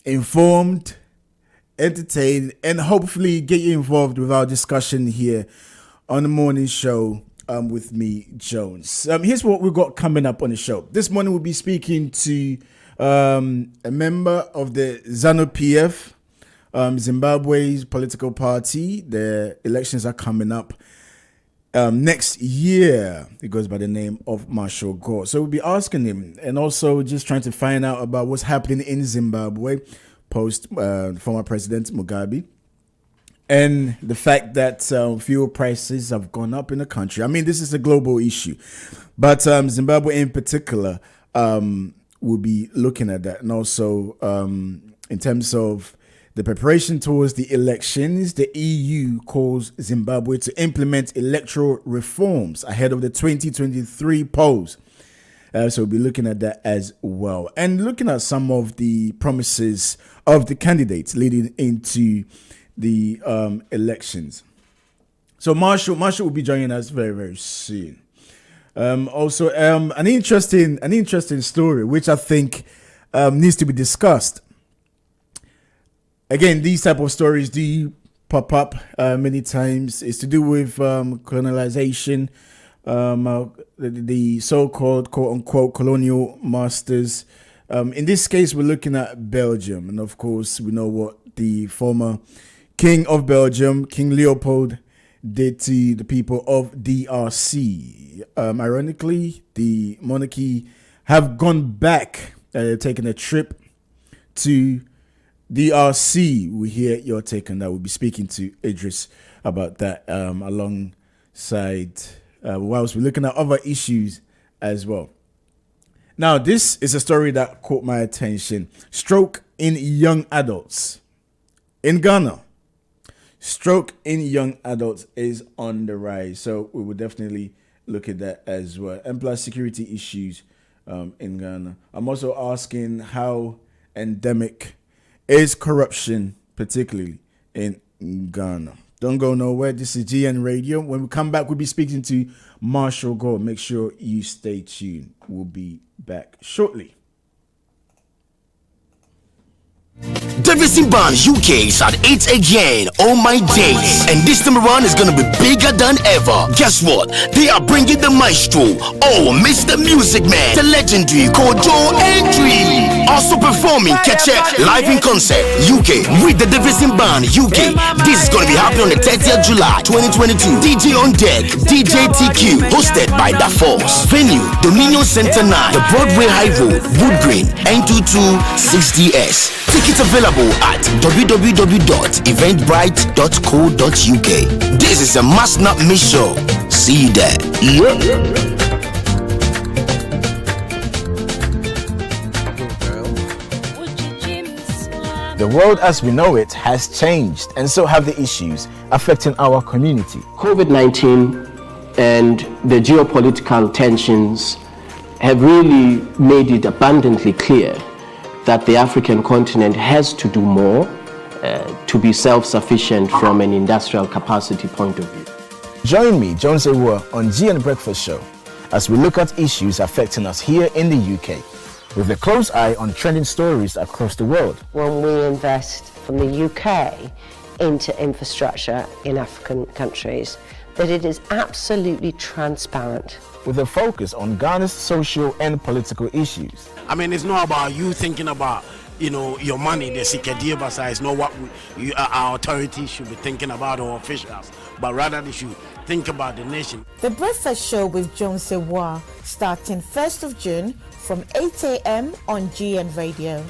informed, entertained, and hopefully get you involved with our discussion here on the morning show with me, Jones. Here's what we've got coming up on the show. This morning we'll be speaking to a member of the ZANU-PF, Zimbabwe's political party. The elections are coming up next year. It goes by the name of Marshall Gore. So we'll be asking him and also just trying to find out about what's happening in Zimbabwe post former President Mugabe and the fact that fuel prices have gone up in the country. I mean, this is a global issue, but Zimbabwe in particular will be looking at that. And also in terms of the preparation towards the elections, the EU calls Zimbabwe to implement electoral reforms ahead of the 2023 polls. So we'll be looking at that as well. And looking at some of the promises of the candidates leading into the elections. So Marshall will be joining us very, very soon. Also, an interesting story, which I think needs to be discussed. Again, these type of stories do pop up many times. It's to do with colonization, the so-called quote-unquote colonial masters. In this case, we're looking at Belgium. And of course, we know what the former king of Belgium, King Leopold, did to the people of DRC. Ironically, the monarchy have gone back, taking a trip to DRC. We hear your take on that. We'll be speaking to Idris about that alongside whilst we're looking at other issues as well. Now, this is a story that caught my attention. Stroke in young adults in Ghana. Stroke in young adults is on the rise. So we will definitely look at that as well. And plus security issues in Ghana. I'm also asking how endemic is corruption, particularly in Ghana. Don't go nowhere. This is GN Radio. When we come back, we'll be speaking to Marshall Gore. Make sure you stay tuned. We'll be back shortly. Davidson Band UK is at 8 again. Oh my days. And this time around is gonna be bigger than ever. Guess what? They are bringing the maestro. Oh, Mr. Music Man, the legendary Kojo Andriod. Also performing Keche live in concert UK with the Davidson Band UK. This is gonna be happening on the 30th July 2022. DJ on deck, DJ TQ, hosted by Da Force. Venue, Dominion Center 9, the Broadway High Road, Wood Green, N2260S. Tickets available at www.eventbrite.co.uk. This is a must not miss show. See you there. The world as we know it has changed, and so have the issues affecting our community. COVID-19 and the geopolitical tensions have really made it abundantly clear that the African continent has to do more to be self-sufficient from an industrial capacity point of view. Join me, Jones Awuah, on GN Breakfast Show as we look at issues affecting us here in the UK, with a close eye on trending stories across the world. When we invest from the UK into infrastructure in African countries, that it is absolutely transparent. With a focus on Ghana's social and political issues. I mean, it's not about you thinking about, your money, the Sikadiya Basa. It's not what our authorities should be thinking about, or officials, but rather they should think about the nation. The Breakfast Show with Jones Awuah, starting 1st of June from 8 a.m. on GN Radio.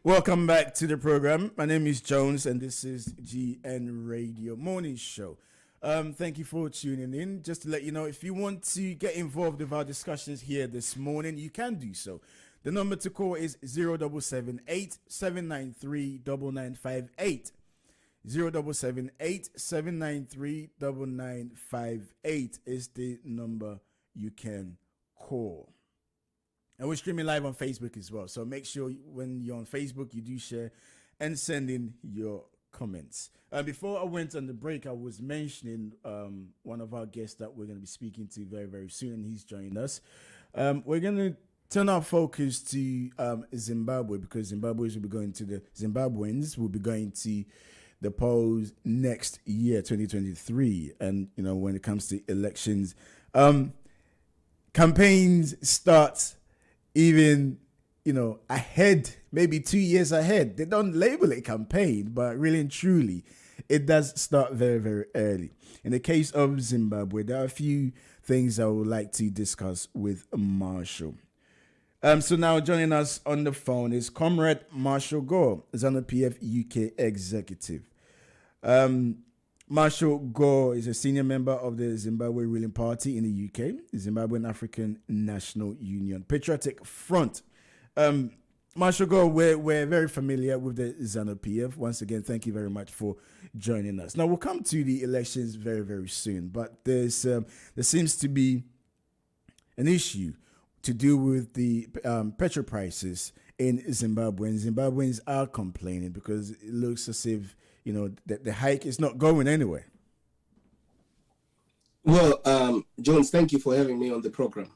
Welcome back to the program. My name is Jones, and this is GN Radio Morning Show. Thank you for tuning in. Just to let you know, if you want to get involved with our discussions here this morning, you can do so. The number to call is 0778 793 9958. 0778 793 9958 is the number you can call. And we're streaming live on Facebook as well. So make sure when you're on Facebook, you do share and send in your comments. Before I went on the break, I was mentioning one of our guests that we're going to be speaking to very, very soon, and he's joining us. We're going to turn our focus to Zimbabwe, because Zimbabweans will be going to the Zimbabweans will be going to the polls next year, 2023. And when it comes to elections, campaigns start even ahead, maybe 2 years ahead. They don't label it campaign, but really and truly, it does start very, very early. In the case of Zimbabwe, there are a few things I would like to discuss with Marshall. So now joining us on the phone is Comrade Marshall Gore, ZANU-PF UK executive. Marshall Gore is a senior member of the Zimbabwe ruling party in the UK, the Zimbabwean African National Union Patriotic Front. Marshall Gore, we're very familiar with the ZANU-PF. Once again, thank you very much for joining us. Now, we'll come to the elections very, very soon, but there seems to be an issue to do with the petrol prices in Zimbabwe, and Zimbabweans are complaining because it looks as if that the hike is not going anywhere. Well, Jones, thank you for having me on the program.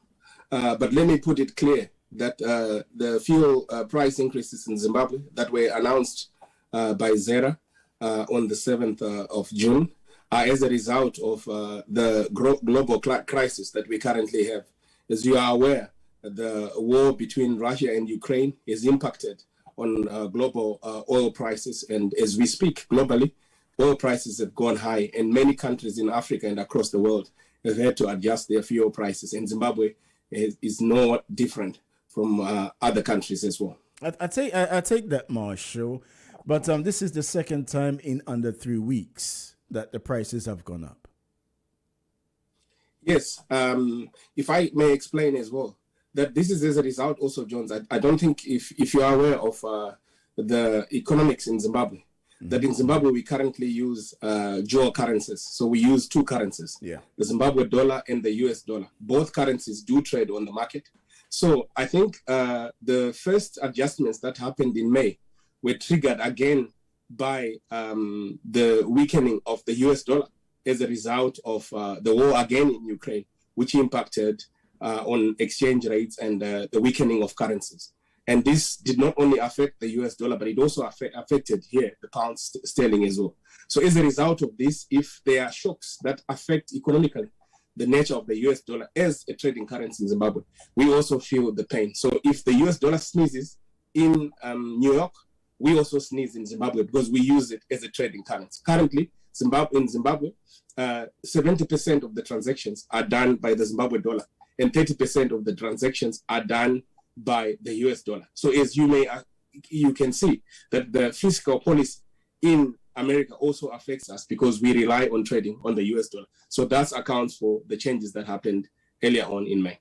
But let me put it clear that the fuel price increases in Zimbabwe that were announced by ZERA on the 7th of June are as a result of the global crisis that we currently have. As you are aware, the war between Russia and Ukraine has impacted on global oil prices. And as we speak globally, oil prices have gone high, and many countries in Africa and across the world have had to adjust their fuel prices. And Zimbabwe is no different from other countries as well. I take that, Marshall, but this is the second time in under 3 weeks that the prices have gone up. Yes, if I may explain as well, that this is as a result also, Jones. I don't think if you are aware of the economics in Zimbabwe, that in Zimbabwe we currently use dual currencies. So we use two currencies, the Zimbabwe dollar and the US dollar. Both currencies do trade on the market. So I think the first adjustments that happened in May were triggered again by the weakening of the US dollar as a result of the war again in Ukraine, which impacted on exchange rates and the weakening of currencies. And this did not only affect the US dollar, but it also affected here the pound sterling as well. So as a result of this, if there are shocks that affect economically the nature of the US dollar as a trading currency in Zimbabwe, we also feel the pain. So if the US dollar sneezes in New York, we also sneeze in Zimbabwe because we use it as a trading currency. Currently, in Zimbabwe, 70% of the transactions are done by the Zimbabwe dollar, and 30% of the transactions are done by the US dollar. So as you can see that the fiscal policy in America also affects us because we rely on trading on the US dollar. So that accounts for the changes that happened earlier on in May.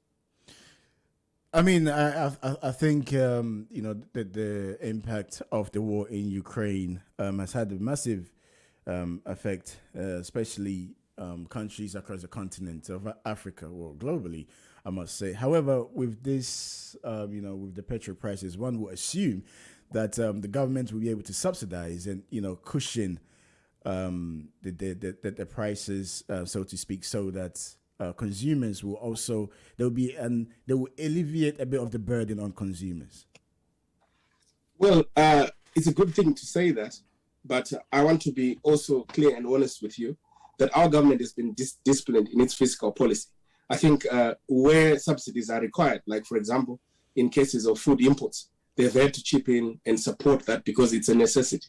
I mean, I think that the impact of the war in Ukraine has had a massive effect, especially countries across the continent of Africa or globally, I must say. However, with this, with the petrol prices, one would assume that the government will be able to subsidize and cushion the prices, so to speak, so that consumers will also they will alleviate a bit of the burden on consumers. Well, it's a good thing to say that, but I want to be also clear and honest with you that our government has been disciplined in its fiscal policy. I think where subsidies are required, like for example, in cases of food imports, they've had to chip in and support that because it's a necessity.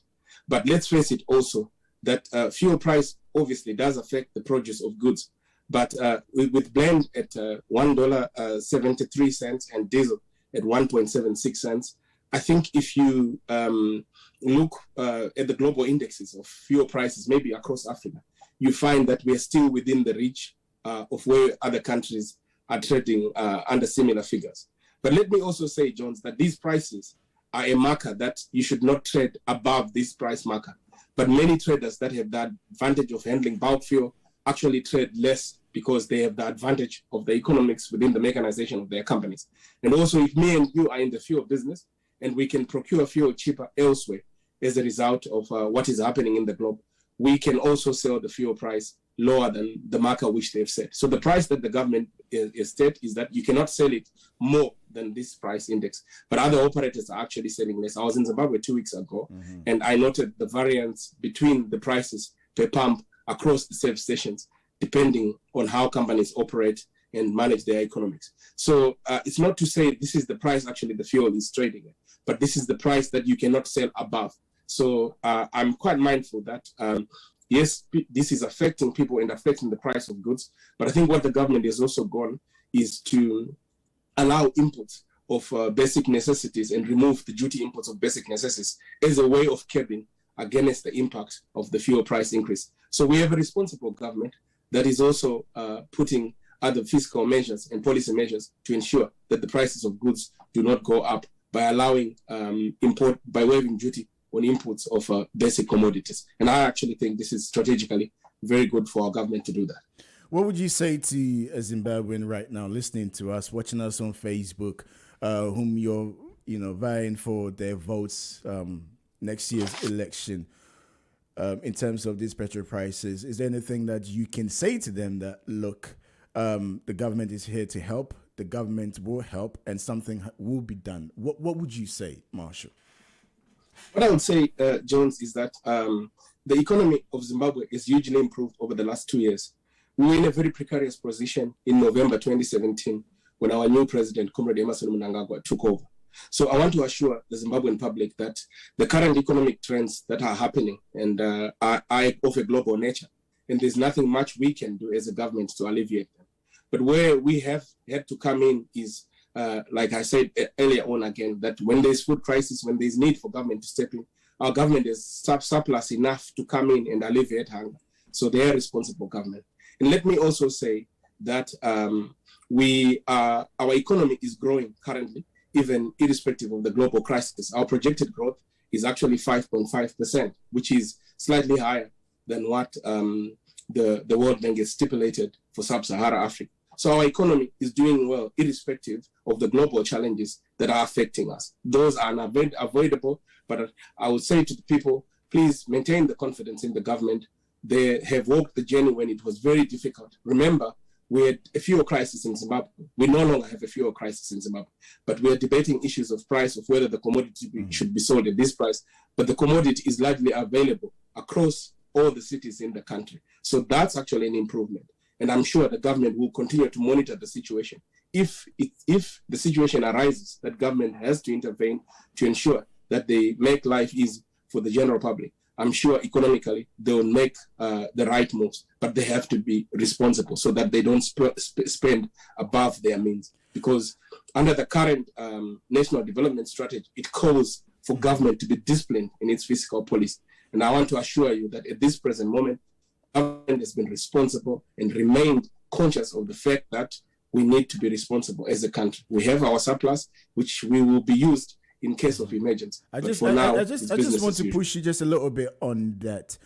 But let's face it also that fuel price obviously does affect the produce of goods. But with blend at $1.73 and diesel at 1.76 cents, I think if you look at the global indexes of fuel prices, maybe across Africa, you find that we are still within the reach of where other countries are trading under similar figures. But let me also say, Jones, that these prices are a marker that you should not trade above this price marker. But many traders that have the advantage of handling bulk fuel actually trade less because they have the advantage of the economics within the mechanization of their companies. And also, if me and you are in the fuel business and we can procure fuel cheaper elsewhere, as a result of what is happening in the globe, we can also sell the fuel price lower than the marker which they've set. So the price that the government is set is that you cannot sell it more than this price index. But other operators are actually selling less. I was in Zimbabwe 2 weeks ago, and I noted the variance between the prices per pump across the service stations, depending on how companies operate and manage their economics. So it's not to say this is the price actually the fuel is trading at, but this is the price that you cannot sell above. So I'm quite mindful that yes, this is affecting people and affecting the price of goods. But I think what the government has also gone is to allow inputs of basic necessities and remove the duty inputs of basic necessities as a way of curbing against the impact of the fuel price increase. So we have a responsible government that is also putting other fiscal measures and policy measures to ensure that the prices of goods do not go up by allowing by waiving duty on inputs of basic commodities. And I actually think this is strategically very good for our government to do that. What would you say to a Zimbabwean right now listening to us, watching us on Facebook, whom you're vying for their votes next year's election, in terms of these petrol prices? Is there anything that you can say to them that, look, the government is here to help, the government will help, and something will be done? What would you say, Marshall? What I would say, Jones, is that the economy of Zimbabwe is hugely improved over the last 2 years. We were in a very precarious position in November 2017 when our new president, Comrade Emmerson Mnangagwa, took over. So I want to assure the Zimbabwean public that the current economic trends that are happening and are of a global nature, and there's nothing much we can do as a government to alleviate them. But where we have had to come in is, like I said earlier on again, that when there's food crisis, when there's need for government to step in, our government is surplus enough to come in and alleviate hunger. So they are responsible government. And let me also say that our economy is growing currently, even irrespective of the global crisis. Our projected growth is actually 5.5%, which is slightly higher than what the World Bank has stipulated for Sub-Saharan Africa. So our economy is doing well, irrespective of the global challenges that are affecting us. Those are unavoidable, but I would say to the people, please maintain the confidence in the government. They have walked the journey when it was very difficult. Remember, we had a fuel crisis in Zimbabwe. We no longer have a fuel crisis in Zimbabwe, but we are debating issues of price, of whether the commodity should be sold at this price. But the commodity is largely available across all the cities in the country. So that's actually an improvement. And I'm sure the government will continue to monitor the situation. If the situation arises that government has to intervene to ensure that they make life easy for the general public, I'm sure economically they will make the right moves, but they have to be responsible so that they don't spend above their means. Because under the current national development strategy, it calls for government to be disciplined in its fiscal policy. And I want to assure you that at this present moment, government has been responsible and remained conscious of the fact that we need to be responsible as a country. We have our surplus, which we will be used in case of emergency. I just want to push you just a little bit on that,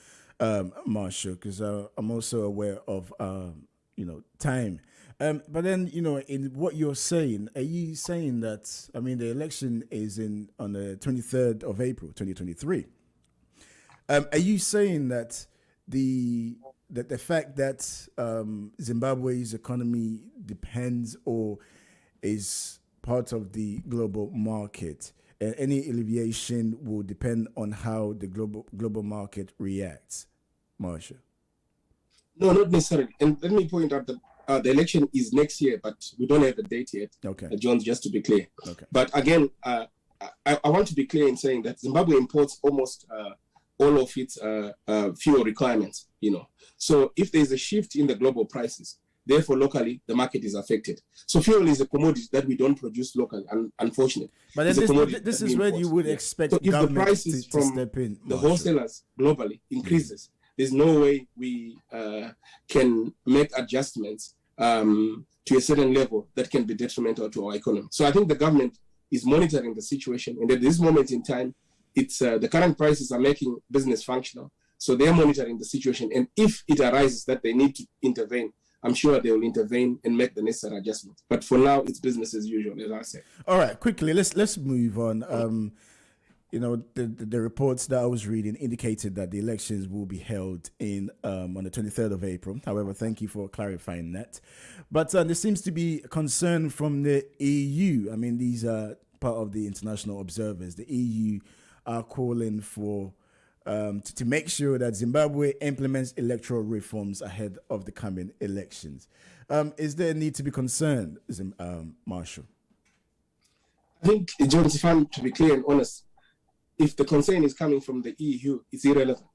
Marshall, because I'm also aware of time. But then in what you're saying, are you saying that the election is on the 23rd of April, 2023? Are you saying that the fact that Zimbabwe's economy depends or is part of the global market, any alleviation will depend on how the global market reacts, Marshall? No, not necessarily. And let me point out that the election is next year, but we don't have a date yet. Okay, Jones, just to be clear. Okay. But again, I want to be clear in saying that Zimbabwe imports almost all of its fuel requirements. So if there's a shift in the global prices, therefore locally the market is affected. So fuel is a commodity that we don't produce locally, unfortunately. But this is where you would expect so if the government prices to from step in, the Marshall. wholesalers globally increases, there's no way we can make adjustments to a certain level that can be detrimental to our economy. So I think the government is monitoring the situation, and at this moment in time, it's the current prices are making business functional. So they're monitoring the situation, and if it arises that they need to intervene, I'm sure they will intervene and make the necessary adjustments. But for now, it's business as usual, as I said. All right, quickly, let's move on. the reports that I was reading indicated that the elections will be held on the 23rd of April. However, thank you for clarifying that. But there seems to be concern from the EU. I mean, these are part of the international observers. The EU are calling for to make sure that Zimbabwe implements electoral reforms ahead of the coming elections. Is there a need to be concerned, Marshall? I think, Jones, if I'm to be clear and honest, if the concern is coming from the EU, it's irrelevant.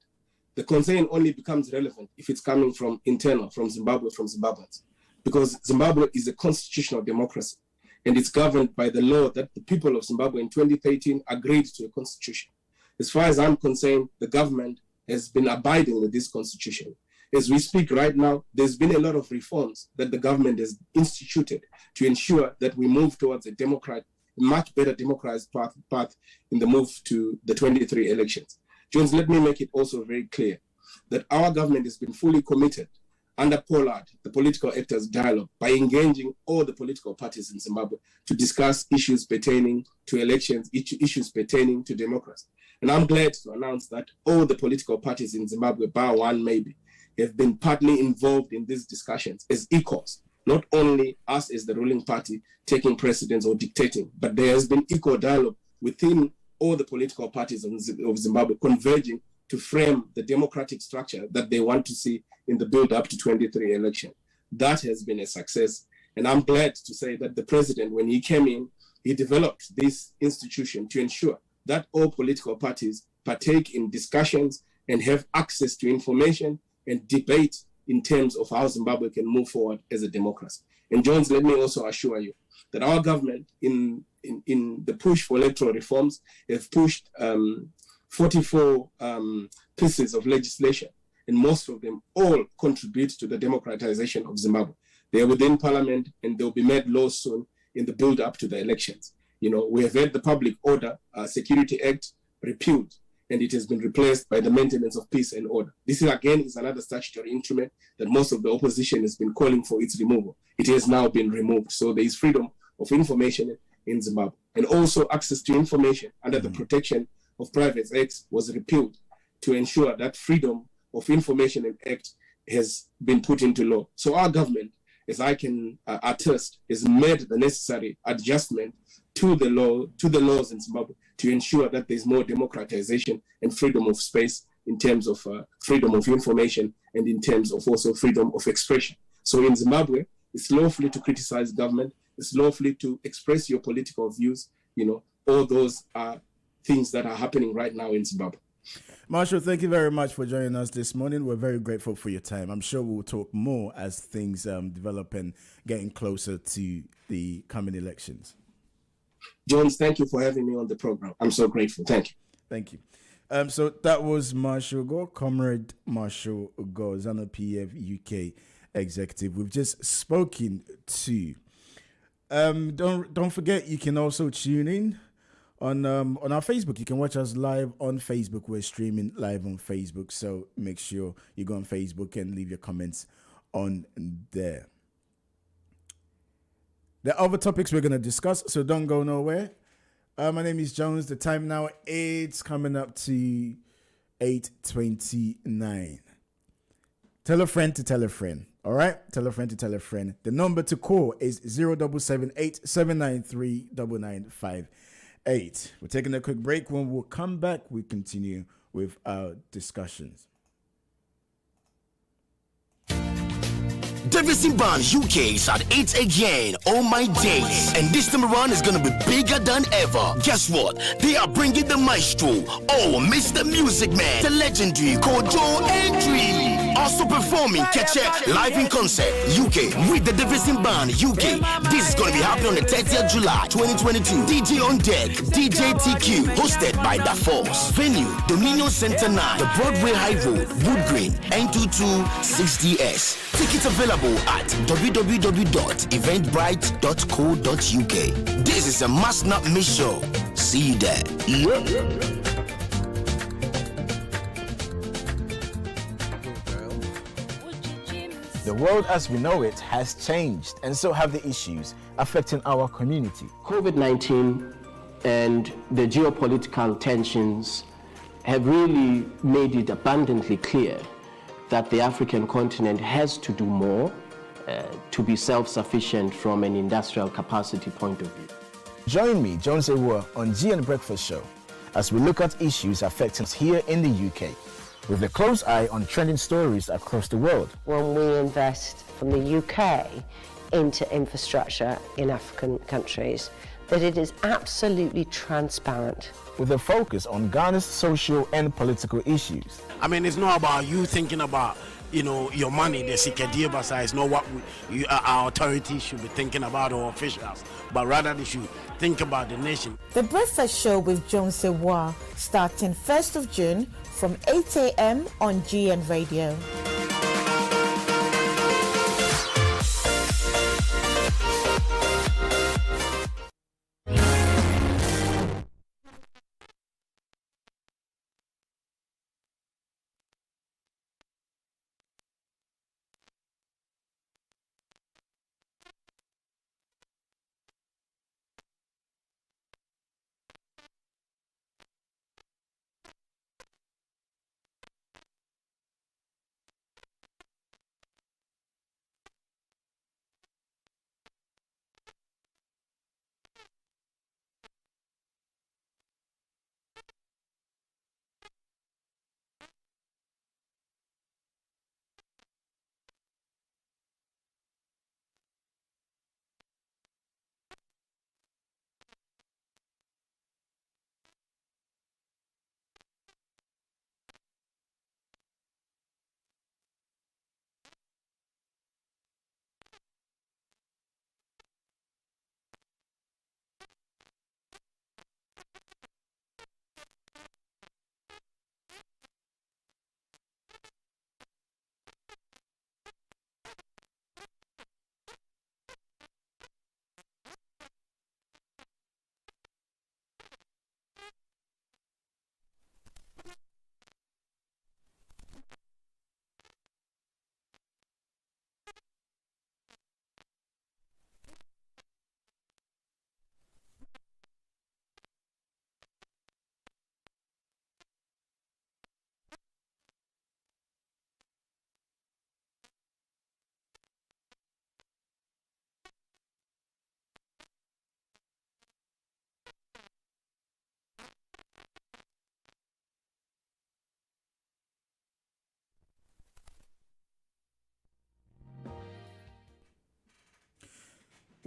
The concern only becomes relevant if it's coming from internal, from Zimbabwe, from Zimbabweans. Because Zimbabwe is a constitutional democracy, and it's governed by the law that the people of Zimbabwe in 2013 agreed to a constitution. As far as I'm concerned, the government has been abiding with this constitution. As we speak right now, there's been a lot of reforms that the government has instituted to ensure that we move towards a much better democratized path in the move to the 23 elections. Jones, let me make it also very clear that our government has been fully committed under Pollard, the political actors dialogue, by engaging all the political parties in Zimbabwe to discuss issues pertaining to elections, issues pertaining to democracy. And I'm glad to announce that all the political parties in Zimbabwe, bar one maybe, have been partly involved in these discussions as equals. Not only us as the ruling party taking precedence or dictating, but there has been equal dialogue within all the political parties of Zimbabwe converging to frame the democratic structure that they want to see in the build-up to 23 election. That has been a success. And I'm glad to say that the president, when he came in, he developed this institution to ensure that all political parties partake in discussions and have access to information and debate in terms of how Zimbabwe can move forward as a democracy. And Jones, let me also assure you that our government in the push for electoral reforms have pushed 44 pieces of legislation, and most of them all contribute to the democratization of Zimbabwe. They are within parliament and they'll be made law soon in the build up to the elections. We have had the Public Order Security Act repealed, and it has been replaced by the Maintenance of Peace and Order. This is another statutory instrument that most of the opposition has been calling for its removal. It has now been removed. So there is freedom of information in Zimbabwe. And also access to information under the Protection of Private Acts was repealed to ensure that freedom of information act has been put into law. So our government, as I can attest, has made the necessary adjustment to the laws in Zimbabwe to ensure that there's more democratization and freedom of space in terms of freedom of information and in terms of also freedom of expression. So in Zimbabwe, it's lawfully to criticize government, it's lawfully to express your political views. All those are things that are happening right now in Zimbabwe. Marshall, thank you very much for joining us this morning. We're very grateful for your time. I'm sure we'll talk more as things develop and getting closer to the coming elections. Jones, thank you for having me on the program. I'm so grateful. Thank you. Thank you. So that was Marshall Awuah, Comrade Marshall Awuah, ZANU PF UK executive. We've just spoken to. Don't forget, you can also tune in on our Facebook. You can watch us live on Facebook. We're streaming live on Facebook, so make sure you go on Facebook and leave your comments on there. There are other topics we're going to discuss, so don't go nowhere. My name is Jones. The time now, it's coming up to 8:29. Tell a friend to tell a friend. All right? Tell a friend to tell a friend. The number to call is 0778 793 9958. We're taking a quick break. When we'll come back, we continue with our discussions. Davidson Band UK is at 8 again, all my days. And this time around is gonna be bigger than ever. Guess what? They are bringing the maestro, Mr. Music Man, the legendary Kojo Entry. Also performing Ketchup live in concert, UK, with the Davidson Band UK. This is gonna be happening on the 30th July 2022. DJ on deck, DJ TQ, hosted by Da Force. Venue, Dominion Center 9, the Broadway High Road, Wood Green, N226DS. Tickets available at www.eventbrite.co.uk. This is a must not miss show. See you there. The world as we know it has changed, and so have the issues affecting our community. COVID-19 and the geopolitical tensions have really made it abundantly clear that the African continent has to do more to be self-sufficient from an industrial capacity point of view. Join me, Jones Awuah, on GN Breakfast Show as we look at issues affecting us here in the UK, with a close eye on trending stories across the world. When we invest from the UK into infrastructure in African countries, that it is absolutely transparent. With a focus on Ghana's social and political issues. I mean, it's not about you thinking about, your money, the Sikedia Basa, is not what our authorities should be thinking about, or officials, but rather they should think about the nation. The Breakfast Show with Jones Awuah, starting 1st of June from 8 a.m. on GN Radio.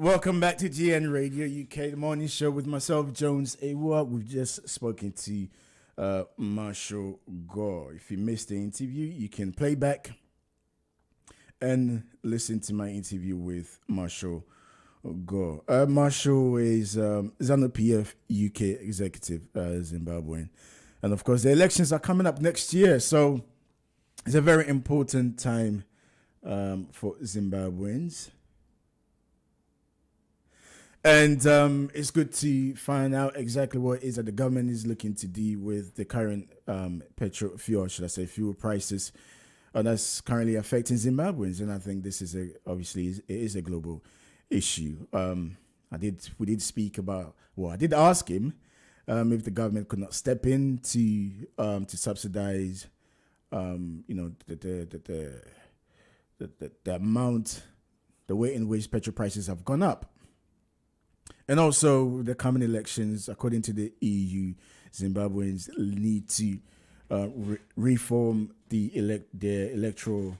Welcome back to GN Radio UK, the morning show with myself, Jones Awuah. We've just spoken to Marshall Gore. If you missed the interview, you can play back and listen to my interview with Marshall Gore. Marshall is ZANU-PF UK executive, Zimbabwean. And of course, the elections are coming up next year. So it's a very important time for Zimbabweans. And it's good to find out exactly what it is that the government is looking to do with the current fuel prices that's currently affecting Zimbabweans. And I think this is a global issue. I did ask him if the government could not step in to subsidize, the amount, the way in which petrol prices have gone up. And also the coming elections, according to the EU, Zimbabweans need to reform their electoral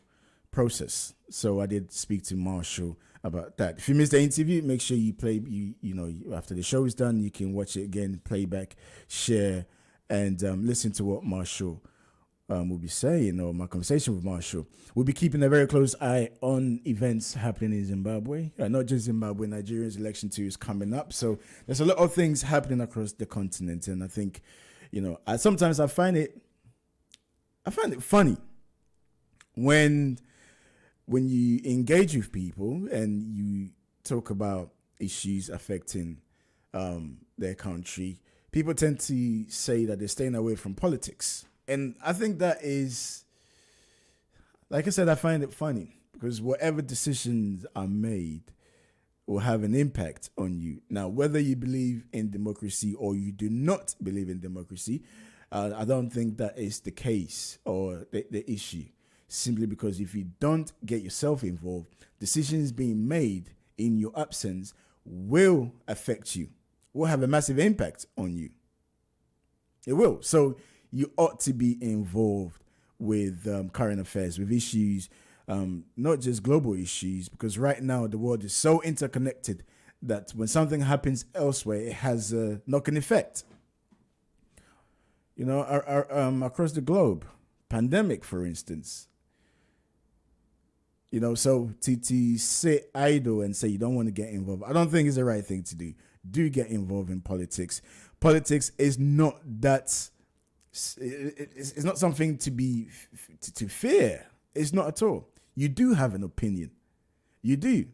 process. So I did speak to Marshall about that. If you missed the interview, make sure you play. After the show is done, you can watch it again, play back, share, and listen to what Marshall will be saying, or my conversation with Marshall. We'll be keeping a very close eye on events happening in Zimbabwe. Not just Zimbabwe, Nigeria's election too is coming up. So there's a lot of things happening across the continent. And I think, sometimes I find it funny when you engage with people and you talk about issues affecting their country, people tend to say that they're staying away from politics. And I think that is, like I said, I find it funny because whatever decisions are made will have an impact on you. Now, whether you believe in democracy or you do not believe in democracy, I don't think that is the case or the issue. Simply because if you don't get yourself involved, decisions being made in your absence will affect you, will have a massive impact on you. It will. So you ought to be involved with current affairs, with issues, not just global issues, because right now the world is so interconnected that when something happens elsewhere, it has a knock-on effect. You know, across the globe, pandemic, for instance. You know, so to sit idle and say you don't want to get involved, I don't think it's the right thing to do. Do get involved in politics. Politics is not that. It's not something to be to fear. It's not at all. You do have an opinion. You do.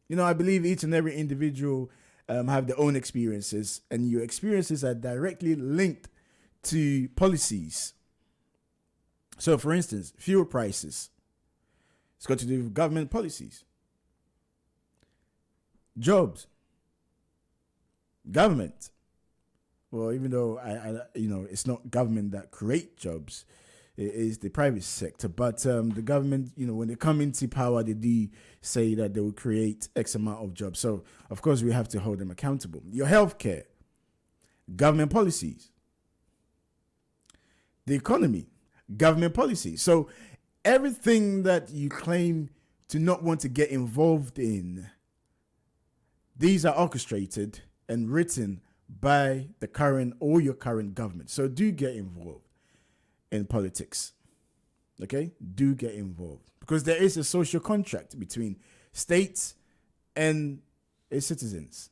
You know, I believe each and every individual have their own experiences, and your experiences are directly linked to policies. So, for instance, fuel prices. It's got to do with government policies. Jobs. Government. Well, even though it's not government that create jobs, it is the private sector. But the government, when they come into power, they do say that they will create X amount of jobs. So, of course, we have to hold them accountable. Your healthcare, government policies, the economy, government policies. So, everything that you claim to not want to get involved in, these are orchestrated and written by the current or your current government. So do get involved in politics. Okay? Do get involved. Because there is a social contract between states and its citizens.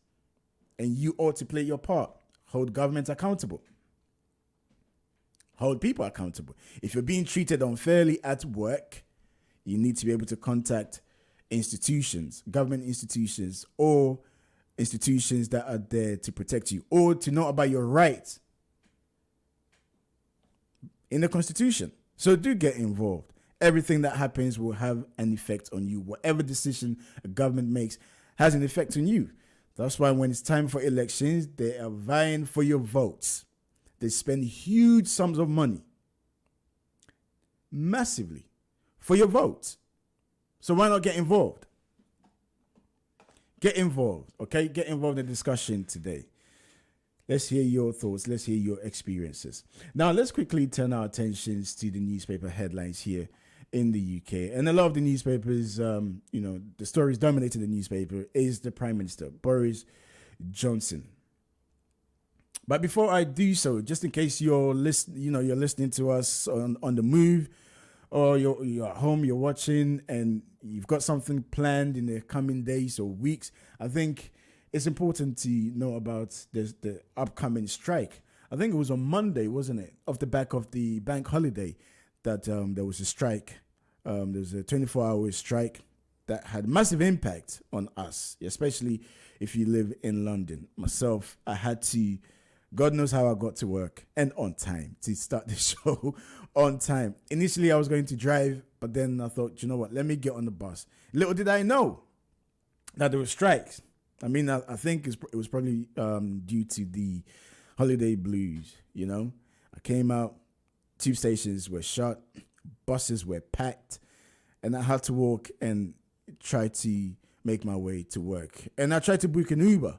And you ought to play your part. Hold government accountable. Hold people accountable. If you're being treated unfairly at work, you need to be able to contact institutions, government institutions, or institutions that are there to protect you, or to know about your rights in the Constitution. So do get involved. Everything that happens will have an effect on you. Whatever decision a government makes has an effect on you. That's why when it's time for elections, they are vying for your votes. They spend huge sums of money, massively, for your vote. So why not get involved? Get involved, okay? Get involved in the discussion today. Let's hear your thoughts. Let's hear your experiences. Now, let's quickly turn our attentions to the newspaper headlines here in the UK. And a lot of the newspapers, the stories dominating the newspaper is the Prime Minister, Boris Johnson. But before I do so, just in case you're listening to us on the move, or you're at home, you're watching, and you've got something planned in the coming days or weeks, I think it's important to know about the upcoming strike. I think it was on Monday, wasn't it? Off the back of the bank holiday, that there was a strike. There was a 24-hour strike that had massive impact on us, especially if you live in London. Myself, I had to, God knows how I got to work and on time to start the show on time. Initially, I was going to drive, but then I thought, you know what, let me get on the bus. Little did I know that there were strikes. I mean, I think it was probably due to the holiday blues, I came out, tube stations were shut, buses were packed, and I had to walk and try to make my way to work. And I tried to book an Uber.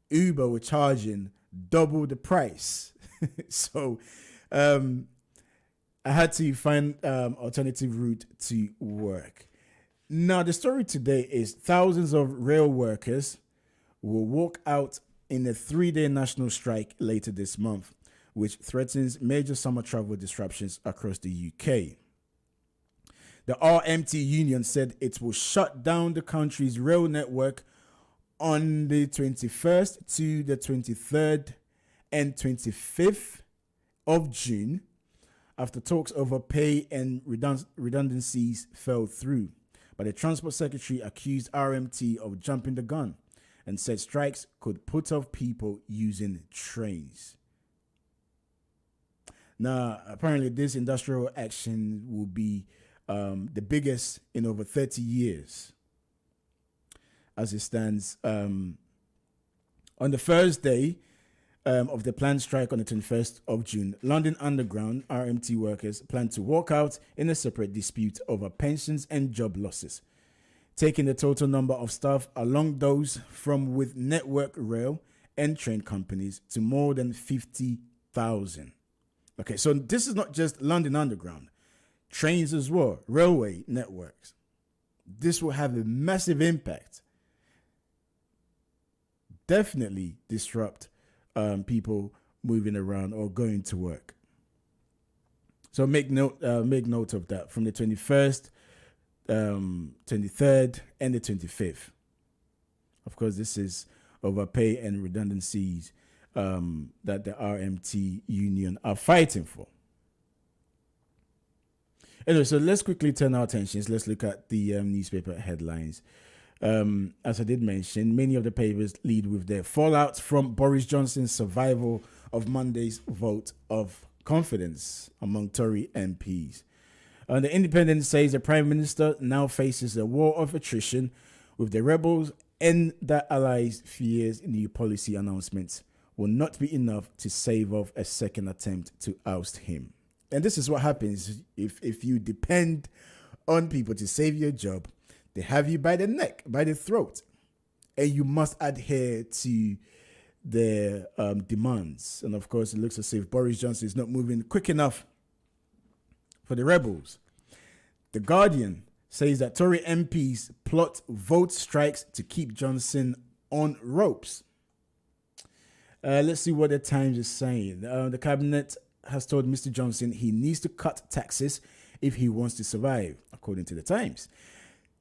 Uber were charging double the price. So I had to find alternative route to work. Now, the story today is thousands of rail workers will walk out in a 3-day national strike later this month, which threatens major summer travel disruptions across the UK. The RMT union said it will shut down the country's rail network on the 21st to the 23rd and 25th of June after talks over pay and redundancies fell through. But the Transport Secretary accused RMT of jumping the gun and said strikes could put off people using trains. Now, apparently this industrial action will be the biggest in over 30 years. as it stands. On the first day of the planned strike on the 21st of June, London Underground RMT workers plan to walk out in a separate dispute over pensions and job losses, taking the total number of staff along those from with Network Rail and train companies to more than 50,000. Okay, so this is not just London Underground, trains as well, railway networks. This will have a massive impact. Definitely disrupt people moving around or going to work. So make note of that from the 21st, 23rd, and the 25th. Of course, this is over pay and redundancies that the RMT union are fighting for. Anyway, so let's quickly turn our attentions. Let's look at the newspaper headlines. As I did mention, many of the papers lead with their fallout from Boris Johnson's survival of Monday's vote of confidence among Tory MPs. The Independent says the Prime Minister now faces a war of attrition with the rebels, and that allies fears new policy announcements will not be enough to save off a second attempt to oust him. And this is what happens if you depend on people to save your job. They have you by the neck, by the throat, and you must adhere to their demands. And of course, it looks as if Boris Johnson is not moving quick enough for the rebels. The Guardian says that Tory MPs plot vote strikes to keep Johnson on ropes. Let's see what the Times is saying. The cabinet has told Mr. Johnson he needs to cut taxes if he wants to survive, according to the Times.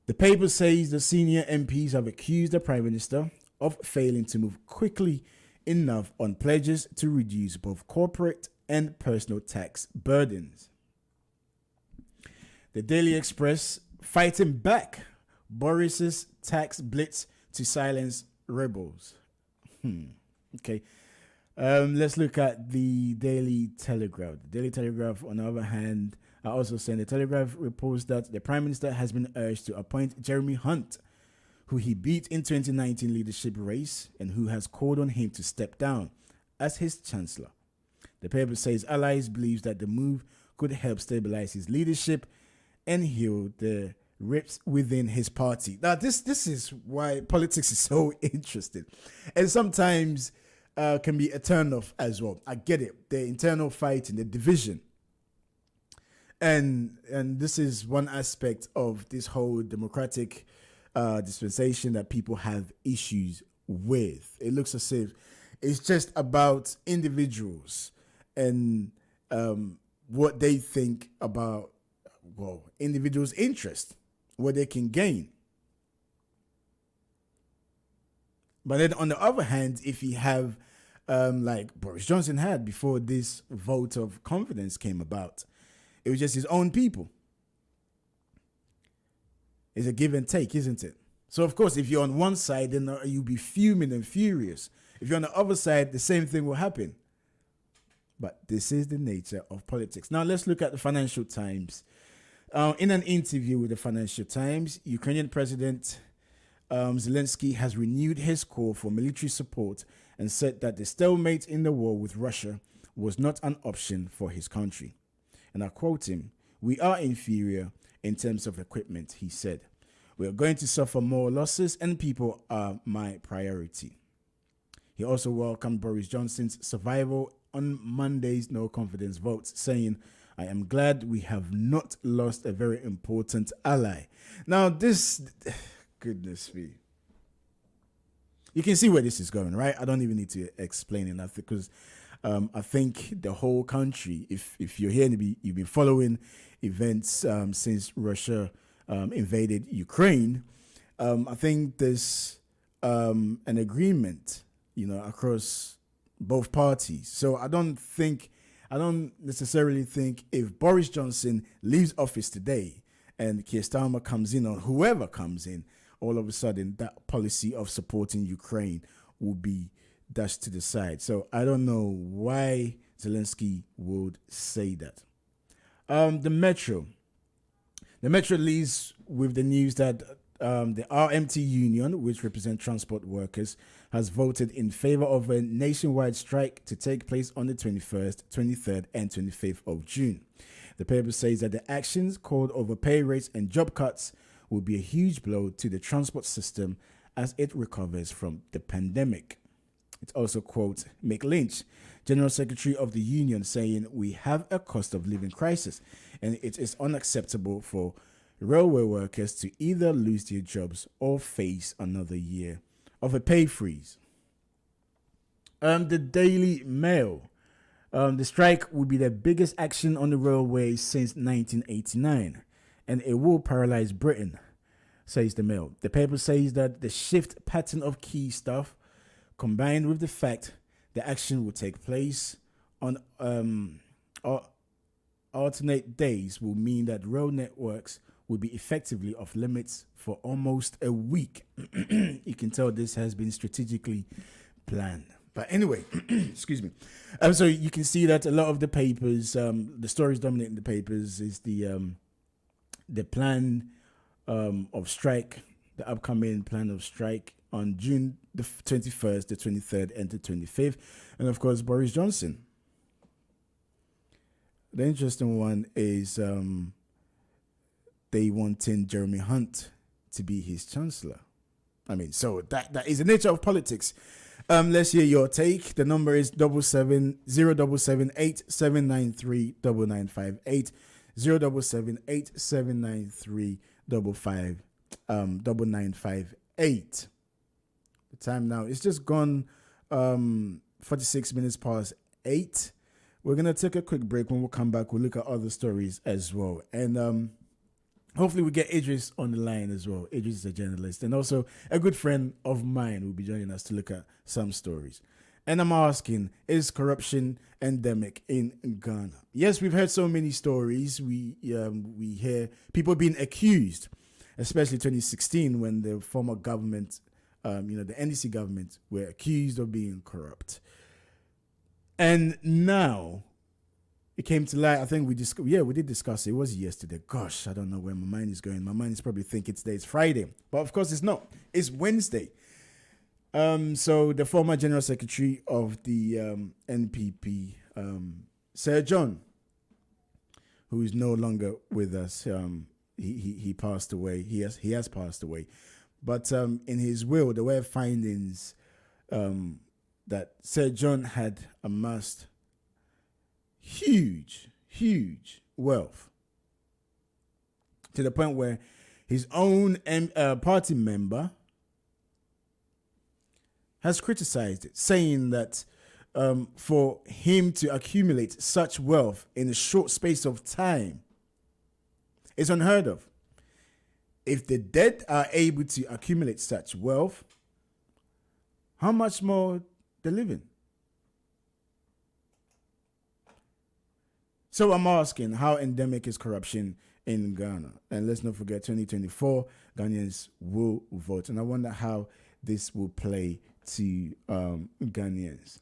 The paper says the senior MPs have accused the Prime Minister of failing to move quickly enough on pledges to reduce both corporate and personal tax burdens. The Daily Express fighting back Boris's tax blitz to silence rebels. Okay. Let's look at the Daily Telegraph. The Daily Telegraph, on the other hand, are also saying the Telegraph reports that the Prime Minister has been urged to appoint Jeremy Hunt, who he beat in 2019 leadership race and who has called on him to step down as his Chancellor. The paper says allies believes that the move could help stabilize his leadership and heal the rifts within his party. Now, this is why politics is so interesting, and sometimes can be a turn-off as well. I get it, the internal fighting, the division, and this is one aspect of this whole democratic dispensation that people have issues with. It looks as if it's just about individuals and what they think about, well, individuals' interest, what they can gain. But then on the other hand, if you have, like Boris Johnson had before this vote of confidence came about, it was just his own people. It's a give and take, isn't it? So, of course, if you're on one side, then you'll be fuming and furious. If you're on the other side, the same thing will happen. But this is the nature of politics. Now, let's look at the Financial Times. In an interview with the Financial Times, Ukrainian President Zelensky has renewed his call for military support and said that the stalemate in the war with Russia was not an option for his country. And I quote him, "We are inferior in terms of equipment," he said. "We are going to suffer more losses and people are my priority." He also welcomed Boris Johnson's survival on Monday's no confidence votes, saying, "I am glad we have not lost a very important ally." Now, this, goodness me. You can see where this is going, right? I don't even need to explain enough because I think the whole country, if you're here and you've been following events since Russia invaded Ukraine, I think there's an agreement, across both parties. So I don't necessarily think if Boris Johnson leaves office today and Keir Starmer comes in, or whoever comes in, all of a sudden that policy of supporting Ukraine will be dashed to the side. So I don't know why Zelensky would say that. The Metro leads with the news that the RMT union, which represents transport workers, has voted in favor of a nationwide strike to take place on the 21st, 23rd, and 25th of June. The paper says that the actions called over pay rates and job cuts will be a huge blow to the transport system as it recovers from the pandemic. It also quotes Mick Lynch, General Secretary of the union, saying, "We have a cost of living crisis, and it is unacceptable for railway workers to either lose their jobs or face another year of a pay freeze." The Daily Mail. The strike will be the biggest action on the railway since 1989, and it will paralyze Britain, says the Mail. The paper says that the shift pattern of key staff, combined with the fact the action will take place on alternate days, will mean that rail networks will be effectively off limits for almost a week. You can tell this has been strategically planned. But anyway, excuse me. So you can see that a lot of the papers, the stories dominating the papers is the plan of strike, the upcoming plan of strike on June the 21st, the 23rd, and the 25th. And of course, Boris Johnson. The interesting one is they wanting Jeremy Hunt to be his chancellor. I mean, so that is the nature of politics. Let's hear your take. The number is 077-879-3958, 077-879-3958. The time now, it's just gone 46 minutes past 8. We're going to take a quick break. When we'll come back, we'll look at other stories as well. And hopefully we get Idris on the line as well. Idris is a journalist and also a good friend of mine will be joining us to look at some stories. And I'm asking, is corruption endemic in Ghana? Yes, we've heard so many stories. We hear people being accused, especially 2016 when the former government, the NDC government, were accused of being corrupt. And now it came to light. I think we did discuss it. It was yesterday. Gosh, I don't know where my mind is going. My mind is probably thinking today is Friday, but of course it's not. It's Wednesday. So the former General Secretary of the NPP, Sir John, who is no longer with us, he passed away. He has passed away. But in his will, there were findings that Sir John had amassed huge wealth to the point where his own party member has criticized it, saying that for him to accumulate such wealth in a short space of time is unheard of. If the dead are able to accumulate such wealth, how much more the living? So I'm asking, how endemic is corruption in Ghana? And let's not forget, 2024, Ghanaians will vote. And I wonder how this will play to Ghanaians.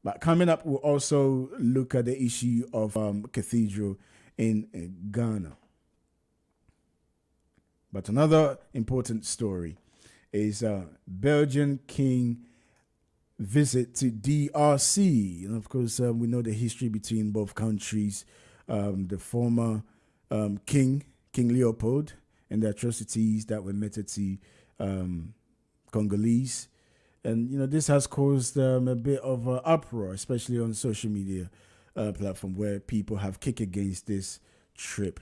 But coming up, we'll also look at the issue of cathedral in Ghana. But another important story is Belgian king visit to DRC. And of course, we know the history between both countries. The former King Leopold, and the atrocities that were meted to Congolese. And, this has caused a bit of uproar, especially on social media platform where people have kicked against this trip.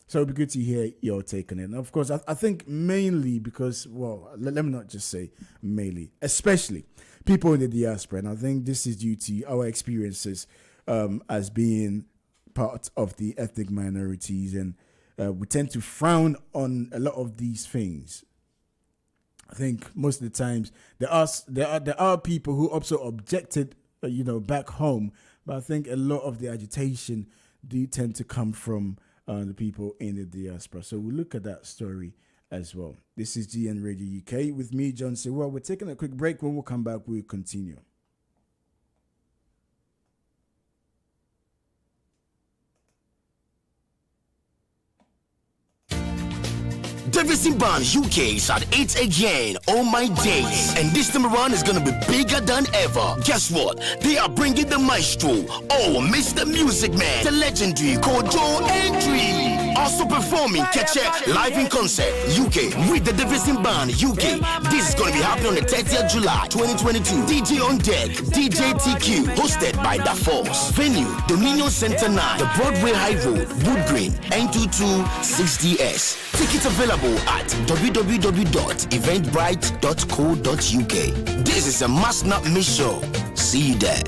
So it'd be good to hear your take on it. And of course, I think mainly because, let me not just say mainly, especially people in the diaspora. And I think this is due to our experiences as being part of the ethnic minorities. And we tend to frown on a lot of these things. I think most of the times there are people who also objected, back home. But I think a lot of the agitation do tend to come from the people in the diaspora. So we'll look at that story as well. This is GN Radio UK with me, Jones Awuah. We're taking a quick break. When we'll come back, we'll continue. Davidson Band UK is at 8 again, all my days. And this time around is gonna be bigger than ever. Guess what? They are bringing the maestro, Mr. Music Man, the legendary Jones Awuah. Also performing Catch live in concert UK with the Davidson Band UK. This is gonna be happening on the 30th July 2022. DJ on deck, DJ TQ, hosted by Da Force. Venue, Dominion Center 9, the Broadway High Road, Wood Green, N2260S. Tickets available at www.eventbrite.co.uk. This is a must not miss show. See you there.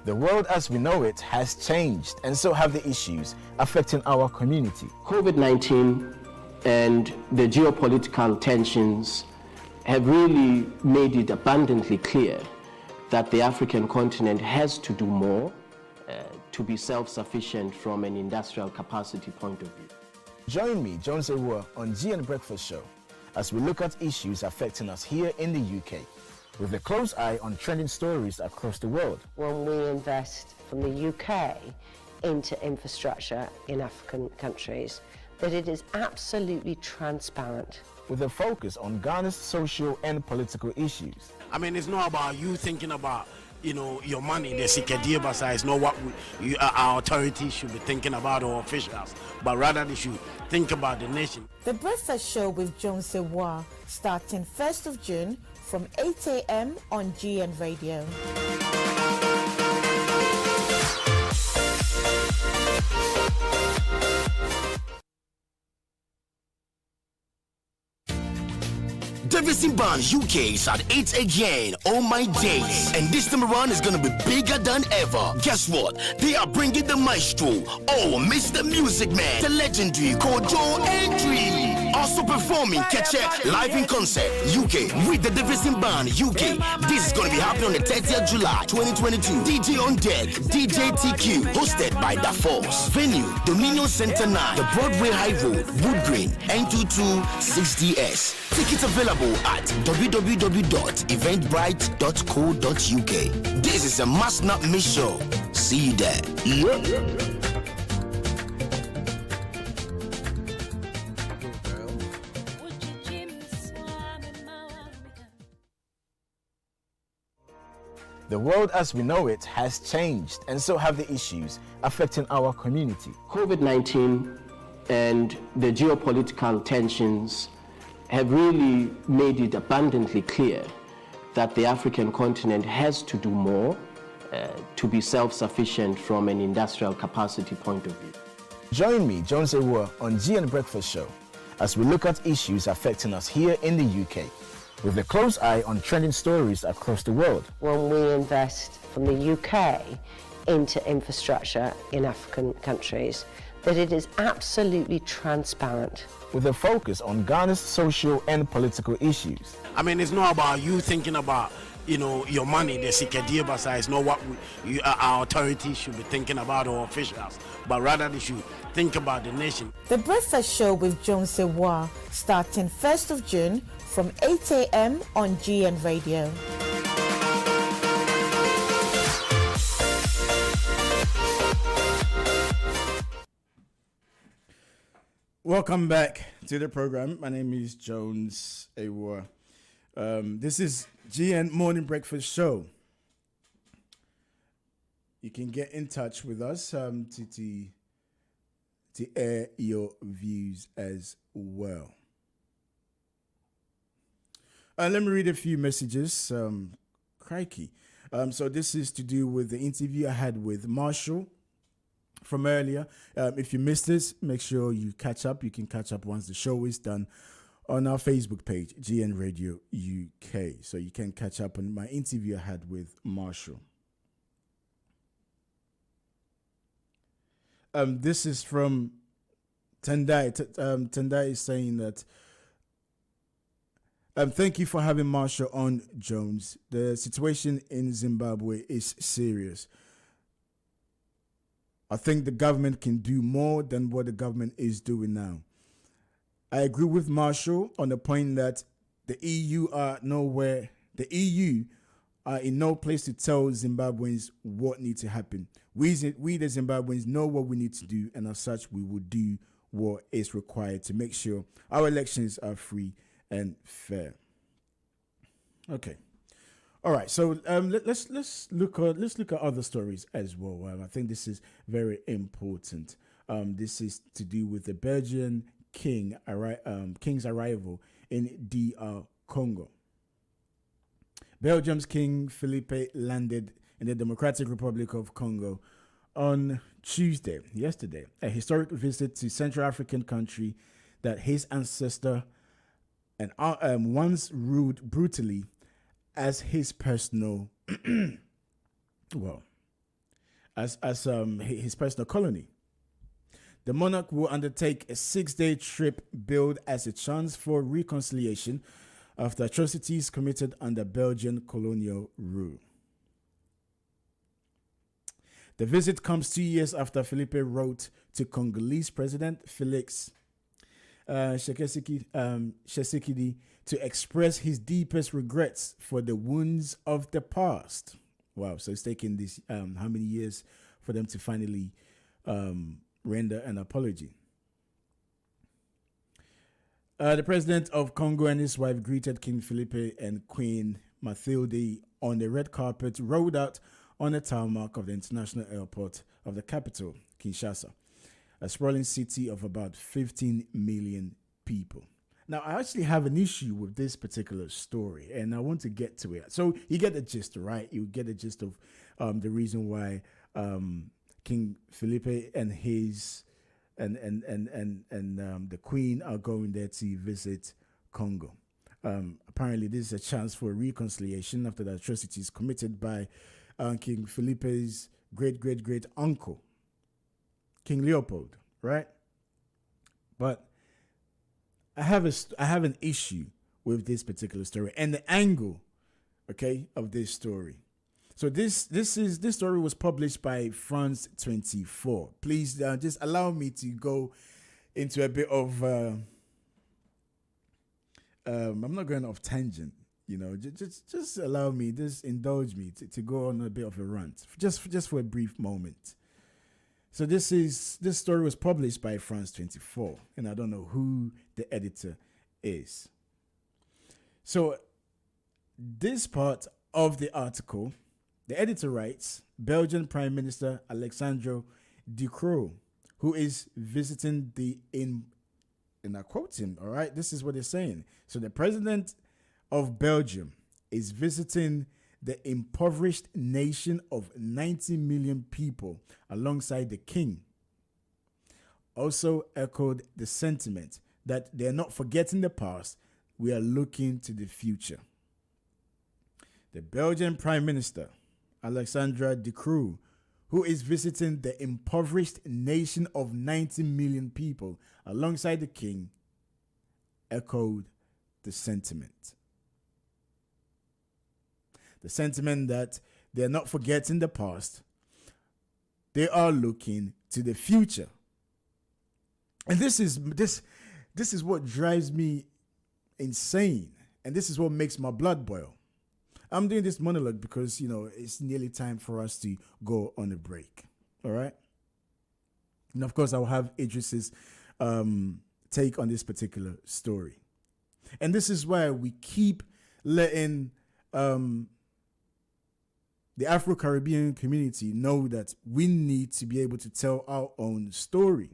The world as we know it has changed, and so have the issues affecting our community. COVID-19 and the geopolitical tensions have really made it abundantly clear that the African continent has to do more to be self-sufficient from an industrial capacity point of view. Join me, Jones Awuah, on GN Breakfast Show as we look at issues affecting us here in the UK, with a close eye on trending stories across the world. When we invest from the UK into infrastructure in African countries, that it is absolutely transparent. With a focus on Ghana's social and political issues. I mean, it's not about you thinking about, your money, the Sikedia Basa, is not what our authorities should be thinking about, or officials, but rather they should think about the nation. The Breakfast Show with Jones Awuah, starting 1st of June from 8 a.m. on GN Radio. Davidson Band UK is at 8 again, all my days. And this time around is gonna be bigger than ever. Guess what? They are bringing the maestro, Mr. Music Man, the legendary Jones Awuah. Also performing Catch live in concert UK with the Davidson Band UK. This is gonna be happening on the 30th July 2022. DJ on deck, DJ TQ, hosted by Da Force. Venue, Dominion Center 9, the Broadway High Road, Wood Green, N2260S. Tickets available at www.eventbrite.co.uk. This is a must not miss show. See you there. The world as we know it has changed, and so have the issues affecting our community. COVID-19 and the geopolitical tensions have really made it abundantly clear that the African continent has to do more to be self-sufficient from an industrial capacity point of view. Join me, Jones Awuah, on GN Breakfast Show as we look at issues affecting us here in the UK, with a close eye on trending stories across the world. When we invest from the UK into infrastructure in African countries, that it is absolutely transparent. With a focus on Ghana's social and political issues. I mean, it's not about you thinking about, your money, the Sikadiya Basa is not what our authorities should be thinking about, or officials, but rather they should think about the nation. The Breakfast Show with Jones Awuah, starting 1st of June from 8 a.m. on GN Radio. Welcome back to the program. My name is Jones Awuah. This is GN Morning Breakfast Show. You can get in touch with us to air your views as well. Let me read a few messages. Crikey. So this is to do with the interview I had with Marshall from earlier. If you missed this, make sure you catch up. You can catch up once the show is done on our Facebook page, GN Radio UK. So you can catch up on my interview I had with Marshall. This is from Tendai. Tendai is saying that thank you for having Marshall on, Jones. The situation in Zimbabwe is serious. I think the government can do more than what the government is doing now. I agree with Marshall on the point that the EU are nowhere. The EU are in no place to tell Zimbabweans what needs to happen. We the Zimbabweans know what we need to do, and as such, we will do what is required to make sure our elections are free and fair. Okay. All right, so let's look at other stories as well. I think this is very important. This is to do with the Belgian king's arrival in DR Congo. Belgium's King Philippe landed in the Democratic Republic of Congo on yesterday, a historic visit to Central African country that his ancestor and once ruled brutally as his personal, his personal colony. The monarch will undertake a 6-day trip billed as a chance for reconciliation after atrocities committed under Belgian colonial rule. The visit comes 2 years after Philippe wrote to Congolese President Felix Tshisekedi to express his deepest regrets for the wounds of the past. Wow, so it's taken this how many years for them to finally render an apology. The president of Congo and his wife greeted King Philippe and Queen Mathilde on the red carpet rolled out on the tarmac of the international airport of the capital, Kinshasa, a sprawling city of about 15 million people. Now, I actually have an issue with this particular story, and I want to get to it. So you get the gist, right? You get the gist of the reason why King Philippe and his the Queen are going there to visit Congo. Apparently, this is a chance for reconciliation after the atrocities committed by King Philippe's great uncle, King Leopold, right? But I have an issue with this particular story and the angle, okay, of this story. So this story was published by France 24. Please just allow me to go into a bit of I'm not going off tangent, just allow me, just indulge me to go on a bit of a rant just for a brief moment. So this story was published by France 24, and I don't know who the editor is. So this part of the article, the editor writes, Belgian Prime Minister Alexandre De Croo, who is visiting and I quote him, all right, this is what they're saying. So the president of Belgium is visiting the impoverished nation of 90 million people alongside the king also echoed the sentiment that they're not forgetting the past, we are looking to the future. The Belgian Prime Minister, Alexandra De Croo, who is visiting the impoverished nation of 90 million people alongside the king, echoed the sentiment. The sentiment that they're not forgetting the past, they are looking to the future. And this is what drives me insane, and this is what makes my blood boil. I'm doing this monologue because, it's nearly time for us to go on a break. All right. And of course, I'll have Idris's take on this particular story. And this is why we keep letting the Afro-Caribbean community know that we need to be able to tell our own story.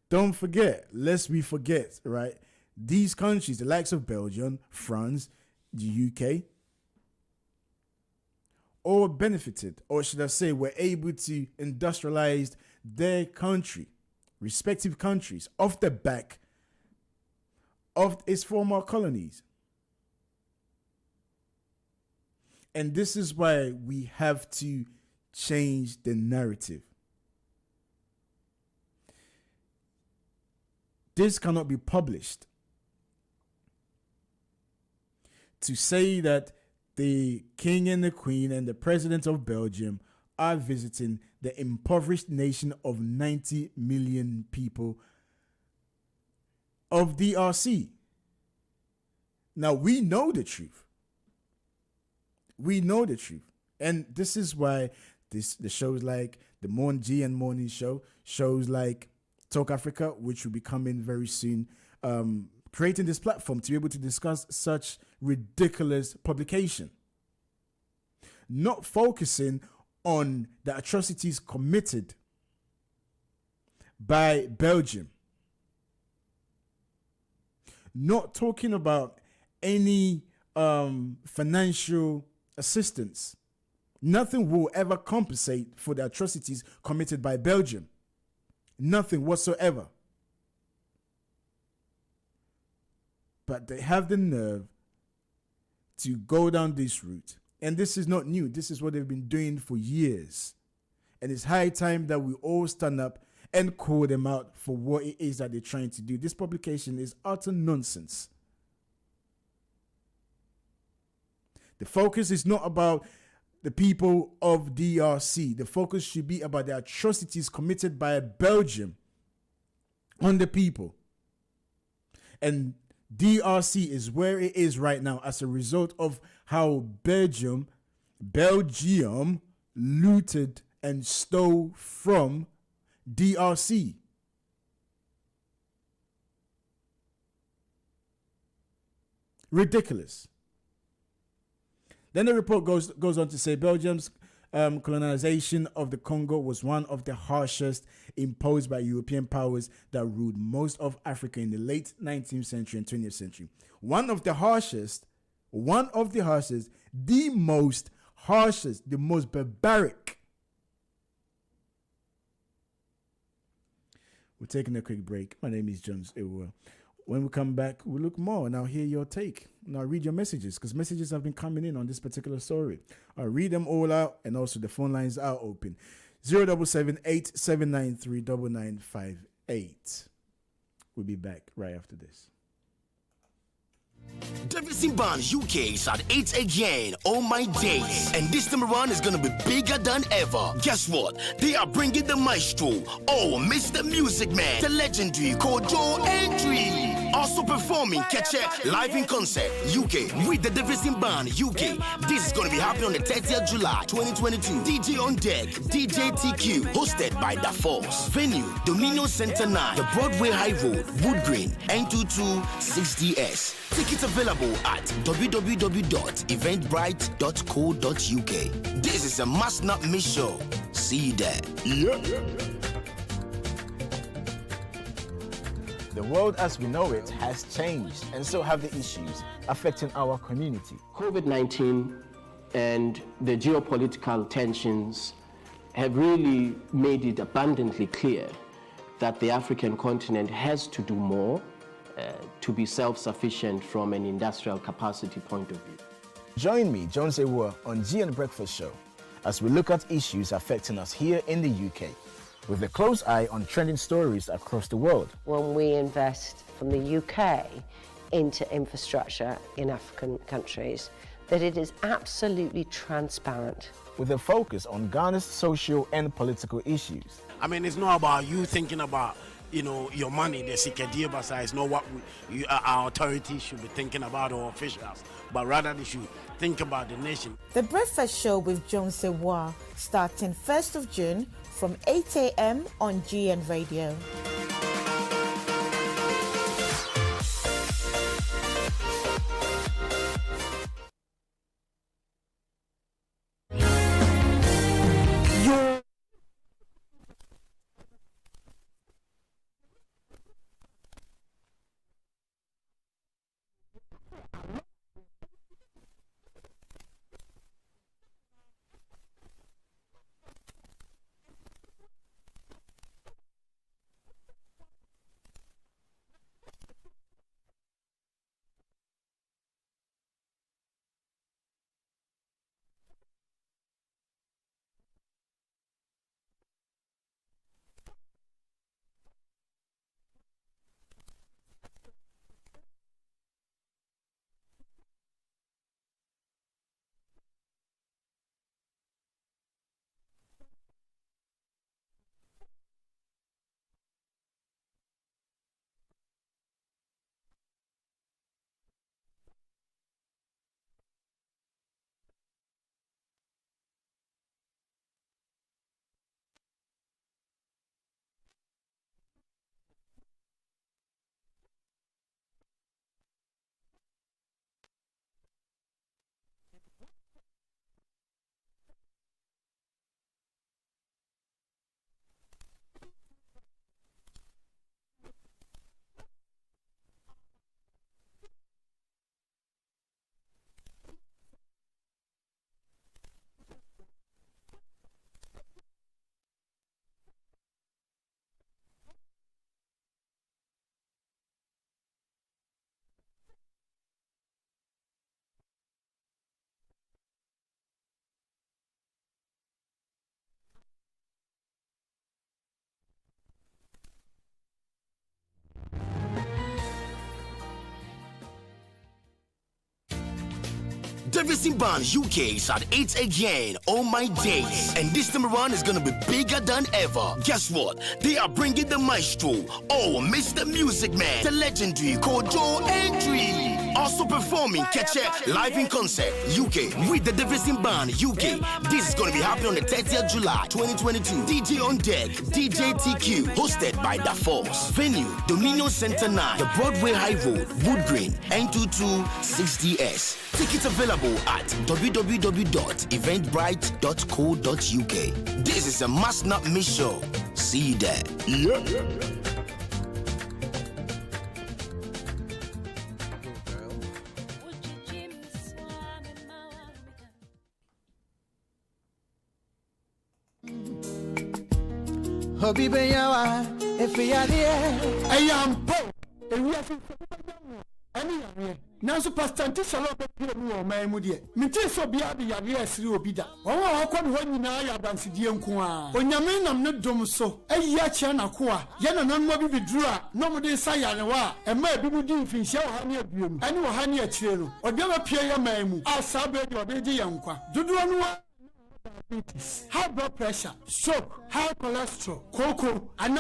Don't forget, lest we forget, right? These countries, the likes of Belgium, France, the UK, all benefited, or should I say, were able to industrialize their country, respective countries, off the back of its former colonies. And this is why we have to change the narrative. This cannot be published. To say that the king and the queen and the president of Belgium are visiting the impoverished nation of 90 million people of DRC. Now, we know the truth. We know the truth. And this is why the shows like the Morning G and Morning Show, shows like Talk Africa, which will be coming very soon, creating this platform to be able to discuss such ridiculous publication. Not focusing on the atrocities committed by Belgium. Not talking about any financial assistance. Nothing will ever compensate for the atrocities committed by Belgium. Nothing whatsoever. But they have the nerve to go down this route. And this is not new. This is what they've been doing for years. And it's high time that we all stand up and call them out for what it is that they're trying to do. This publication is utter nonsense. The focus is not about the people of DRC. The focus should be about the atrocities committed by Belgium on the people. And DRC is where it is right now as a result of how Belgium looted and stole from DRC. Ridiculous. Then the report goes on to say Belgium's colonization of the Congo was one of the harshest imposed by European powers that ruled most of Africa in the late 19th century and 20th century. One of the harshest, the most harshest, the most barbaric. We're taking a quick break. My name is Jones Awuah. When we come back, we'll look more and I'll hear your take. And I'll read your messages because messages have been coming in on this particular story. I'll read them all out, and also the phone lines are open. 077-8793-9958. We'll be back right after this. Davidson Band UK is at 8 again on my days, and this time around is gonna be bigger than ever. Guess what? They are bringing the maestro, Mr. Music Man, the legendary Kojo Andriod, also performing Keche live in concert UK with the Davidson Band UK. This is gonna be happening on the 30th of July 2022. DJ on deck, DJ TQ, hosted by Da Force. Venue Dominion Center 9, the Broadway High Road, Wood Green, N226DS. Tickets available at www.eventbrite.co.uk. This is a must not miss show. See you there. Yeah. The world as we know it has changed, and so have the issues affecting our community. COVID-19 and the geopolitical tensions have really made it abundantly clear that the African continent has to do more to be self-sufficient from an industrial capacity point of view. Join me, Jones Awuah, on GN Breakfast Show as we look at issues affecting us here in the UK, with a close eye on trending stories across the world. When we invest from the UK into infrastructure in African countries, that it is absolutely transparent. With a focus on Ghana's social and political issues. I mean, it's not about you thinking about, your money, the Sikadiya Basa is not what our authorities should be thinking about, or officials, but rather they should think about the nation. The Breakfast Show with Jones Awuah, starting 1st of June from 8 a.m. on GN Radio. Davidson Band UK is at 8 again on my days, and this time around is gonna be bigger than ever. Guess what? They are bringing the maestro, Mr. Music Man, the legendary Kojo Andriod, also performing Keche live in concert UK with the Davidson Band UK. This is gonna be happening on the 30th July 2022. DJ on deck, DJ TQ, hosted by Da Force. Venue Dominion Center 9, the Broadway High Road, Wood Green, N2260S. Tickets available at www.eventbrite.co.uk. This is a must not miss show. See you there. Hobi Benyawa, if we are there, I am poor. And we are nanso pastanti salo be mu o man mu de menti so bia be yare asiri obi da won wa akọ ne ho nyina ya bansidie nko a onyame nam ne dom so ayi a kire na ko a ye na nan mo bi biduru a no mo de sa yare wa e ma bi mu di mfinhia wo ha ne aduam ani wo ha ne akire no ode ba pie ya man mu asa be de ode je yankwa dodo no wa diabetes, high blood pressure, stroke, high cholesterol, cocoa, and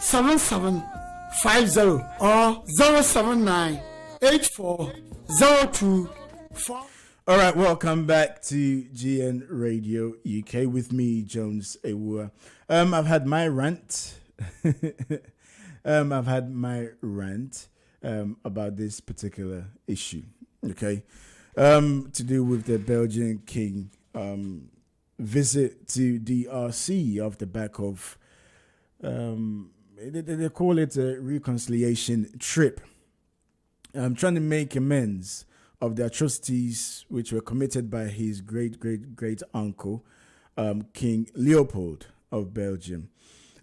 7750 or 0798402. All right, welcome back to GN Radio UK with me, Jones Awuah. I've had my rant. About this particular issue. Okay, to do with the Belgian king visit to DRC off the back of they call it a reconciliation trip. Trying to make amends of the atrocities which were committed by his great uncle, King Leopold of Belgium.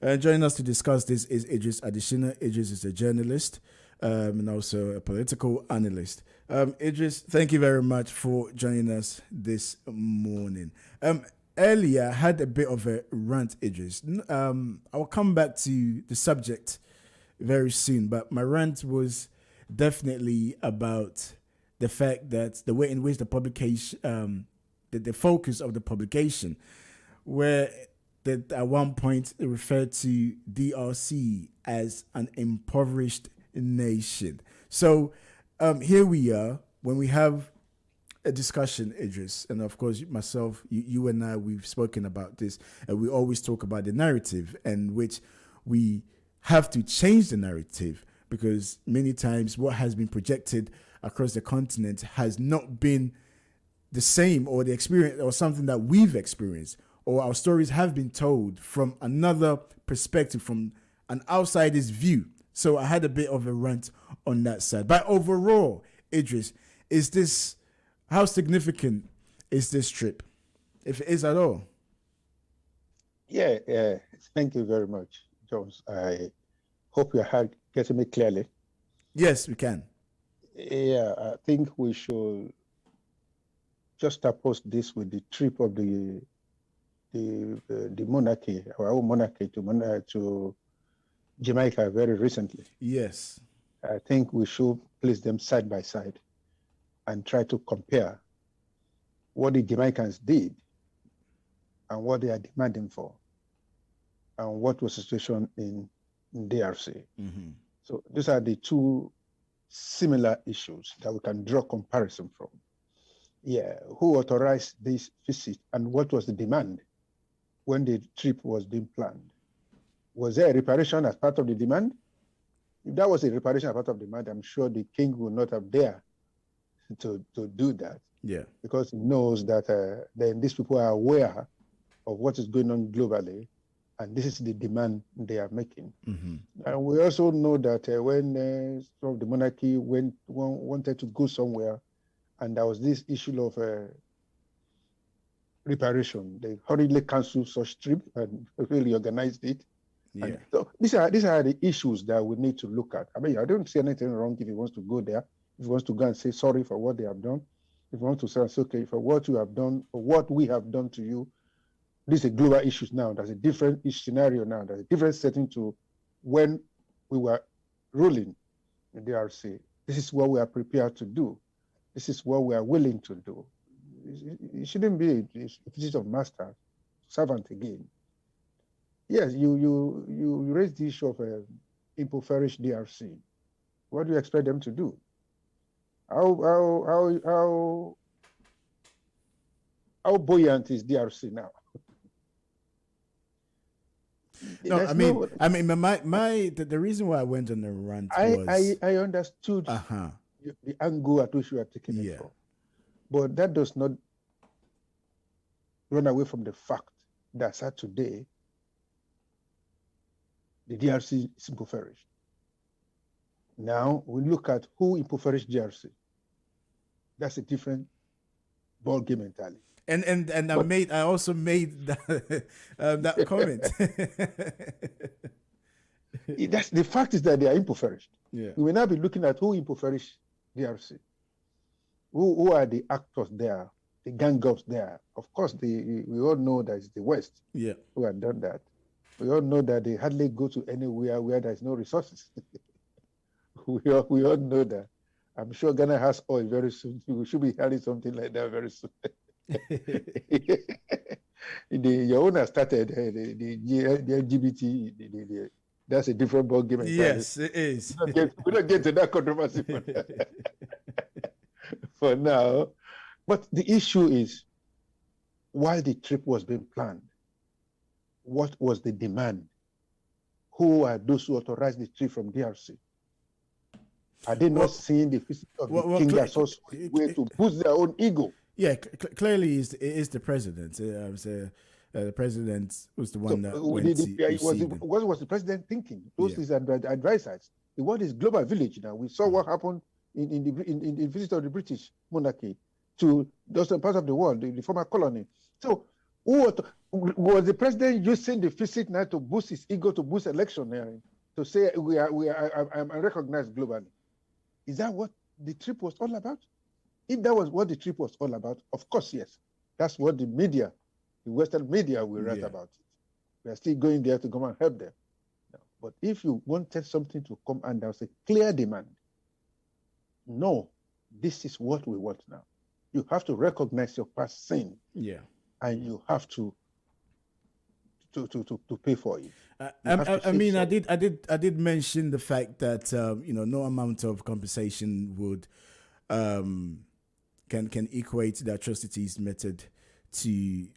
Joining us to discuss this is Idris Adishina. Idris is a journalist and also a political analyst. Idris, thank you very much for joining us this morning. Earlier, I had a bit of a rant, Idris. I'll come back to the subject very soon, but my rant was definitely about the fact that the way in which the publication, the focus of the publication, where that at one point it referred to DRC as an impoverished nation. So here we are when we have a discussion, Idris, and of course myself, you and I, we've spoken about this, and we always talk about the narrative and which we have to change the narrative because many times what has been projected across the continent has not been the same or the experience or something that we've experienced, or our stories have been told from another perspective, from an outsider's view. So I had a bit of a rant on that side. But overall, Idris, how significant is this trip, if it is at all? Yeah. Thank you very much, Jones. I hope you are getting me clearly. Yes, we can. Yeah, I think we should just oppose this with the trip of the monarchy, our own monarchy, to Jamaica very recently. Yes. I think we should place them side by side and try to compare what the Jamaicans did and what they are demanding for and what was the situation in DRC. Mm-hmm. So these are the two similar issues that we can draw comparison from. Yeah, who authorized this visit and what was the demand when the trip was being planned? Was there a reparation as part of the demand? If that was a reparation as part of the demand, I'm sure the king would not have dared to do that. Yeah. Because he knows that then these people are aware of what is going on globally, and this is the demand they are making. Mm-hmm. And we also know that when some of the monarchy wanted to go somewhere, and there was this issue of reparation, they hurriedly canceled such trip and really organized it. Yeah. And so these are the issues that we need to look at. I mean, I don't see anything wrong if he wants to go there, if he wants to go and say sorry for what they have done, if he wants to say, okay, for what you have done, or what we have done to you. These are global issues now. There's a different scenario now. There's a different setting to when we were ruling in the DRC. This is what we are prepared to do. This is what we are willing to do. It shouldn't be a visit of master, servant again. Yes, you raised the issue of impoverished DRC. What do you expect them to do? How buoyant is DRC now? No, the reason why I went on the rant was I understood the angle at which you are taking it from, but that does not run away from the fact that today the DRC is impoverished. Now we look at who impoverished DRC. That's a different ball game entirely. And I also made that comment. That's the fact is that they are impoverished. Yeah. We will now be looking at who impoverished DRC. Who are the actors there, the gang ups there? Of course, we all know that it's the West who have done that. We all know that they hardly go to anywhere where there's no resources. we all know that. I'm sure Ghana has oil very soon. We should be having something like that very soon. Your owner started the LGBT, that's a different ball game entirely. Yes, it is. We don't get to that controversy for now. But the issue is, while the trip was being planned, what was the demand? Who are those who authorized the trip from DRC? Are they not seeing the visit of the king as also a way to boost their own ego? Yeah, clearly it is the president. The president was the one that went what was the president thinking? Those his advisors. The world is global village now. We saw what happened in the visit of the British monarchy to those parts of the world, the former colony. So, was the president using the visit now to boost his ego, to boost electioneering, to say I'm recognized globally? Is that what the trip was all about? If that was what the trip was all about, of course, yes. That's what the media, the Western media, will write about it. We are still going there to come and help them. No. But if you wanted something to come and there's a clear demand, no, this is what we want now. You have to recognize your past sin. Yeah. And you have to pay for it. I mean, I did mention the fact that no amount of compensation would can equate the atrocities meted to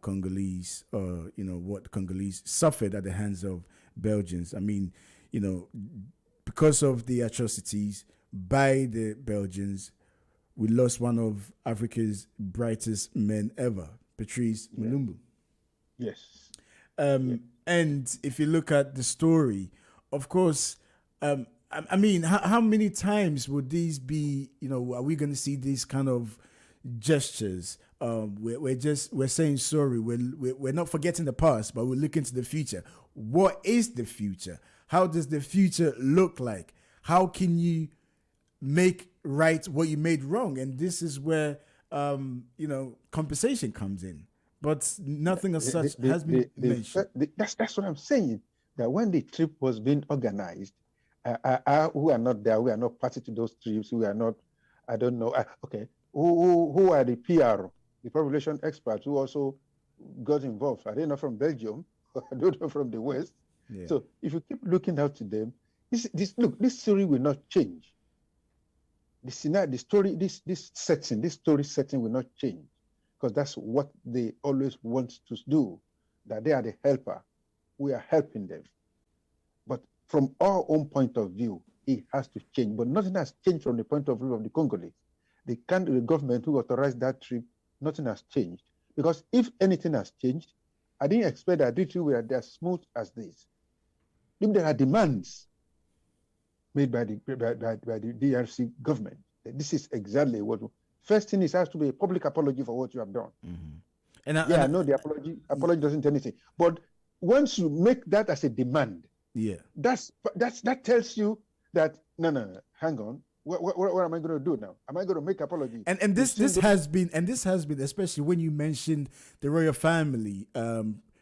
Congolese, or what Congolese suffered at the hands of Belgians. I mean, because of the atrocities by the Belgians, we lost one of Africa's brightest men ever, Patrice Lumumba. Yes. And if you look at the story, of course, I mean, how many times would these be, are we going to see these kind of gestures? We're saying sorry. We're not forgetting the past, but we're looking to the future. What is the future? How does the future look like? How can you make right what you made wrong? And this is where, compensation comes in. But nothing as such has been mentioned. That's what I'm saying. That when the trip was being organized, who are not there, we are not party to those trips, we are not, I don't know. Okay, who are the PR, the population experts who also got involved? Are they not from Belgium? I don't know, from the West. Yeah. So if you keep looking out to them, this story will not change. This story setting will not change. Because that's what they always want to do, that they are the helper. We are helping them. But from our own point of view, it has to change. But nothing has changed from the point of view of the Congolese. The government who authorized that trip, nothing has changed. Because if anything has changed, I didn't expect that this trip were as smooth as this. If there are demands made by the DRC government, this is exactly what. First thing is, has to be a public apology for what you have done. Mm-hmm. I know the apology doesn't do anything. But once you make that as a demand, that tells you that no, hang on. What am I going to do now? Am I going to make apology? And this has been, especially when you mentioned the royal family,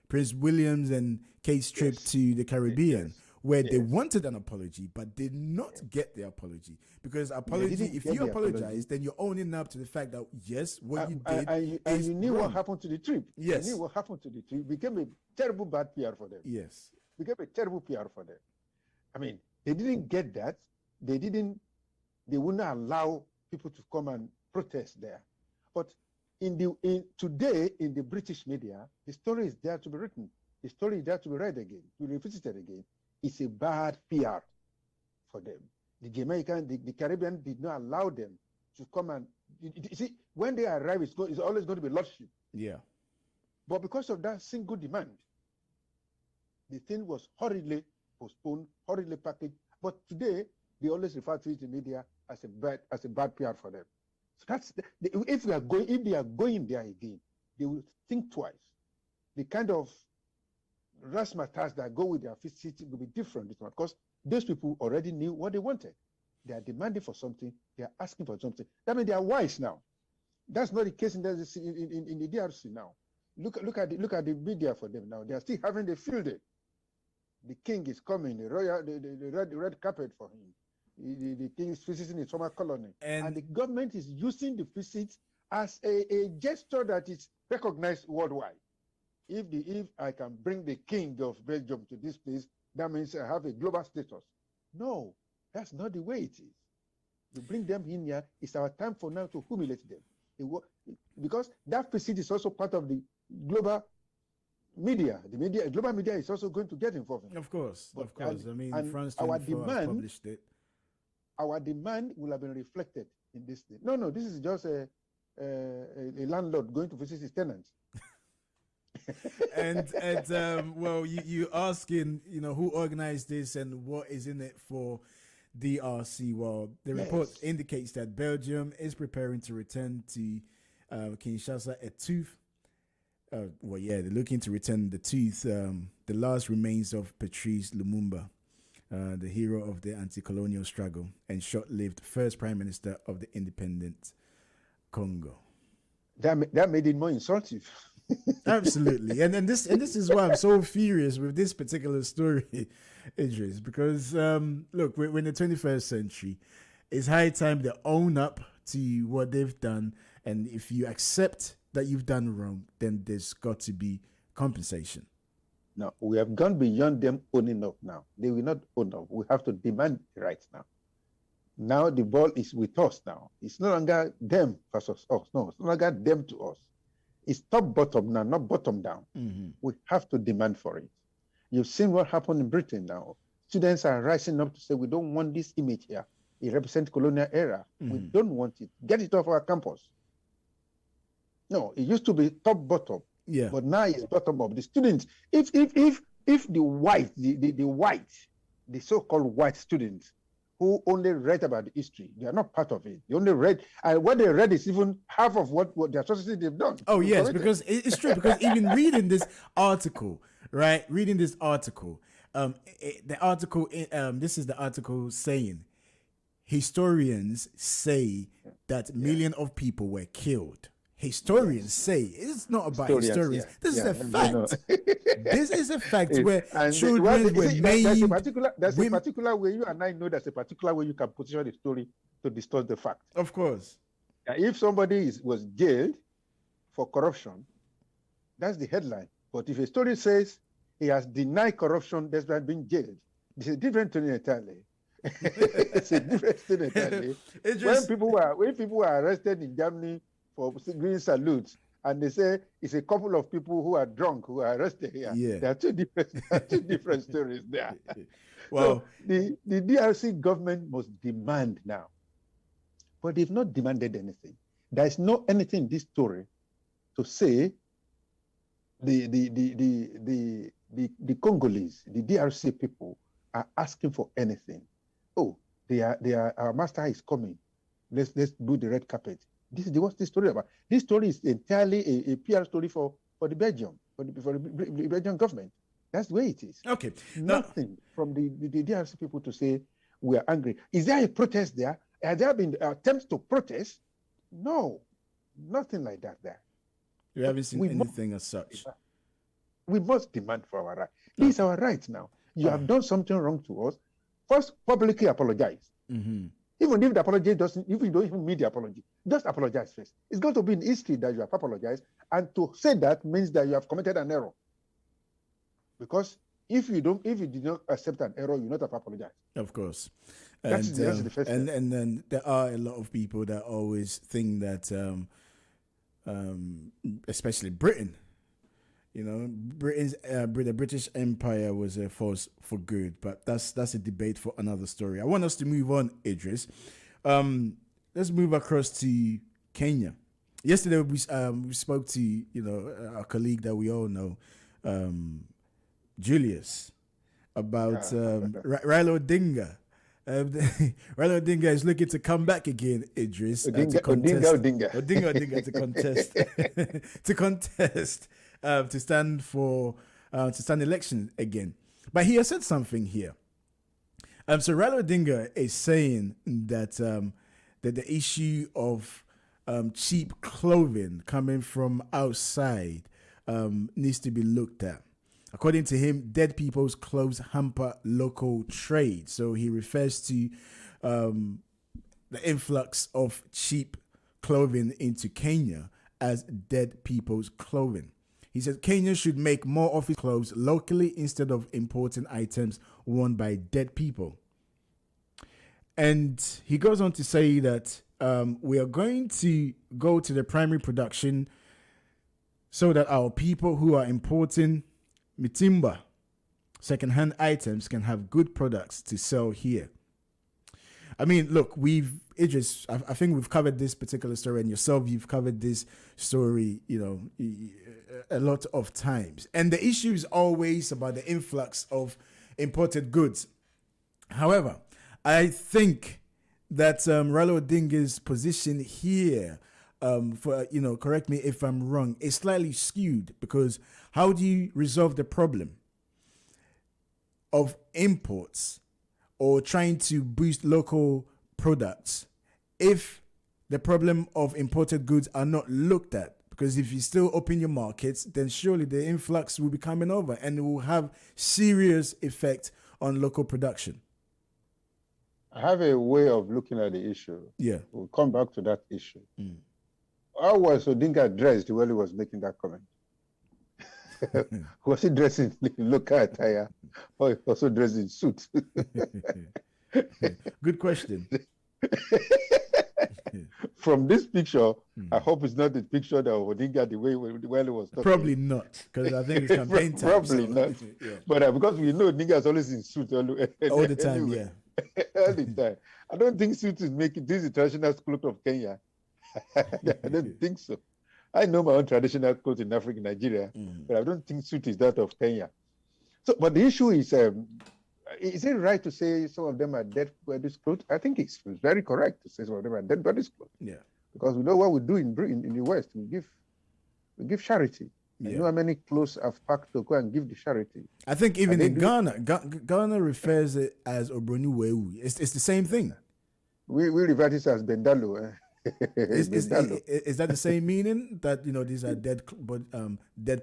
Prince William's and Kate's trip to the Caribbean. Where they wanted an apology but did not get the apology, because if you apologize, then you're owning up to the fact that yes, what you did and you knew wrong. What happened to the trip. Yes, you knew what happened to the trip. It became a terrible bad PR for them. Yes, became a terrible PR for them. I mean, they didn't get that. They wouldn't allow people to come and protest there. But today in the British media, the story is there to be written. The story is there to be read again, to be revisited again. It's a bad PR for them. The Jamaican, the Caribbean did not allow them to come and, you see, when they arrive, it's always going to be lordship. Yeah. But because of that single demand, the thing was hurriedly postponed, hurriedly packaged. But today, they always refer to it in the media as a bad PR for them. So that's if they are going there again, they will think twice. The kind of razzmatazz that go with their visit will be different because those people already knew what they wanted. They are demanding for something. They are asking for something. That means they are wise now. That's not the case in the DRC now. Look at the media for them now. They are still having the field day. The king is coming. The red carpet for him. The king is visiting his former colony, and the government is using the visit as a gesture that is recognized worldwide. If I can bring the king of Belgium to this place, that means I have a global status. No, that's not the way it is. You bring them in here, it's our time for now to humiliate them. Because that facility is also part of the global media. The global media is also going to get involved in it. Of course. I mean, and France our 24 has published it. Our demand will have been reflected in this thing. No, this is just a landlord going to visit his tenants. Well, you asking, who organized this and what is in it for DRC? Well, the report indicates that Belgium is preparing to return to Kinshasa a tooth. They're looking to return the tooth, the last remains of Patrice Lumumba, the hero of the anti-colonial struggle and short-lived first prime minister of the independent Congo. That made it more insulting. Absolutely, and this is why I'm so furious with this particular story, Idris, because look, we're in the 21st century. It's high time they own up to what they've done, and if you accept that you've done wrong, then there's got to be compensation. No, we have gone beyond them owning up now. They will not own up. We have to demand rights now. Now the ball is with us now. It's no longer them versus us. No, it's no longer them to us. It's top bottom now, not bottom down. Mm-hmm. We have to demand for it. You've seen what happened in Britain now. Students are rising up to say, we don't want this image here. It represents colonial era. Mm-hmm. We don't want it. Get it off our campus. No, it used to be top bottom. Yeah. But now it's bottom up. The students, if the white, the so-called white students who only read about the history, they are not part of it. They only read, and what they read is even half of what the atrocity they've done. Oh yes, because it's true. Because even reading this article, right? Reading this article, the article, this is the article saying, historians say that millions of people were killed. Historians say it's not about historians. This is a fact. This is a fact where children were named. There's a particular way you and I know. There's a particular way you can position the story to distort the fact. Of course. If somebody was jailed for corruption, that's the headline. But if a story says he has denied corruption despite being jailed, it's a different thing entirely. It's a different thing entirely. When people were arrested in Germany for green salutes, and they say it's a couple of people who are drunk who are arrested here. Yeah. There are two different stories there. Well, so the DRC government must demand now, but they've not demanded anything. There is no anything in this story to say the Congolese, the DRC people are asking for anything. Oh, our master is coming. Let's do the red carpet. This is what's this story about. This story is entirely a PR story for the Belgium, for the Belgian government. That's the way it is. Okay. Nothing from the DRC people to say we are angry. Is there a protest there? Has there been attempts to protest? No, nothing like that there. You haven't seen anything as such. We must demand for our right. It's our right now. You have done something wrong to us. First, publicly apologize. Mm-hmm. Even if the apology doesn't, if you don't even mean the apology, just apologize first. It's going to be in history that you have apologized, and to say that means that you have committed an error. Because if you did not accept an error, you not have apologized. Of course. That's the first and then there are a lot of people that always think that, especially Britain, the British Empire was a force for good, but that's a debate for another story. I want us to move on, Idris. Let's move across to Kenya. Yesterday we spoke to our colleague that we all know, Julius, about Raila Odinga. Raila Odinga is looking to come back again, Idris, to contest to stand election again. But he has said something here. So Raila Odinga is saying that that the issue of cheap clothing coming from outside needs to be looked at. According to him, dead people's clothes hamper local trade. So he refers to the influx of cheap clothing into Kenya as dead people's clothing. He said Kenya should make more office clothes locally instead of importing items worn by dead people. And he goes on to say that we are going to go to the primary production so that our people who are importing mitimba, second-hand items, can have good products to sell here. I mean, look, Idris, I think we've covered this particular story, and yourself, you've covered this story, a lot of times. And the issue is always about the influx of imported goods. However, I think that Raila Odinga's position here, correct me if I'm wrong, is slightly skewed, because how do you resolve the problem of imports or trying to boost local products if the problem of imported goods are not looked at? Because if you still open your markets, then surely the influx will be coming over and it will have serious effect on local production. I have a way of looking at the issue. Yeah. We'll come back to that issue. How was Odinga dressed when he was making that comment? Was he dressed in local attire or he also dressed in suit? Good question. From this picture, I hope it's not the picture that Odinga the way when he was talking. Probably not, because I think it's campaign time. Probably not. Yeah. But because we know Odinga is always in suit all the time, anyway. All the time. I don't think suit is making this is the traditional cloth of Kenya. I don't think so. I know my own traditional clothes in Africa, Nigeria, but I don't think suit is that of Kenya. So, but the issue is it right to say some of them are dead bodies clothes? I think it's very correct to say some of them are dead bodies clothes. Yeah. Because we know what we do in the West. We give charity. Yeah. I know how many clothes I've packed to go and give the charity. I think even in Ghana, Ghana refers it as Obroni Wewu. It's the same thing. We refer this as Bendalo. Is that the same meaning that these are dead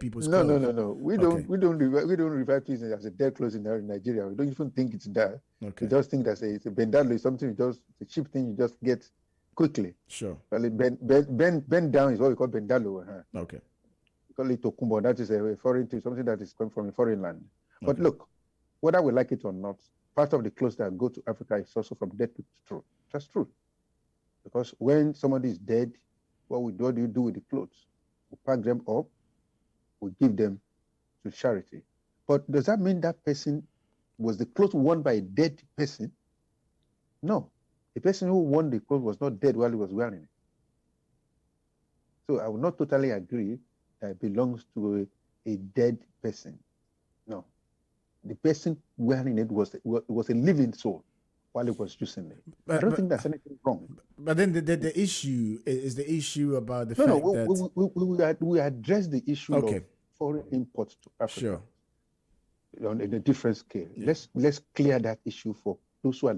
people's clothes? No. We don't refer to it as a dead clothes in Nigeria. We don't even think it's that. Okay. We just think that it's a bendalo is something it's a cheap thing you just get quickly. Sure. Well, bend down is what we call bendalo. Okay. We call it tokumbo. That is a foreign thing, something that is coming from a foreign land. But look, whether we like it or not, part of the clothes that go to Africa is also from dead people's throat. That's true. Because when somebody is dead, what do you do with the clothes? We pack them up, we give them to charity. But does that mean that person was the clothes worn by a dead person? No. The person who wore the clothes was not dead while he was wearing it. So I would not totally agree that it belongs to a dead person. No. The person wearing it was a living soul while he was using it. I don't think there's anything wrong. But then the issue is the issue about the fact that... we address the issue of foreign imports to Africa. Sure. On a different scale. Yeah. Let's clear that issue for those who are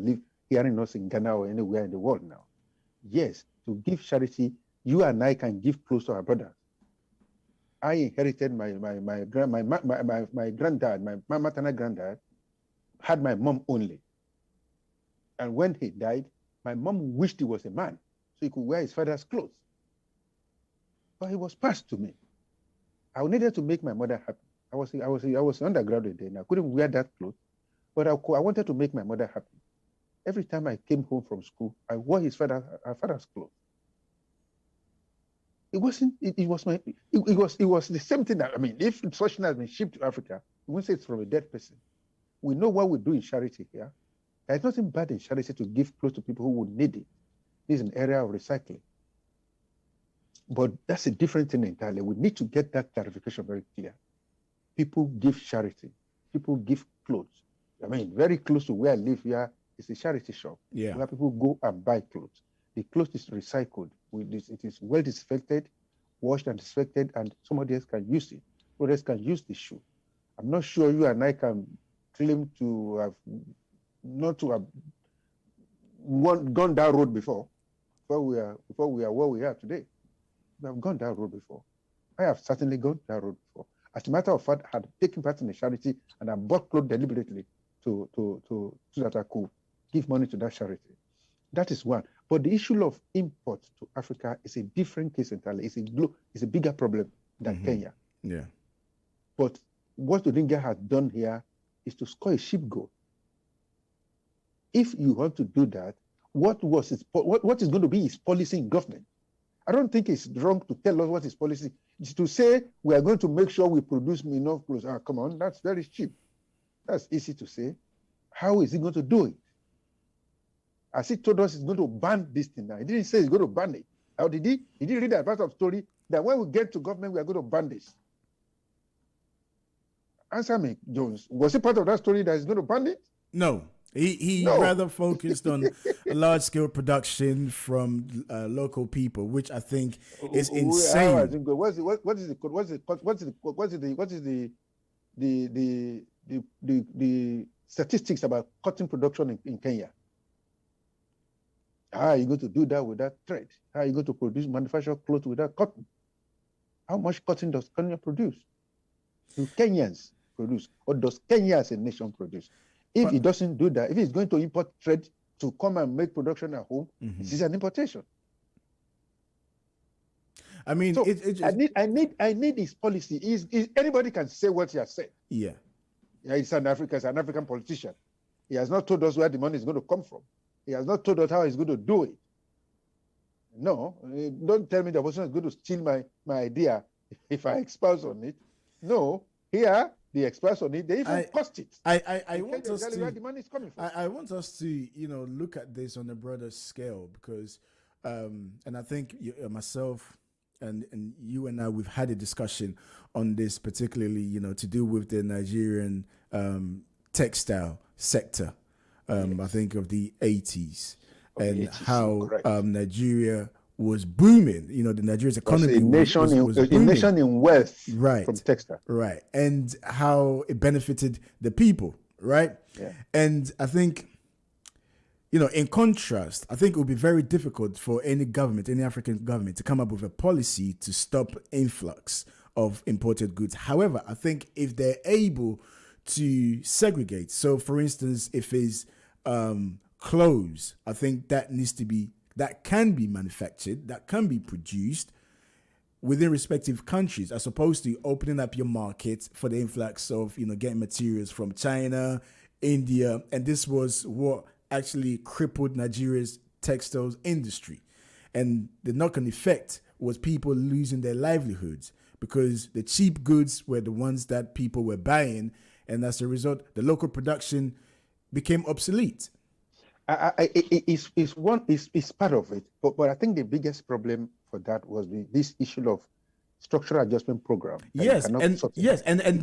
hearing us in Ghana or anywhere in the world now. Yes, to give charity, you and I can give close to our brothers. I inherited my granddad, my maternal granddad, had my mom only. And when he died, my mom wished he was a man so he could wear his father's clothes. But he was passed to me. I needed to make my mother happy. I was undergraduate then. I couldn't wear that clothes, but I wanted to make my mother happy. Every time I came home from school, I wore her father's clothes. It was the same thing that, if such thing has been shipped to Africa, we won't say it's from a dead person. We know what we do in charity here. There's nothing bad in charity to give clothes to people who would need it. This is an area of recycling. But that's a different thing entirely. We need to get that clarification very clear. People give charity. People give clothes. Very close to where I live here is a charity shop. Yeah. Where people go and buy clothes. The clothes is recycled. It is well disinfected, washed and disinfected, and somebody else can use it. Somebody else can use the shoe. I'm not sure you and I can claim to have not to have gone that road before we are where we are today. We have gone that road before. I have certainly gone that road before. As a matter of fact, I had taken part in a charity and I bought clothes deliberately so that I could give money to that charity. That is one. But the issue of import to Africa is a different case entirely. It's a bigger problem than Kenya. Yeah. But what Odinga has done here is to score a sheep goal. If you want to do that, what is going to be his policy in government? I don't think it's wrong to tell us what his policy is. To say we are going to make sure we produce enough clothes. Come on, that's very cheap. That's easy to say. How is he going to do it? As he told us he's going to ban this thing now. He didn't say he's going to ban it. How did he? He didn't read that part of story that when we get to government, we are going to ban this. Answer me, Jones. Was it part of that story that he's going to ban it? No. He rather focused on large-scale production from local people, which I think is insane. What is the statistics about cotton production in Kenya? How are you going to do that with that thread? How are you going to manufacture clothes with that cotton? How much cotton does Kenya produce? Do Kenyans produce, or does Kenya as a nation produce? If he doesn't do that, if he's going to import thread to come and make production at home, this is an importation. I mean, so I need his policy. Anybody can say what he has said. Yeah, he's an African politician. He has not told us where the money is going to come from. He has not told us how he's going to do it. No, don't tell me the person is going to steal my idea if I expound on it. No, here the experts on it, they even cost it. I want us to. Where the money is coming from. I want us to, look at this on a broader scale because, and I think myself and you and I, we've had a discussion on this, particularly, to do with the Nigerian textile sector. I think of the 80s and how Nigeria was booming. The Nigeria's economy was booming. A nation in wealth, right, from textile, right, and how it benefited the people, right. Yeah. And I think, in contrast, I think it would be very difficult for any African government, to come up with a policy to stop influx of imported goods. However, I think if they're able to segregate, so for instance, if it's clothes, I think that can be manufactured, that can be produced within respective countries, as opposed to opening up your market for the influx of, getting materials from China, India. And this was what actually crippled Nigeria's textiles industry. And the knock-on effect was people losing their livelihoods because the cheap goods were the ones that people were buying. And as a result, the local production became obsolete. It's part of it, but I think the biggest problem for that was this issue of structural adjustment program. Yes, and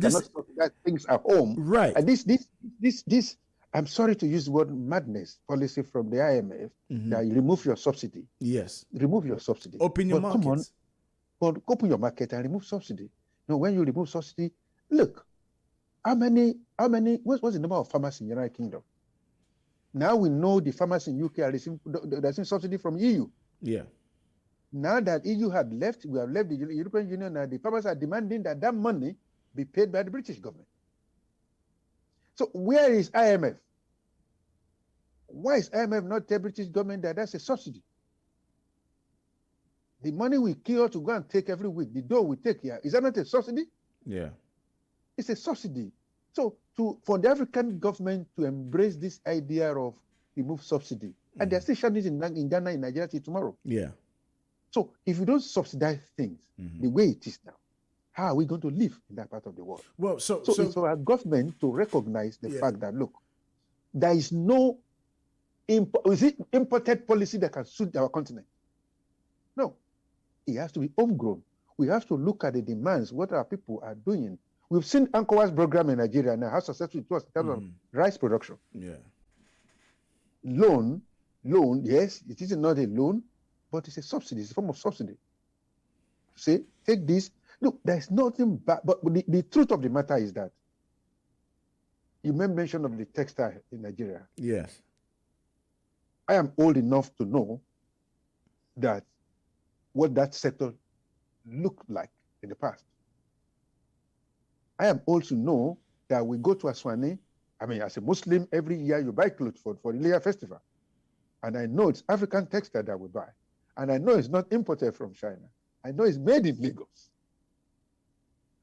this subsidize things at home, right? And this I'm sorry to use the word madness policy from the IMF that you remove your subsidy. Yes, remove your subsidy. Open your market. Come on, but open your market and remove subsidy. When you remove subsidy, look, how many? What's the number of farmers in the United Kingdom? Now we know the farmers in UK are receiving subsidy from EU. Yeah. Now that EU had left, we have left the European Union, and the farmers are demanding that money be paid by the British government. So where is IMF? Why is IMF not tell British government that that's a subsidy? The money we kill to go and take every week, the dough we take here, is that not a subsidy? Yeah. It's a subsidy. So for the African government to embrace this idea of remove subsidy, and they're still shutting it in Ghana, in Nigeria till tomorrow. Yeah. So if you don't subsidize things the way it is now, how are we going to live in that part of the world? Well, so it's for our government to recognize the fact that, look, there is no imported policy that can suit our continent. No, it has to be homegrown. We have to look at the demands, what our people are doing. We've seen ANCOWA's program in Nigeria now, how successful it was in terms of rice production. Yeah. Loan, yes, it is not a loan, but it's a subsidy, it's a form of subsidy. Say, take this. Look, there's nothing bad, but the truth of the matter is that you made mention of the textile in Nigeria. Yes. I am old enough to know that what that sector looked like in the past. I am old to know that we go to Aswani. I mean, as a Muslim, every year you buy clothes for the Leah festival. And I know it's African textile that we buy. And I know it's not imported from China. I know it's made in Lagos.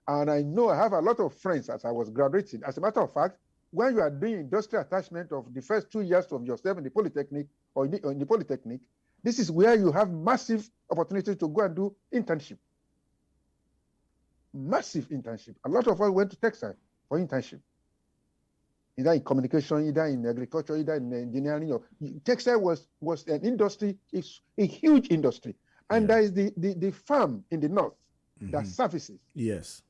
And I know I have a lot of friends as I was graduating. As a matter of fact, when you are doing industrial attachment of the first 2 years of yourself in the polytechnic or in the polytechnic, this is where you have massive opportunity to go and do internship. Massive internship. A lot of us went to textile for internship. Either in communication, either in agriculture, either in engineering. Or textile was an industry, it's a huge industry. And there is the farm in the north that services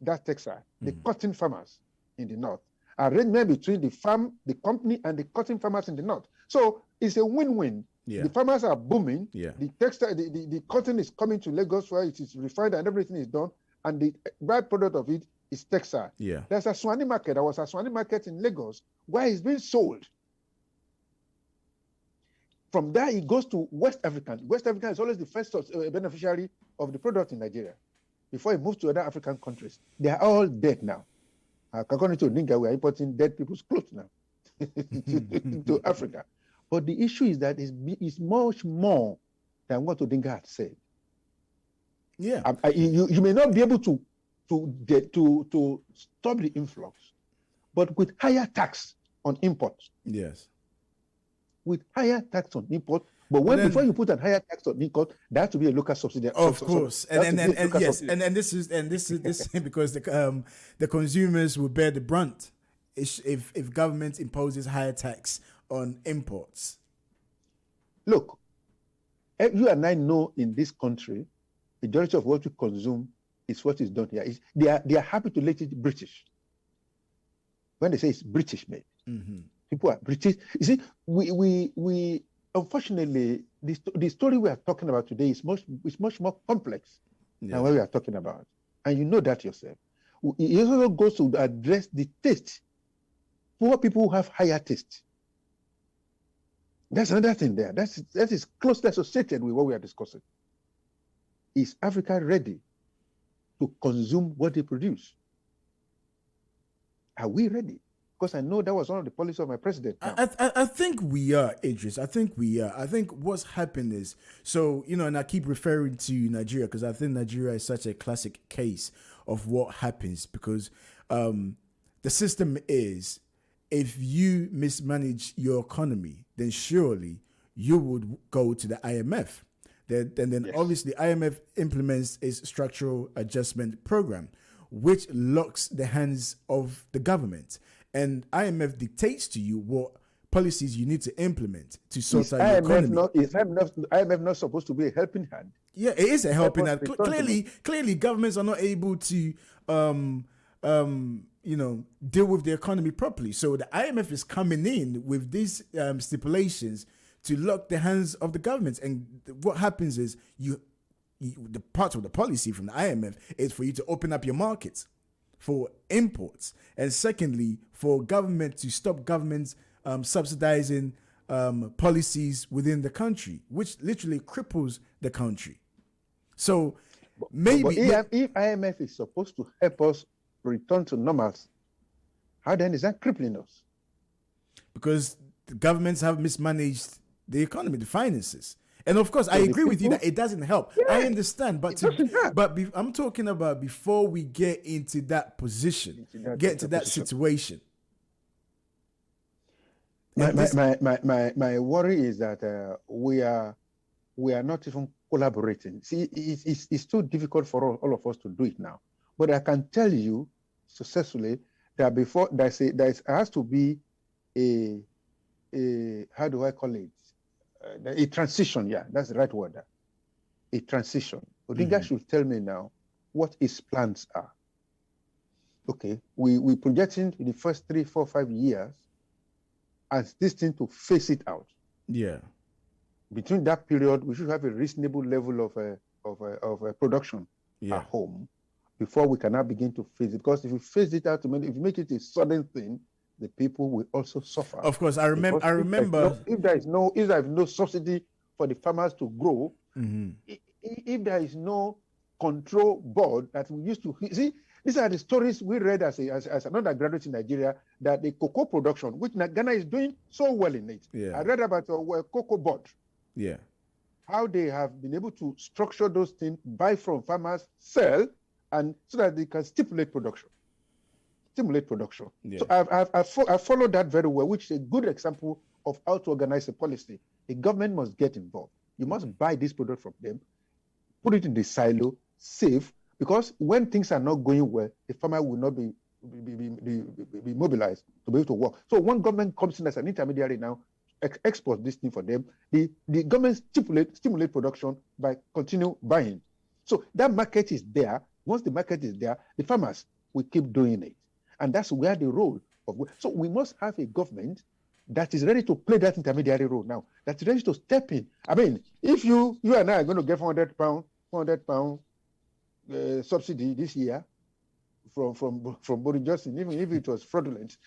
that textile, the cotton farmers in the north. Arrangement between the farm, the company, and the cotton farmers in the north. So it's a win-win. The farmers are booming. The textile, the cotton is coming to Lagos where it is refined and everything is done. And the byproduct of it is textile. There's a Swani market. There was a Swani market in Lagos where it's being sold. From there, it goes to West Africa. West Africa is always the first beneficiary of the product in Nigeria before it moves to other African countries. They are all dead now. According to Ninga, we are importing dead people's clothes now to Africa. But the issue is that it's much more than what Odinga had said. You may not be able to stop the influx, but with higher tax on imports. With higher tax on import, but before you put a higher tax on import, there has to be a local subsidy. Of course, and this is because the consumers will bear the brunt if government imposes higher tax on imports. Look, you and I know in this country, the majority of what we consume is what is done here. They are happy to let it British. When they say it's British made, people are British. You see, we unfortunately the story we are talking about today is much more complex than what we are talking about, and you know that yourself. It also goes to address the taste. Poor people who have higher taste. That's another thing there. That is closely associated with what we are discussing. Is Africa ready to consume what they produce? Are we ready? Because I know that was one of the policies of my president. I think we are, Idris. I think we are. I think what's happened is, and I keep referring to Nigeria because I think Nigeria is such a classic case of what happens because the system is, if you mismanage your economy, then surely you would go to the IMF. Then obviously IMF implements its structural adjustment program, which locks the hands of the government. And IMF dictates to you what policies you need to implement to sort out your economy. Is IMF not supposed to be a helping hand? Yeah, it is a helping hand. Clearly, governments are not able to deal with the economy properly. So the IMF is coming in with these stipulations to lock the hands of the government. And what happens is the part of the policy from the IMF is for you to open up your markets for imports. And secondly, for government to stop governments subsidizing policies within the country, which literally cripples the country. So maybe if IMF is supposed to help us return to normalcy, how then is that crippling us? Because the governments have mismanaged the economy, the finances. And of course, I agree with you that it doesn't help. Yeah, I understand, but I'm talking about before we get into that position, get to that situation. My worry is that we are not even collaborating. See, it's too difficult for all of us to do it now. But I can tell you successfully that before there has to be a how do I call it? A transition, that's the right word. A transition. Odinga should tell me now what his plans are. Okay, we projecting in the first 3, 4, 5 years as this thing to phase it out. Yeah. Between that period, we should have a reasonable level of production at home before we can now begin to phase it. Because if you phase it out, if you make it a sudden thing, the people will also suffer. Of course, I remember. If there is no subsidy for the farmers to grow, if there is no control board that we used to see, these are the stories we read as an undergraduate in Nigeria, that the cocoa production, which Ghana is doing so well in it. I read about a cocoa board. Yeah. How they have been able to structure those things, buy from farmers, sell, and so that they can stimulate production. Yeah. So I followed that very well, which is a good example of how to organize a policy. The government must get involved. You must buy this product from them, put it in the silo, save, because when things are not going well, the farmer will not be mobilized to be able to work. So when government comes in as an intermediary now, export this thing for them, the government stimulate production by continue buying. So that market is there. Once the market is there, the farmers will keep doing it. And that's where the role of, so we must have a government that is ready to play that intermediary role now, that's ready to step in. I mean, if you and I are going to get 400 pound subsidy this year from Boris Johnson, even if it was fraudulent,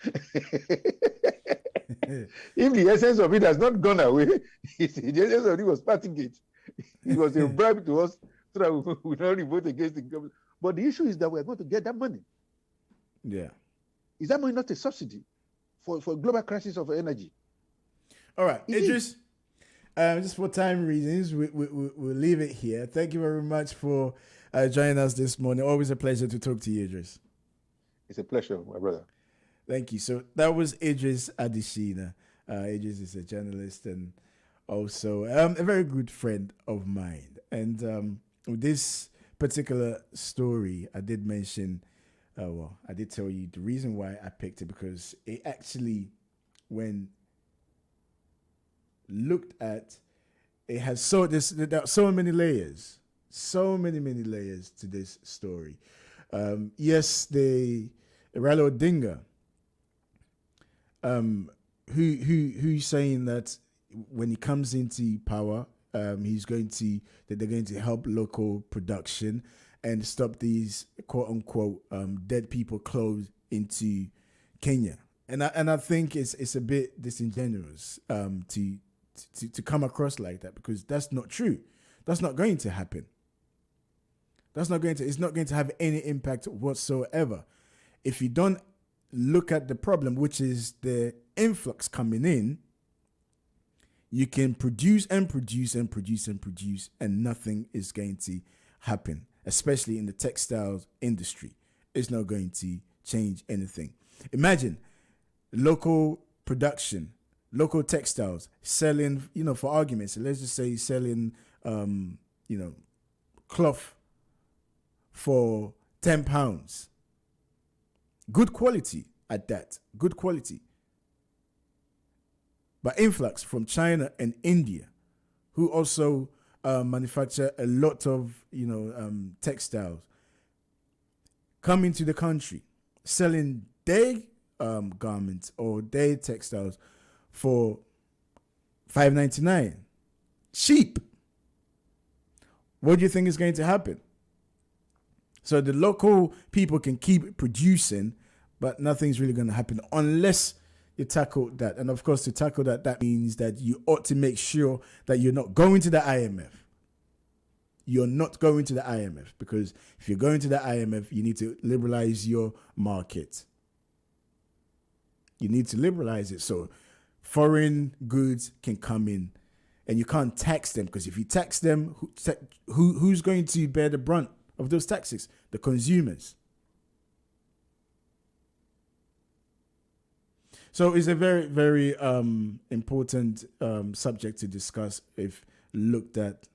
if the essence of it has not gone away, the essence of it was parting it. It was a bribe to us so that we will not vote against the government. But the issue is that we are going to get that money. Yeah. Is that money not a subsidy for global crisis of energy? All right, Idris, just for time reasons, we'll leave it here. Thank you very much for joining us this morning. Always a pleasure to talk to you, Idris. It's a pleasure, my brother. Thank you. So that was Idris Adishina. Idris is a journalist and also a very good friend of mine. And with this particular story, I did mention, I did tell you the reason why I picked it, because it actually, when looked at, it has there are so many layers, so many layers to this story. Yes, Raila Odinga, who's saying that when he comes into power, they're going to help local production and stop these quote unquote dead people clothes into Kenya. And I think it's a bit disingenuous to come across like that, because that's not true. That's not going to happen. It's not going to have any impact whatsoever. If you don't look at the problem, which is the influx coming in, you can produce and produce and produce and produce, and nothing is going to happen, especially in the textiles industry. It's not going to change anything. Imagine local production, local textiles selling, for arguments, let's just say selling, cloth for £10. Good quality at that, good quality. But influx from China and India, who also manufacture a lot of, textiles, coming to the country, selling their garments or their textiles for $5.99, cheap. What do you think is going to happen? So the local people can keep producing, but nothing's really going to happen unless you tackle that. And of course, to tackle that, that means that you ought to make sure that you're not going to the IMF. You're not going to the IMF, because if you're going to the IMF, you need to liberalize your market. You need to liberalize it so foreign goods can come in, and you can't tax them, because if you tax them, who's going to bear the brunt of those taxes? The consumers. So it's a very, very important subject to discuss if looked at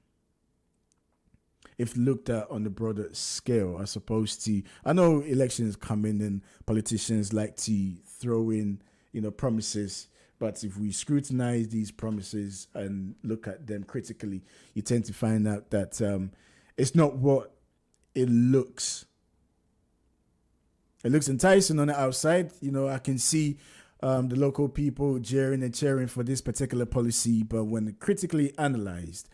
on the broader scale, as opposed to, I know elections come in and politicians like to throw in, promises, but if we scrutinize these promises and look at them critically, you tend to find out that it's not what it looks. It looks enticing on the outside. I can see the local people jeering and cheering for this particular policy, but when critically analyzed,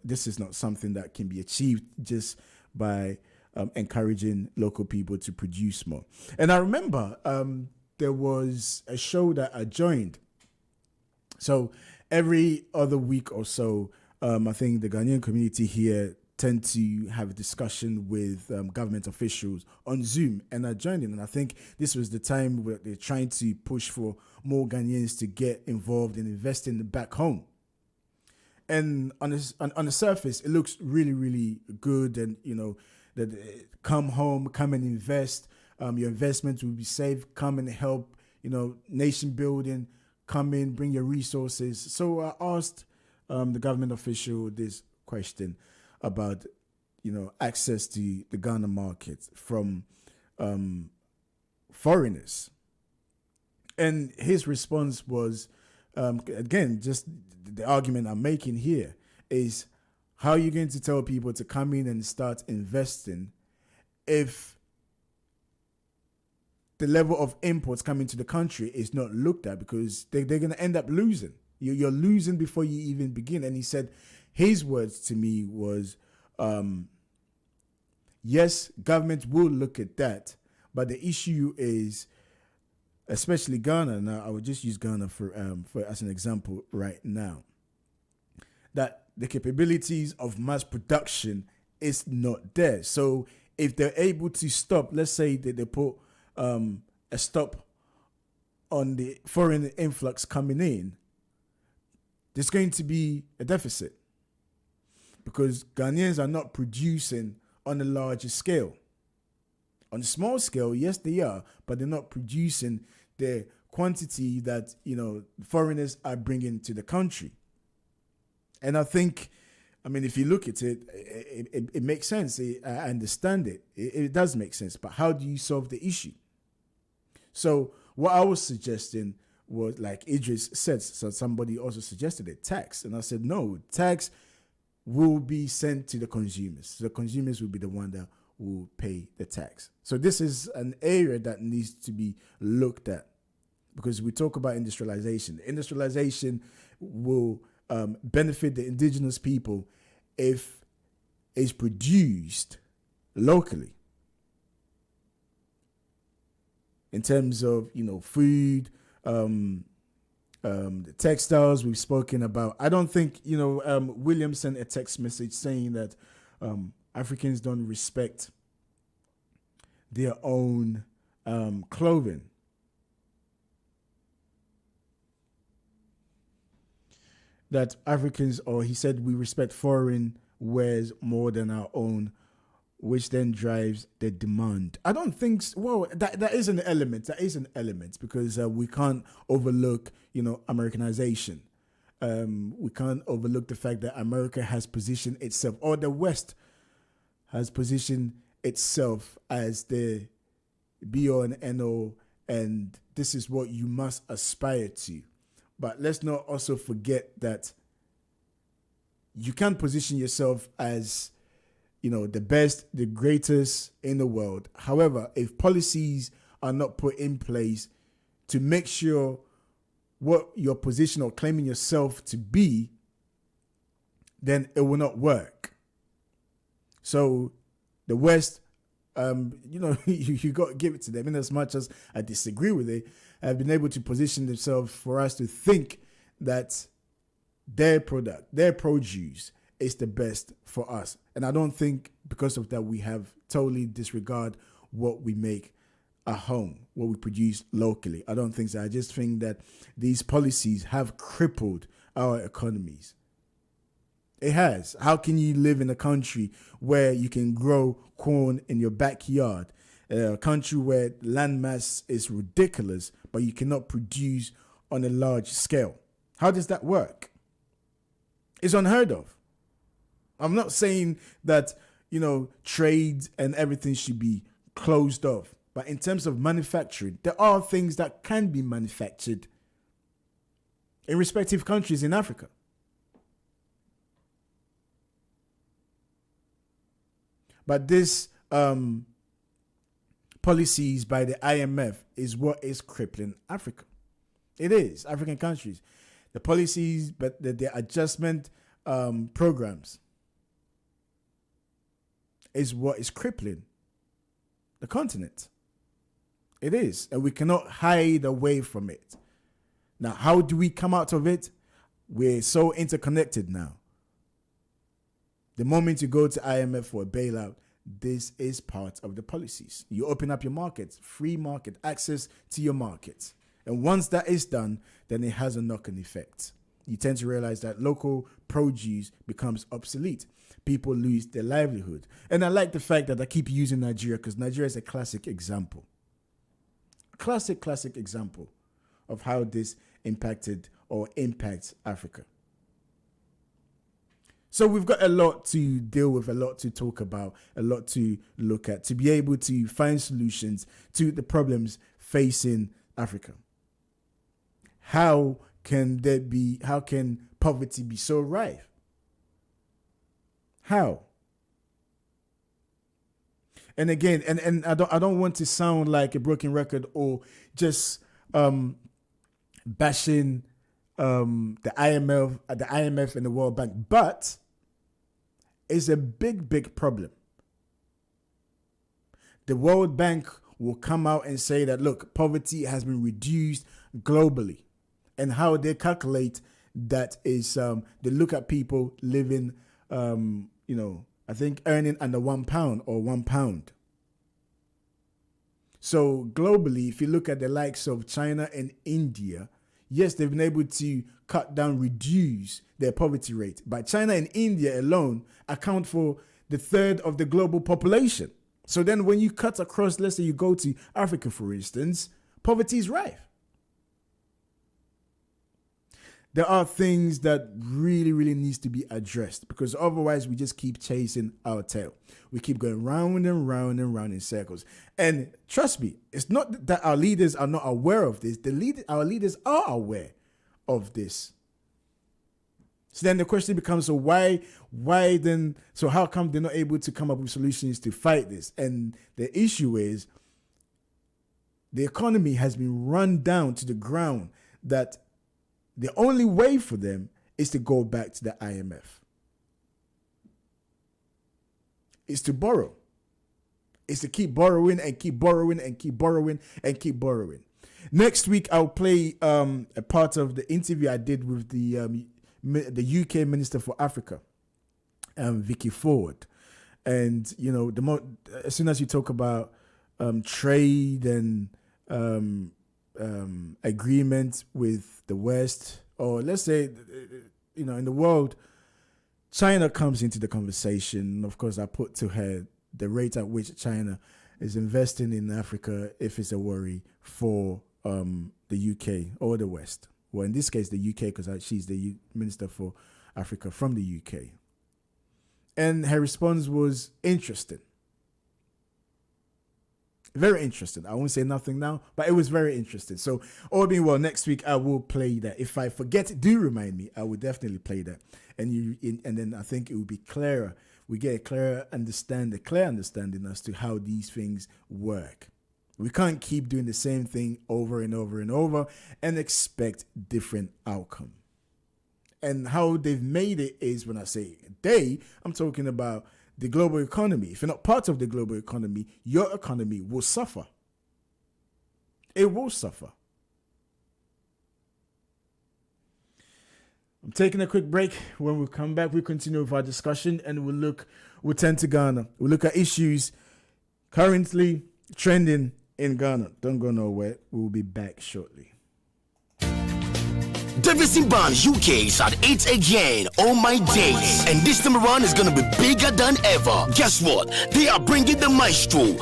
this is not something that can be achieved just by encouraging local people to produce more. And I remember there was a show that I joined. So every other week or so, I think the Ghanaian community here tend to have a discussion with government officials on Zoom, and I joined in. And I think this was the time where they're trying to push for more Ghanaians to get involved in investing back home. And on the surface, it looks really, really good. And, that come home, come and invest. Your investment will be safe. Come and help, nation building. Come in, bring your resources. So I asked the government official this question about, access to the Ghana market from foreigners. And his response was, again, just the argument I'm making here is, how are you going to tell people to come in and start investing if the level of imports coming to the country is not looked at, because they're going to end up losing. You're losing before you even begin. And he said, his words to me was, yes, government will look at that, but the issue is, especially Ghana. Now, I would just use Ghana for as an example right now, that the capabilities of mass production is not there. So if they're able to stop, let's say that they put a stop on the foreign influx coming in, there's going to be a deficit because Ghanaians are not producing on a larger scale. On a small scale, yes, they are, but they're not producing the quantity that, foreigners are bringing to the country. And I think, if you look at it, it makes sense. I understand it. It does make sense. But how do you solve the issue? So what I was suggesting was, like Idris said, so somebody also suggested a tax. And I said, no, tax will be sent to the consumers. So the consumers will be the one that will pay the tax. So this is an area that needs to be looked at, because we talk about industrialization. Industrialization will benefit the indigenous people if it's produced locally. In terms of, food, the textiles we've spoken about. I don't think, William sent a text message saying that Africans don't respect their own clothing. That Africans, or he said, we respect foreign wares more than our own, which then drives the demand. I don't think, that is an element. That is an element, because we can't overlook, Americanization. We can't overlook the fact that America has positioned itself, or the West has positioned itself as the be-all and end-all, and this is what you must aspire to. But let's not also forget that you can't position yourself as, the best, the greatest in the world. However, if policies are not put in place to make sure what your position or claiming yourself to be, then it will not work. So the West, you got to give it to them. In as much as I disagree with it, have been able to position themselves for us to think that their product, their produce is the best for us. And I don't think because of that we have totally disregard what we make at home, what we produce locally. I don't think so. I just think that these policies have crippled our economies. It has. How can you live in a country where you can grow corn in your backyard, a country where land mass is ridiculous, but you cannot produce on a large scale? How does that work? It's unheard of. I'm not saying that, trade and everything should be closed off. But in terms of manufacturing, there are things that can be manufactured in respective countries in Africa. But this policies by the IMF is what is crippling Africa. It is African countries. The policies, but the adjustment programs is what is crippling the continent. It is, and we cannot hide away from it. Now, how do we come out of it? We're so interconnected now. The moment you go to IMF for a bailout, this is part of the policies. You open up your markets, free market, access to your markets. And once that is done, then it has a knock-on effect. you tend to realize that local produce becomes obsolete. People lose their livelihood. And I like the fact that I keep using Nigeria because Nigeria is a classic example. Classic example of how this impacted or impacts Africa. So we've got a lot to deal with, a lot to talk about, a lot to look at, to be able to find solutions to the problems facing Africa. How can poverty be so rife? How? And again, and I don't want to sound like a broken record or just bashing the IMF and the World Bank, but it's a big problem. The World Bank will come out and say that, look, poverty has been reduced globally. And how they calculate that is they look at people living, I think earning under £1 or £1. So globally, if you look at the likes of China and India, yes, they've been able to cut down, reduce their poverty rate. But China and India alone account for the third of the global population. So then when you cut across, let's say you go to Africa, for instance, poverty is rife. There are things that really needs to be addressed because otherwise we just keep chasing our tail. We keep going round and round and round in circles. And trust me, it's not that our leaders are not aware of this. Our leaders are aware of this. So then the question becomes, so why then, so how come they're not able to come up with solutions to fight this? And the issue is the economy has been run down to the ground that the only way for them is to go back to the IMF. It's to borrow. It's to keep borrowing and keep borrowing and keep borrowing and keep borrowing. Next week, I'll play a part of the interview I did with the UK Minister for Africa, Vicky Ford. And, you know, as soon as you talk about trade and agreement with the West, or let's say, in the world, China comes into the conversation. Of course, I put to her the rate at which China is investing in Africa, if it's a worry for the UK or the West. Well, in this case, the UK, because she's the Minister for Africa from the UK. And her response was interesting. Very interesting. I won't say nothing now, but it was very interesting. So, all being well, next week I will play that. If I forget, do remind me. I will definitely play that, and then I think it will be clearer. We get a clear understanding as to how these things work. We can't keep doing the same thing over and over and over and expect different outcome. And how they've made it is, when I say they, I'm talking about the global economy. If you're not part of the global economy, your economy will suffer. It will suffer. I'm taking a quick break. When we come back, we continue with our discussion and we'll turn to Ghana. We'll look at issues currently trending in Ghana. Don't go nowhere. We'll be back shortly. Davison Band UK is at 8 again, all my days. And this time around is gonna be bigger than ever. Guess what? They are bringing the maestro,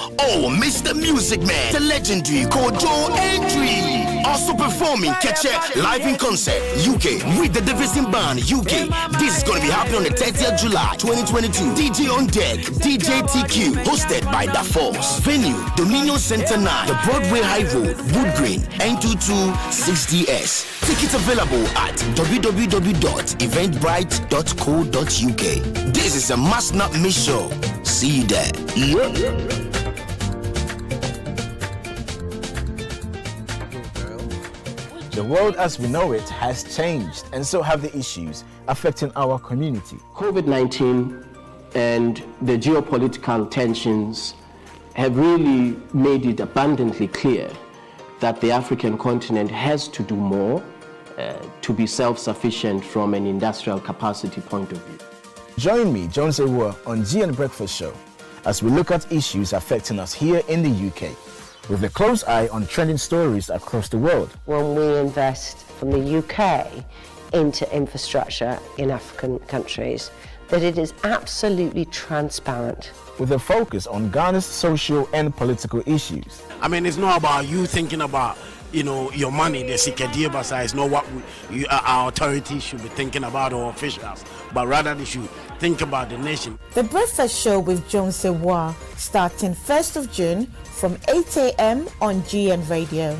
Mr. Music Man, the legendary called Jones Awuah. Also performing Keche live in concert, UK, with the Davison Band UK. This is gonna be happening on the 30th July 2022. DJ on deck, DJ TQ, hosted by Da Force. Venue, Dominion Center 9, the Broadway High Road, Wood Green, N226DS. Tickets available at www.eventbrite.co.uk. This is a must not miss show. See you there. The world as we know it has changed, and so have the issues affecting our community. COVID-19 and the geopolitical tensions have really made it abundantly clear that the African continent has to do more to be self-sufficient from an industrial capacity point of view. Join me, Jones Awuah, on GN Breakfast Show as we look at issues affecting us here in the UK, with a close eye on trending stories across the world. When we invest from the UK into infrastructure in African countries, that it is absolutely transparent. With a focus on Ghana's social and political issues. I mean, it's not about you thinking about, your money, the Sikadiya Basa, is not what our authorities should be thinking about, or officials, but rather they should think about the nation. The Breakfast Show with Jones Awuah, starting 1st of June from 8 a.m. on GN Radio.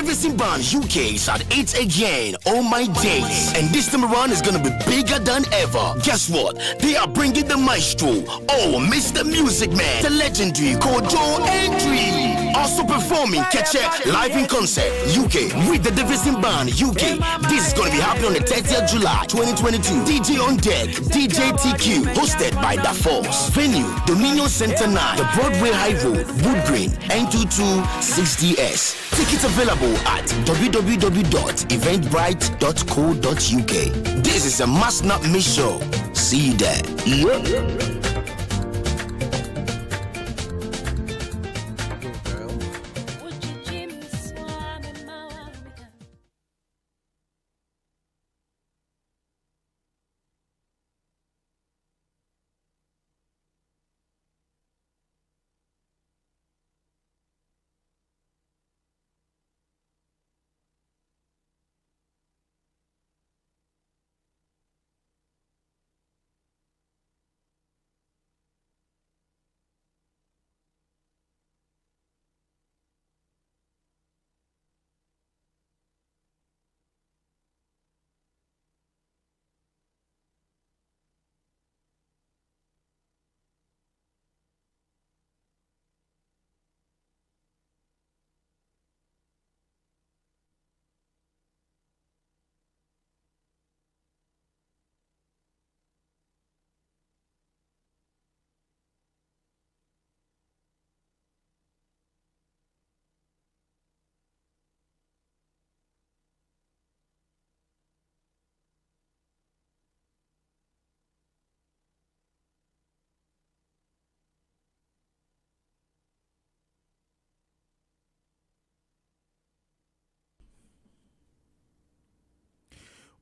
Davidson Band UK is at 8 again, all my days. And this time around is gonna be bigger than ever. Guess what? They are bringing the maestro, Mr. Music Man, the legendary Joe Andriod. Also performing Catch live in concert UK with the Davidson Band UK. This is gonna be happening on the 30th of July 2022. DJ on deck, DJ TQ, hosted by Da Force. Venue, Dominion Center 9, the Broadway High Road, Wood Green, N2260S. Tickets available at www.eventbrite.co.uk. This is a must not miss show. See you there.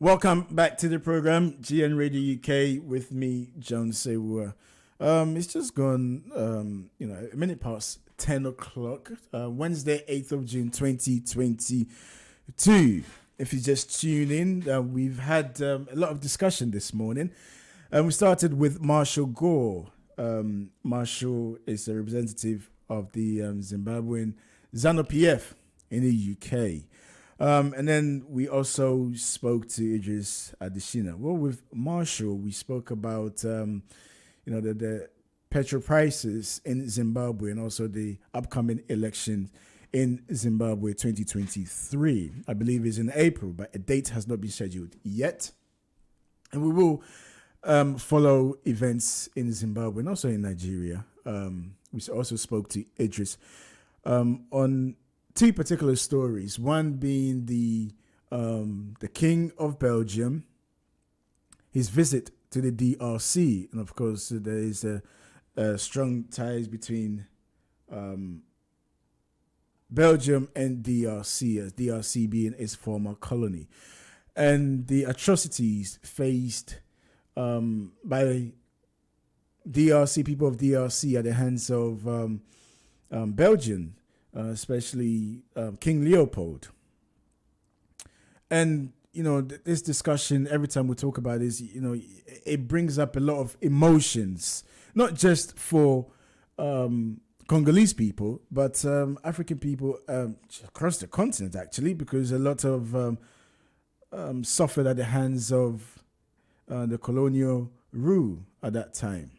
Welcome back to the program, GN Radio UK, with me, Jones Awuah. It's just gone, a minute past 10 o'clock, Wednesday, 8th of June, 2022. If you just tune in, we've had a lot of discussion this morning. We started with Marshall Gore. Marshall is a representative of the Zimbabwean ZANU-PF in the UK. And then we also spoke to Idris Adesina. Well, with Marshall, we spoke about, the petrol prices in Zimbabwe and also the upcoming election in Zimbabwe 2023. I believe is in April, but a date has not been scheduled yet. And we will follow events in Zimbabwe and also in Nigeria. We also spoke to Idris on two particular stories, one being the King of Belgium, his visit to the DRC, and of course there is a strong ties between Belgium and DRC, as DRC being its former colony, and the atrocities faced by DRC, people of DRC, at the hands of Belgian, especially King Leopold. And, this discussion, every time we talk about this, it brings up a lot of emotions, not just for Congolese people, but African people across the continent, actually, because a lot of suffered at the hands of the colonial rule at that time.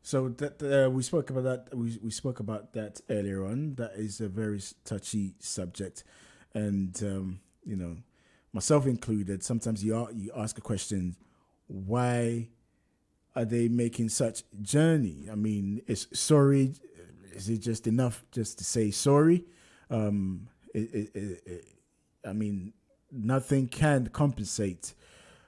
So that we spoke about that. We spoke about that earlier on. That is a very touchy subject, and myself included. Sometimes you ask a question: why are they making such journey? I mean, is it just enough just to say sorry? I mean, nothing can compensate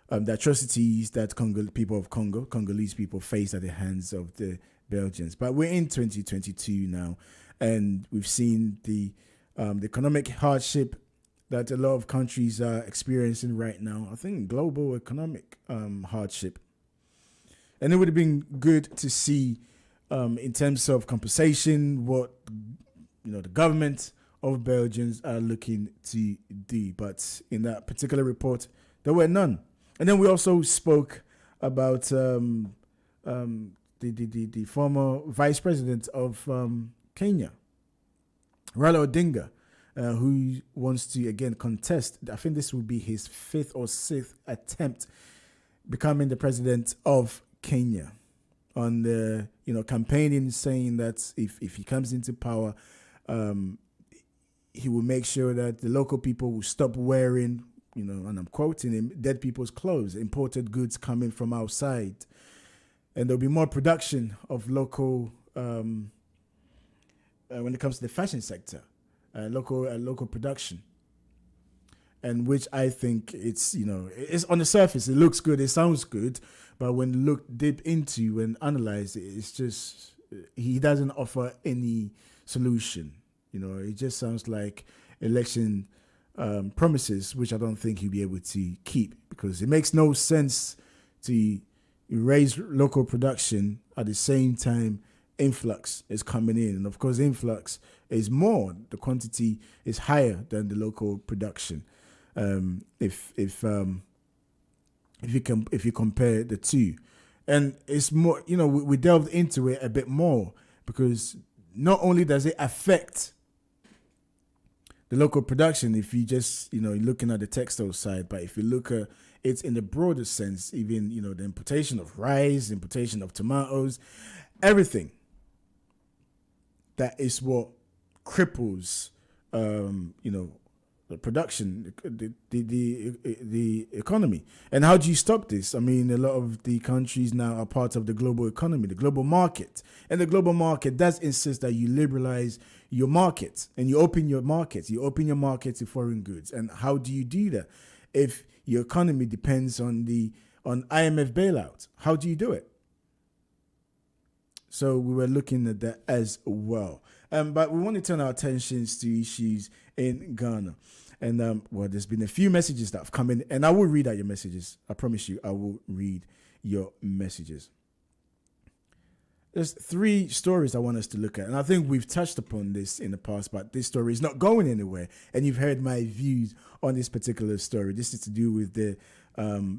the atrocities that Congolese people face at the hands of the Belgians. But we're in 2022 now, and we've seen the economic hardship that a lot of countries are experiencing right now. I think global economic hardship. And it would have been good to see, in terms of compensation, what the government of Belgians are looking to do. But in that particular report, there were none. And then we also spoke about the former vice president of Kenya, Raila Odinga, who wants to again contest. I think this will be his 5th or 6th attempt becoming the president of Kenya, on the campaigning, saying that if he comes into power, he will make sure that the local people will stop wearing, and I'm quoting him, dead people's clothes, imported goods coming from outside, and there'll be more production of local when it comes to the fashion sector, local production. And which I think it's on the surface, it looks good, it sounds good, but when you look deep into and analyze it, it's just, he doesn't offer any solution. It just sounds like election promises, which I don't think he'll be able to keep, because it makes no sense to raise local production at the same time influx is coming in. And of course, influx is more, the quantity is higher than the local production. If you compare the two, and it's more, we delved into it a bit more, because not only does it affect the local production, if you just looking at the textile side, but if you look at it in the broader sense, even the importation of rice, importation of tomatoes, everything, that is what cripples the production, the economy. And how do you stop this? I mean, a lot of the countries now are part of the global economy, the global market. And the global market does insist that you liberalize your market and you open your market. You open your market to foreign goods. And how do you do that? If your economy depends on IMF bailout, how do you do it? So we were looking at that as well. But we want to turn our attentions to issues in Ghana. And there's been a few messages that have come in, and I will read out your messages. I promise you, I will read your messages. There's 3 stories I want us to look at, and I think we've touched upon this in the past, but this story is not going anywhere. And you've heard my views on this particular story. This is to do with the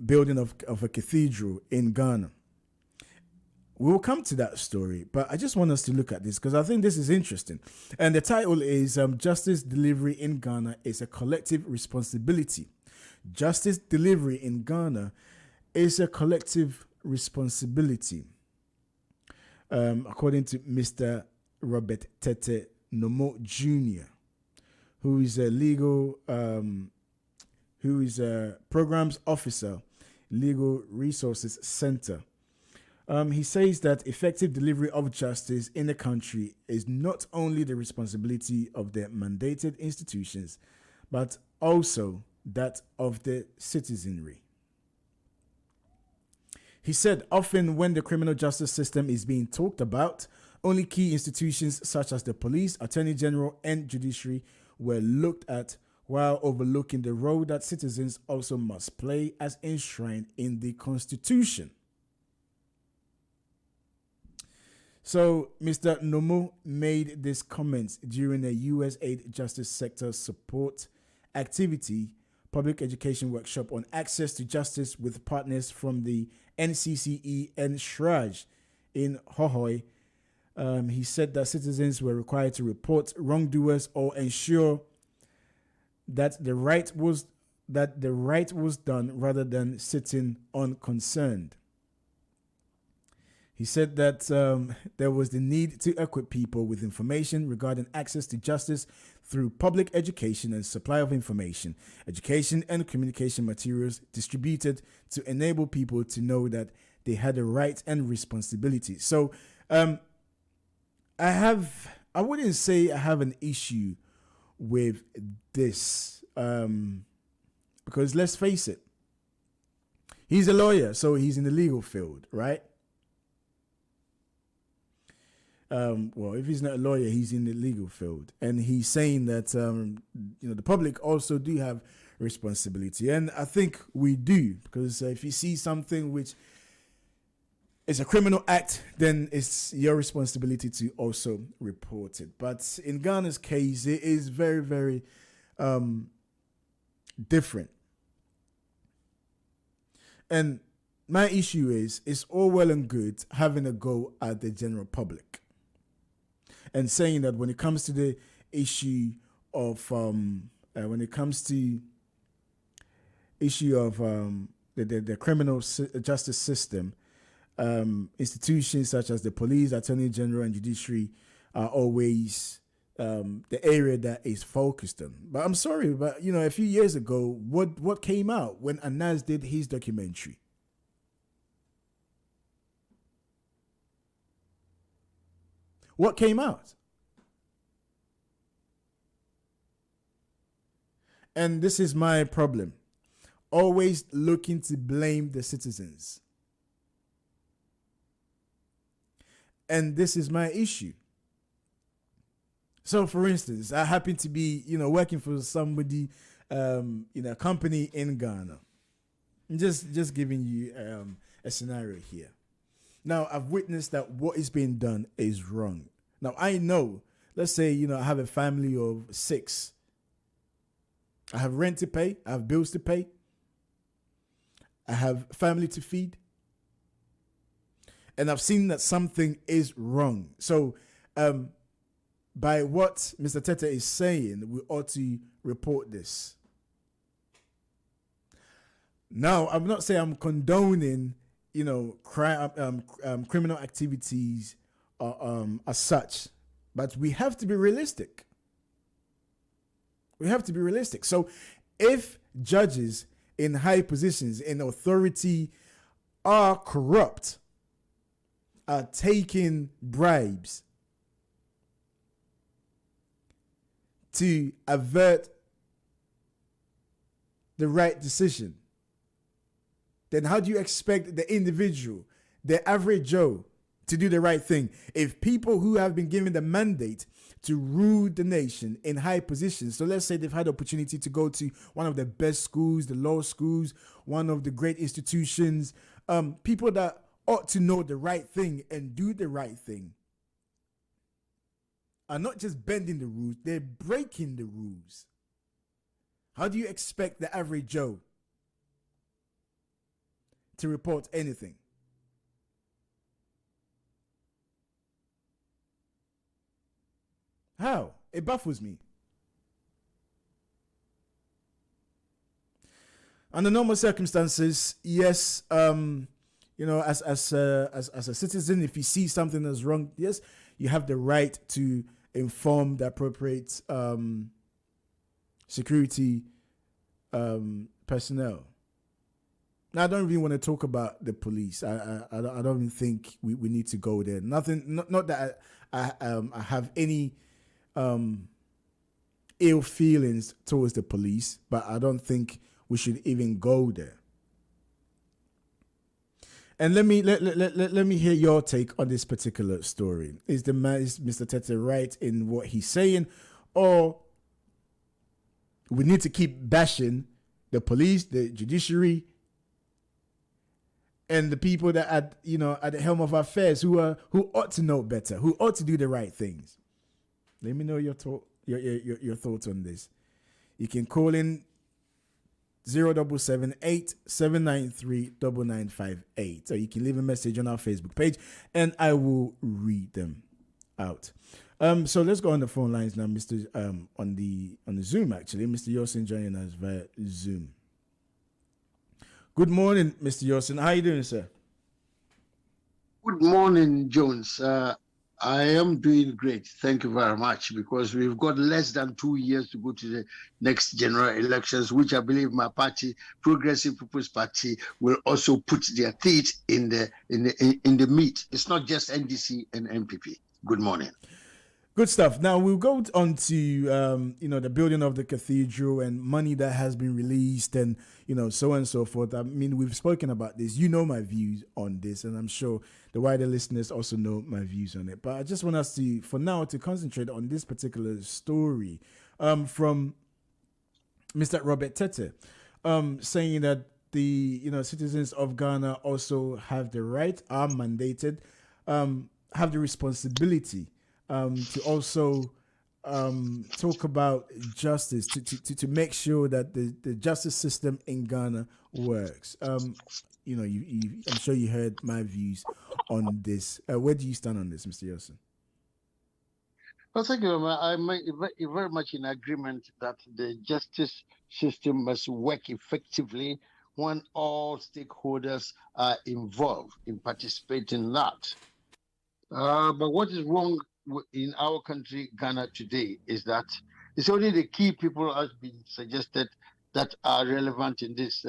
building of a cathedral in Ghana. We'll come to that story, but I just want us to look at this because I think this is interesting. And the title is Justice Delivery in Ghana is a Collective Responsibility. Justice delivery in Ghana is a collective responsibility. According to Mr. Robert Tete Nomo Jr., who is a programs officer, Legal Resources Center. He says that effective delivery of justice in the country is not only the responsibility of the mandated institutions, but also that of the citizenry. He said, often when the criminal justice system is being talked about, only key institutions such as the police, attorney general, and judiciary were looked at, while overlooking the role that citizens also must play as enshrined in the Constitution. So, Mr. Nomo made this comment during a USAID Justice Sector Support Activity public education workshop on access to justice with partners from the NCCE and SHRAJ in Hohoe. He said that citizens were required to report wrongdoers or ensure that the right was done rather than sitting unconcerned. He said that there was the need to equip people with information regarding access to justice through public education and supply of information, education and communication materials distributed to enable people to know that they had a right and responsibility. So I wouldn't say I have an issue with this because let's face it, he's a lawyer, so he's in the legal field, right? Well, if he's not a lawyer, he's in the legal field, and he's saying that the public also do have responsibility, and I think we do, because if you see something which is a criminal act, then it's your responsibility to also report it. But in Ghana's case, it is very, very different, and my issue is it's all well and good having a go at the general public and saying that when it comes to the issue of when it comes to issue of the criminal justice system, institutions such as the police, attorney general, and judiciary are always the area that is focused on. But I'm sorry, but a few years ago, what came out when Anas did his documentary? What came out? And this is my problem. Always looking to blame the citizens. And this is my issue. So, for instance, I happen to be, working for somebody, a company in Ghana. I'm just giving you a scenario here. Now, I've witnessed that what is being done is wrong. Now, I know, let's say, I have a family of 6. I have rent to pay. I have bills to pay. I have family to feed. And I've seen that something is wrong. So, by what Mr. Tete is saying, we ought to report this. Now, I'm not saying I'm condoning, crime, criminal activities as such, but we have to be realistic. We have to be realistic. So, if judges in high positions in authority are corrupt, are taking bribes to avert the right decision, then how do you expect the individual, the average Joe, to do the right thing? If people who have been given the mandate to rule the nation in high positions, so let's say they've had the opportunity to go to one of the best schools, the law schools, one of the great institutions, people that ought to know the right thing and do the right thing, are not just bending the rules, they're breaking the rules. How do you expect the average Joe to report anything? How? It baffles me. Under normal circumstances, yes, as a citizen, if you see something that's wrong, yes, you have the right to inform the appropriate security personnel. Now, I don't really want to talk about the police. I don't even think we need to go there. Not that I have any ill feelings towards the police, but I don't think we should even go there. And let me hear your take on this particular story. Is Mr. Tete right in what he's saying, or we need to keep bashing the police, the judiciary, and the people that at the helm of affairs who ought to know better, who ought to do the right things? Let me know your thoughts on this. You can call in 0778 793 9958, or you can leave a message on our Facebook page and I will read them out. So let's go on the phone lines now, Mr. On the Zoom actually. Mr. Yosin joining us via Zoom. Good morning, Mr. Yosin. How are you doing, sir? Good morning, Jones. I am doing great. Thank you very much, because we've got less than 2 years to go to the next general elections, which I believe my party, Progressive People's Party, will also put their teeth in the meat. It's not just NDC and MPP. Good morning. Good stuff. Now we'll go on to the building of the cathedral and money that has been released and so on and so forth. I mean, we've spoken about this. You know my views on this, and I'm sure the wider listeners also know my views on it. But I just want us to, for now, to concentrate on this particular story from Mr. Robert Tete, saying that the citizens of Ghana also have the right, are mandated, have the responsibility to also talk about justice, to make sure that the justice system in Ghana works. I'm sure you heard my views on this. Where do you stand on this, Mr. Yosin? Well, thank you. I'm very much in agreement that the justice system must work effectively when all stakeholders are involved in participating in that. But what is wrong in our country, Ghana, today is that it's only the key people, as been suggested, that are relevant in this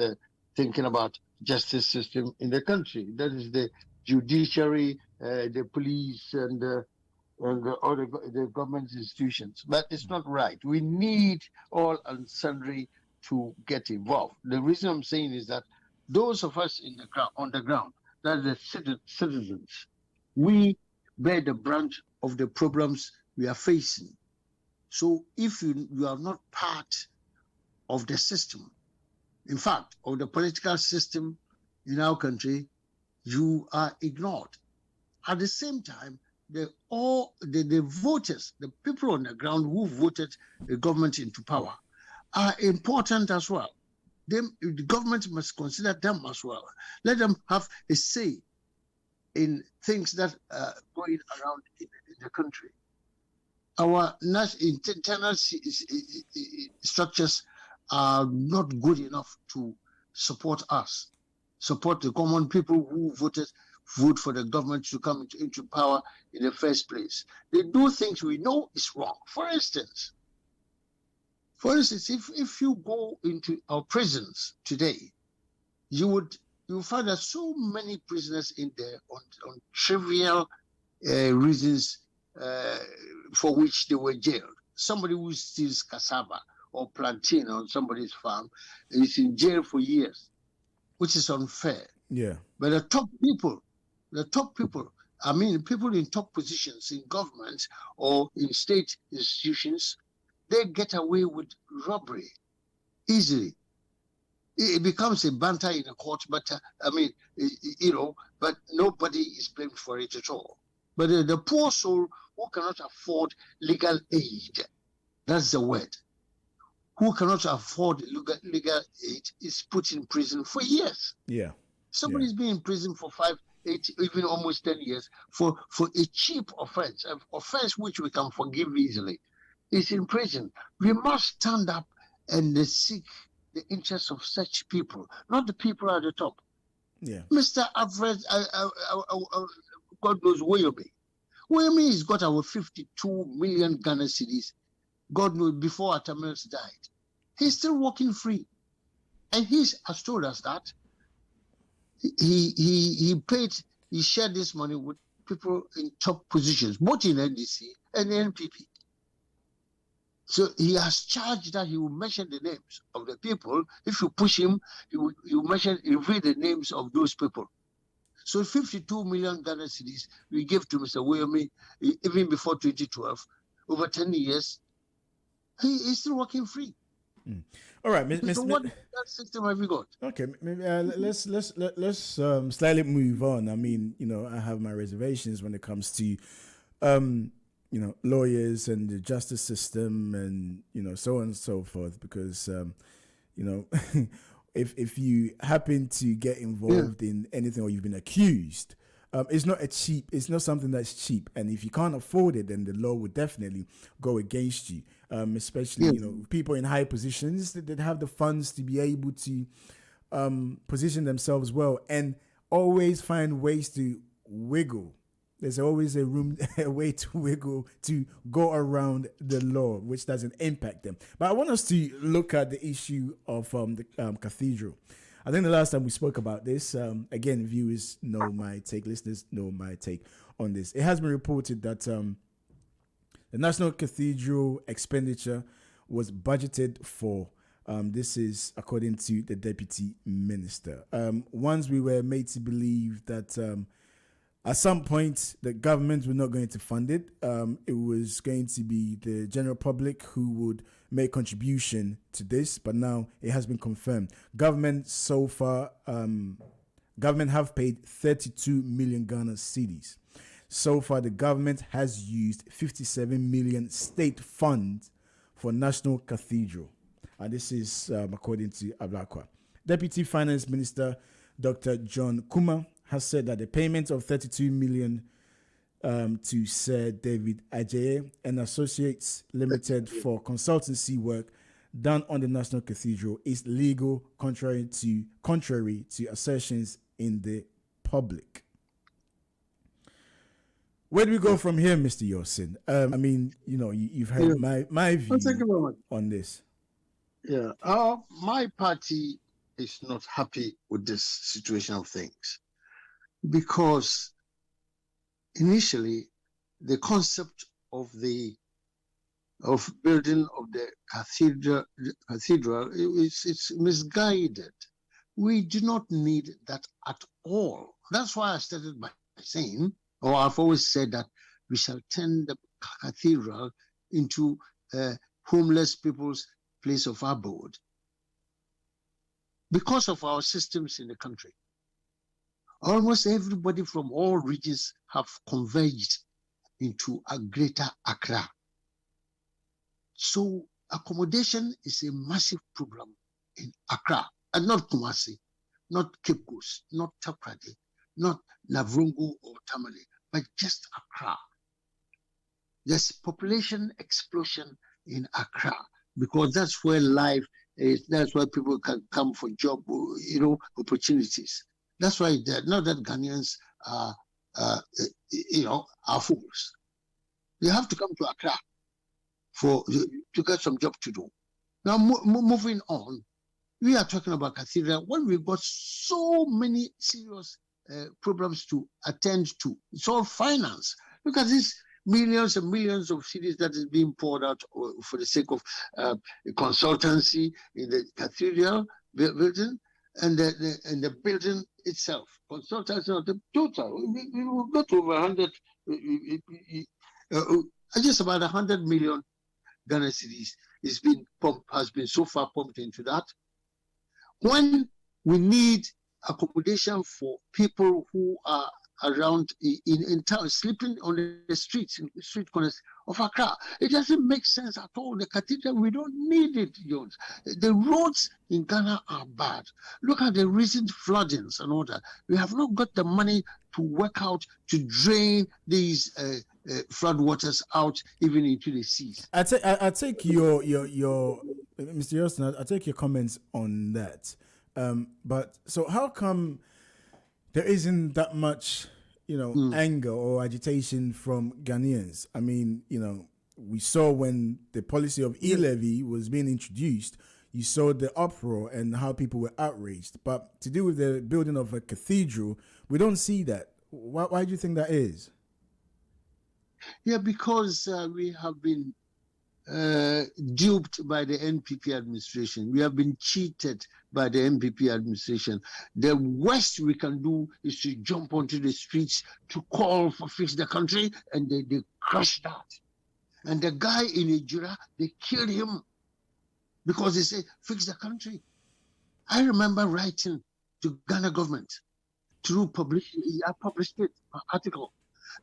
thinking about justice system in the country. That is the judiciary, the police, and all the government institutions. But it's not right. We need all and sundry to get involved. The reason I'm saying is that those of us in the ground, on the ground, that the citizens, we bear the brunt of the problems we are facing. So if you are not part of the system, in fact, of the political system in our country, you are ignored. At the same time, the voters, the people on the ground who voted the government into power, are important as well. The government must consider them as well. Let them have a say in things that are going around in the country. Our internal structures are not good enough to support us, support the common people who vote for the government to come into power in the first place. They do things we know is wrong. For instance, if you go into our prisons today, you find that so many prisoners in there on trivial reasons for which they were jailed. Somebody who steals cassava or plantain on somebody's farm is in jail for years, which is unfair. Yeah. But the top people, I mean, people in top positions in government or in state institutions, they get away with robbery easily. It becomes a banter in a court, but but nobody is blamed for it at all. But the poor soul who cannot afford legal aid, that's the word, who cannot afford legal aid is put in prison for years. Yeah. Somebody's been in prison for 5, 8, even almost 10 years for a cheap offense, an offense which we can forgive easily. Is in prison. We must stand up and seek the interests of such people, not the people at the top. Yeah. Mr. Alfred, God knows Woyomi. Woyomi has got our 52 million Ghana cedis. God knows, before Atamils died. He's still walking free. And he has told us that he shared this money with people in top positions, both in NDC and NPP. So he has charged that he will mention the names of the people. If you push him, he will reveal the names of those people. So 52 million Ghana cedis we gave to Mr. Woyomi even before 2012, over 10 years. He is still working free. Mm. All right, so what system have we got? Okay, maybe let's slightly move on. I mean, I have my reservations when it comes to lawyers and the justice system and, so on and so forth, because, if you happen to get involved in anything or you've been accused, it's not something that's cheap. And if you can't afford it, then the law would definitely go against you, especially, people in high positions that have the funds to be able to position themselves well and always find ways to wiggle. There's always a way to wiggle to go around the law, which doesn't impact them. But I want us to look at the issue of the cathedral. I think the last time we spoke about this, again, viewers know my take, listeners know my take on this. It has been reported that the National Cathedral expenditure was budgeted for. This is according to the Deputy Minister. Once we were made to believe that at some point, the government were not going to fund it. It was going to be the general public who would make contribution to this, but now it has been confirmed. Government so far, government have paid 32 million Ghana cedis. So far, the government has used 57 million state funds for National Cathedral. And this is according to Ablakwa. Deputy Finance Minister Dr. John Kuma has said that the payment of 32 million to Sir David Ajayi and Associates Limited for consultancy work done on the National Cathedral is legal, contrary to assertions in the public. Where do we go from here, Mr. Yosin? I mean, you've heard my view on this. Yeah, my party is not happy with this situation of things because initially the concept of building of the cathedral it's misguided. We do not need that at all. That's why I started by saying, or I've always said that we shall turn the cathedral into homeless people's place of abode because of our systems in the country. Almost everybody from all regions have converged into a greater Accra. So accommodation is a massive problem in Accra, and not Kumasi, not Cape Coast, not Takrady, not Navrungu or Tamale, but just Accra. There's population explosion in Accra because that's where life is. That's where people can come for job, opportunities. That's why not that Ghanaians are fools. They have to come to Accra to get some job to do. Now, moving on, we are talking about cathedral when we've got so many serious problems to attend to. It's all finance. Look at these millions and millions of cedis that is being poured out for the sake of consultancy in the cathedral building and the building itself. Consultancy of the total. We will go to over 100, just about 100 million Ghana cedis has been so far pumped into that. When we need accommodation for people who are around in town, sleeping on the streets, in the street corners of Accra, it doesn't make sense at all. The cathedral, we don't need it, Jones. The roads in Ghana are bad. Look at the recent floodings and all that. We have not got the money to work out to drain these flood waters out even into the seas. I take your Mr. Yosin, I take your comments on that. But so how come there isn't that much, anger or agitation from Ghanaians? I mean, we saw when the policy of e-levy was being introduced, you saw the uproar and how people were outraged. But to do with the building of a cathedral, we don't see that. Why do you think that is? Yeah, because we have been duped by the NPP administration. We have been cheated by the NPP administration. The worst we can do is to jump onto the streets to call for fix the country, and they crushed that. And the guy in Nigeria, they killed him because they say fix the country. I remember writing to Ghana government through publishing. I published it, an article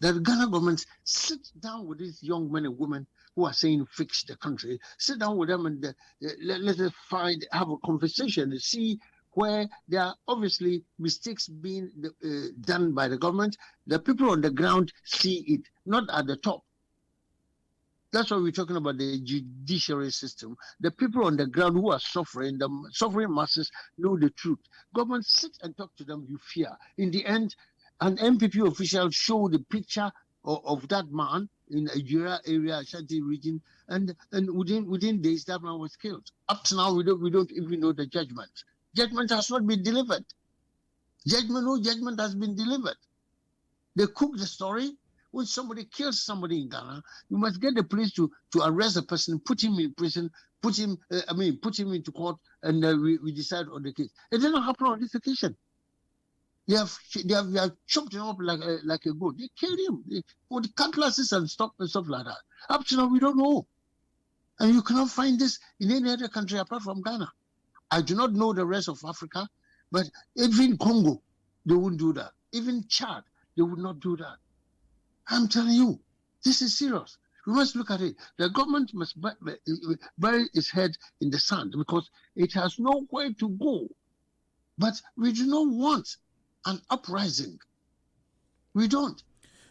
that the Ghana government sit down with these young men and women who are saying fix the country, sit down with them and let us have a conversation to see where there are obviously mistakes being done by the government. The people on the ground see it, not at the top. That's why we're talking about the judiciary system. The people on the ground who are suffering, the suffering masses know the truth. Government sit and talk to them, you fear. In the end, an MPP official showed the picture of that man in a Nigeria area, Ashanti region, and within days that man was killed. Up to now, we don't even know the judgment. Judgment has not been delivered. No judgment has been delivered. They cook the story. When somebody kills somebody in Ghana, you must get the police to arrest the person, put him in prison, put him into court, and we decide on the case. It didn't happen on this occasion. They have chopped him up like a goat. They killed him with cutlasses and stuff like that. Up to now, we don't know. And you cannot find this in any other country apart from Ghana. I do not know the rest of Africa, but even Congo, they wouldn't do that. Even Chad, they would not do that. I'm telling you, this is serious. We must look at it. The government must bury its head in the sand because it has nowhere to go. But we do not want an uprising. We don't.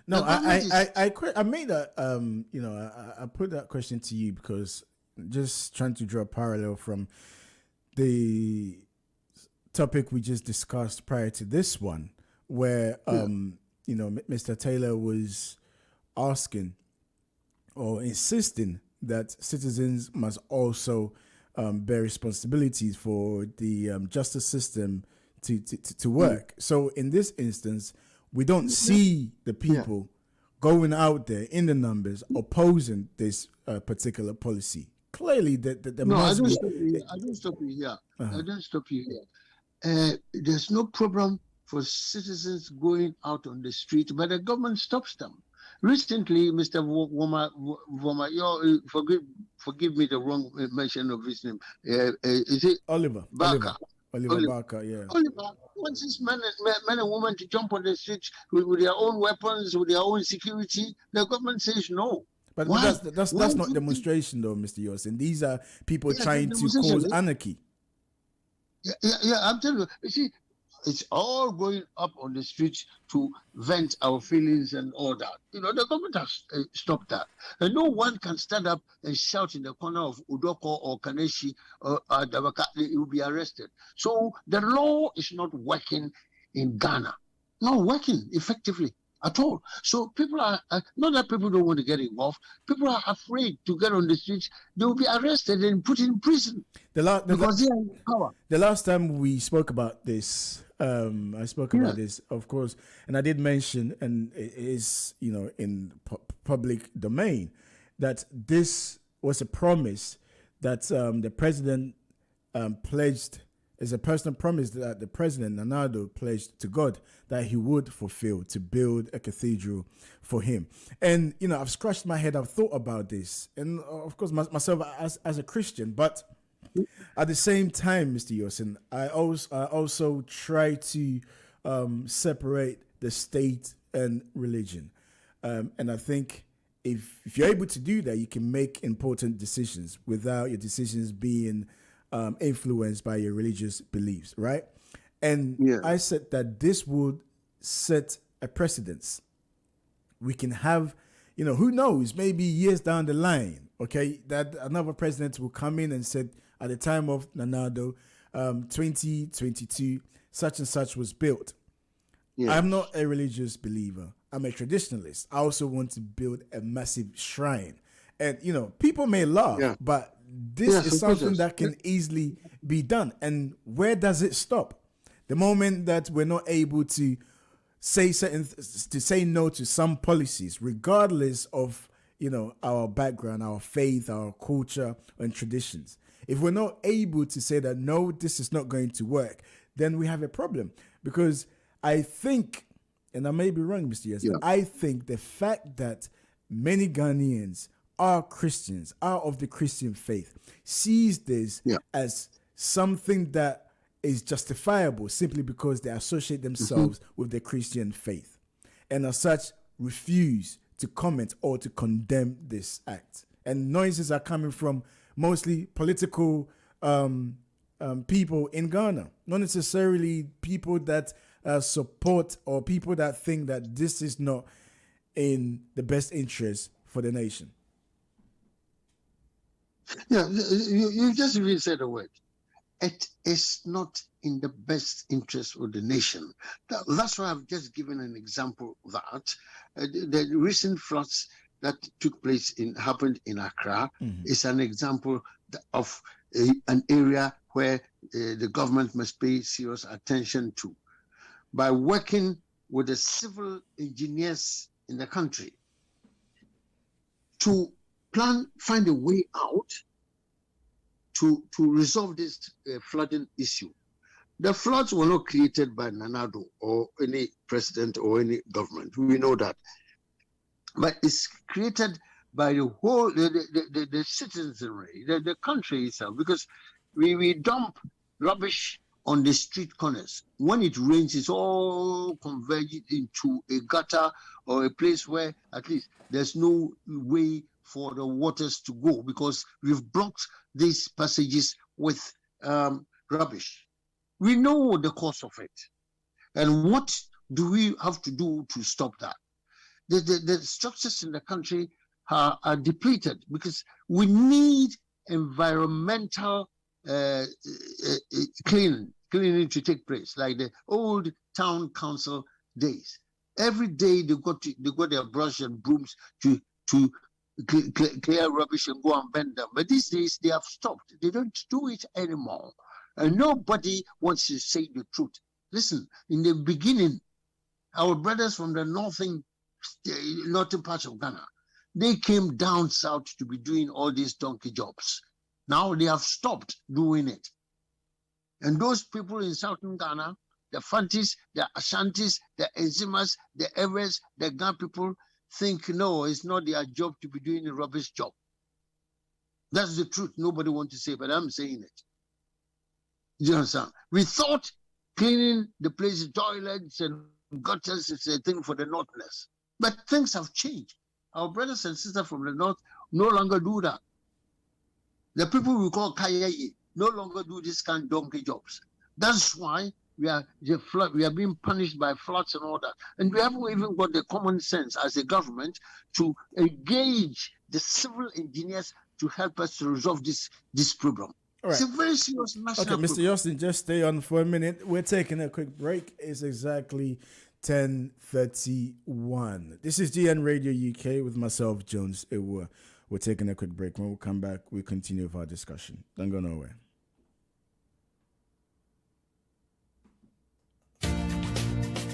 No, I made that. I put that question to you because just trying to draw a parallel from the topic we just discussed prior to this one, where Mr. Taylor was asking or insisting that citizens must also bear responsibilities for the justice system to work. So in this instance, we don't see the people going out there in the numbers opposing this particular policy. Clearly, there must be. I don't stop you here. I don't stop you here. There's no problem for citizens going out on the street, but the government stops them. Recently, Mr. Woma, forgive me the wrong mention of his name. Is it Oliver Barker? Oliver Barker, yeah. Oliver wants his men and women to jump on the streets with their own weapons, with their own security. The government says no. But that's not demonstration, though, Mr. Yosin. These are people trying to cause anarchy. Yeah, I'm telling you. You see, it's all going up on the streets to vent our feelings and all that. The government has stopped that. And no one can stand up and shout in the corner of Udoko or Kaneshi or Dabaka, he will be arrested. So the law is not working in Ghana, not working effectively at all. So people are, not that people don't want to get involved, people are afraid to get on the streets. They will be arrested and put in prison because they are in power. The last time we spoke about this, I spoke about this, of course, and I did mention, and it is, in public domain, that this was a promise that the president pledged. Is a personal promise that the president, Nanado, pledged to God that he would fulfill to build a cathedral for him. And, I've scratched my head. I've thought about this. And, of course, myself as a Christian. But at the same time, Mr. Yosin, I also try to separate the state and religion. And I think if you're able to do that, you can make important decisions without your decisions being influenced by your religious beliefs, right? And I said that this would set a precedence. We can have, who knows, maybe years down the line, okay, that another president will come in and said at the time of Nanado, 2022, such and such was built. I'm not a religious believer. I'm a traditionalist. I also want to build a massive shrine. And, people may laugh, but this is something that can easily be done. And where does it stop? The moment that we're not able to say no to some policies, regardless of, our background, our faith, our culture and traditions. If we're not able to say that, no, this is not going to work, then we have a problem. Because I think, and I may be wrong, Mr. Yes, I think the fact that many Ghanaians are Christians, are of the Christian faith, sees this as something that is justifiable simply because they associate themselves with the Christian faith, and as such refuse to comment or to condemn this act. And noises are coming from mostly political people in Ghana, not necessarily people that support or people that think that this is not in the best interest for the nation. Yeah, you just really said a word. It is not in the best interest of the nation. That's why I've just given an example of that. The recent floods that happened in Accra is an example of an area where the government must pay serious attention to by working with the civil engineers in the country to find a way out to resolve this flooding issue. The floods were not created by Nanado or any president or any government. We know that. But it's created by the whole, the citizenry, the country itself, because we dump rubbish on the street corners. When it rains, it's all converged into a gutter or a place where at least there's no way for the waters to go because we've blocked these passages with rubbish. We know the cause of it. And what do we have to do to stop that? The structures in the country are depleted because we need environmental cleaning to take place, like the old town council days. Every day they got their brush and brooms to clear rubbish and go and bend them. But these days they have stopped. They don't do it anymore. And nobody wants to say the truth. Listen, in the beginning, our brothers from the northern parts of Ghana, they came down south to be doing all these donkey jobs. Now they have stopped doing it. And those people in southern Ghana, the Fantis, the Ashantis, the Enzimas, the Eres, the Gan people think, no, it's not their job to be doing a rubbish job. That's the truth. Nobody wants to say, but I'm saying it. Do you understand? We thought cleaning the place, toilets and gutters is a thing for the northerners. But things have changed. Our brothers and sisters from the north no longer do that. The people we call Kayayi no longer do this kind of donkey jobs. That's why we are being punished by floods and all that. And we haven't even got the common sense as a government to engage the civil engineers to help us to resolve this problem. All right. It's a very serious national problem. problem. Mr. Yostin, just stay on for a minute. We're taking a quick break. It's exactly 10:31. This is GN Radio UK with myself, Jones Awuah. We're taking a quick break. When we come back, we continue with our discussion. Don't go nowhere.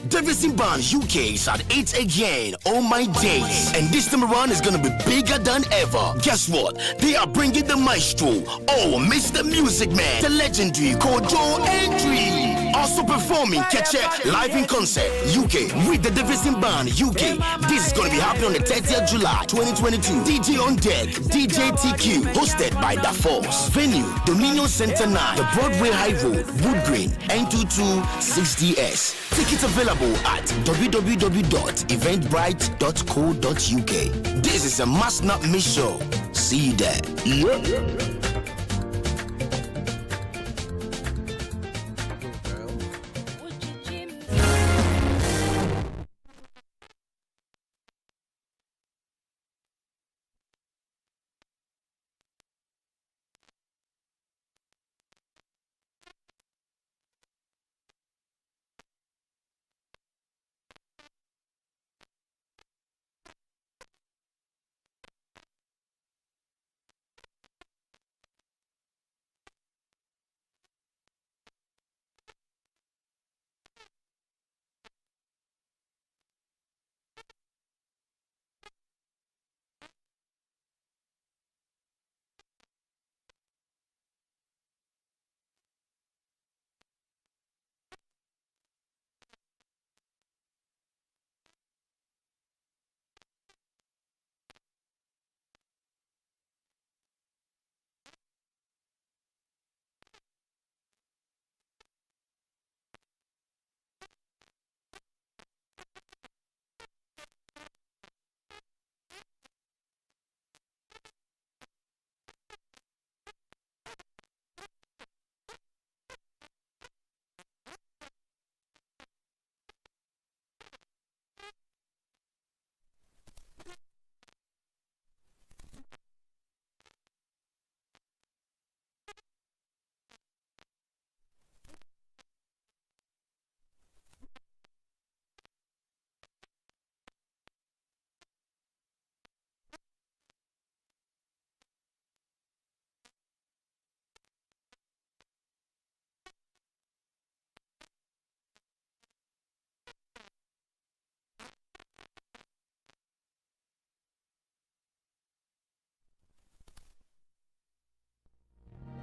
Davidson Band UK is at 8 again, all my days. And this time around is going to be bigger than ever. Guess what? They are bringing the maestro, Mr. Music Man, the legendary Kojo Entry. Also performing Ketchup live in concert, UK, with the Davidson Band UK. This is going to be happening on the 30th July 2022. DJ on deck, DJ TQ, hosted by Da Force. Venue, Dominion Center 9, the Broadway High Road, Wood Green, N226DS. Tickets available at www.eventbrite.co.uk. This is a must not miss show. See you there.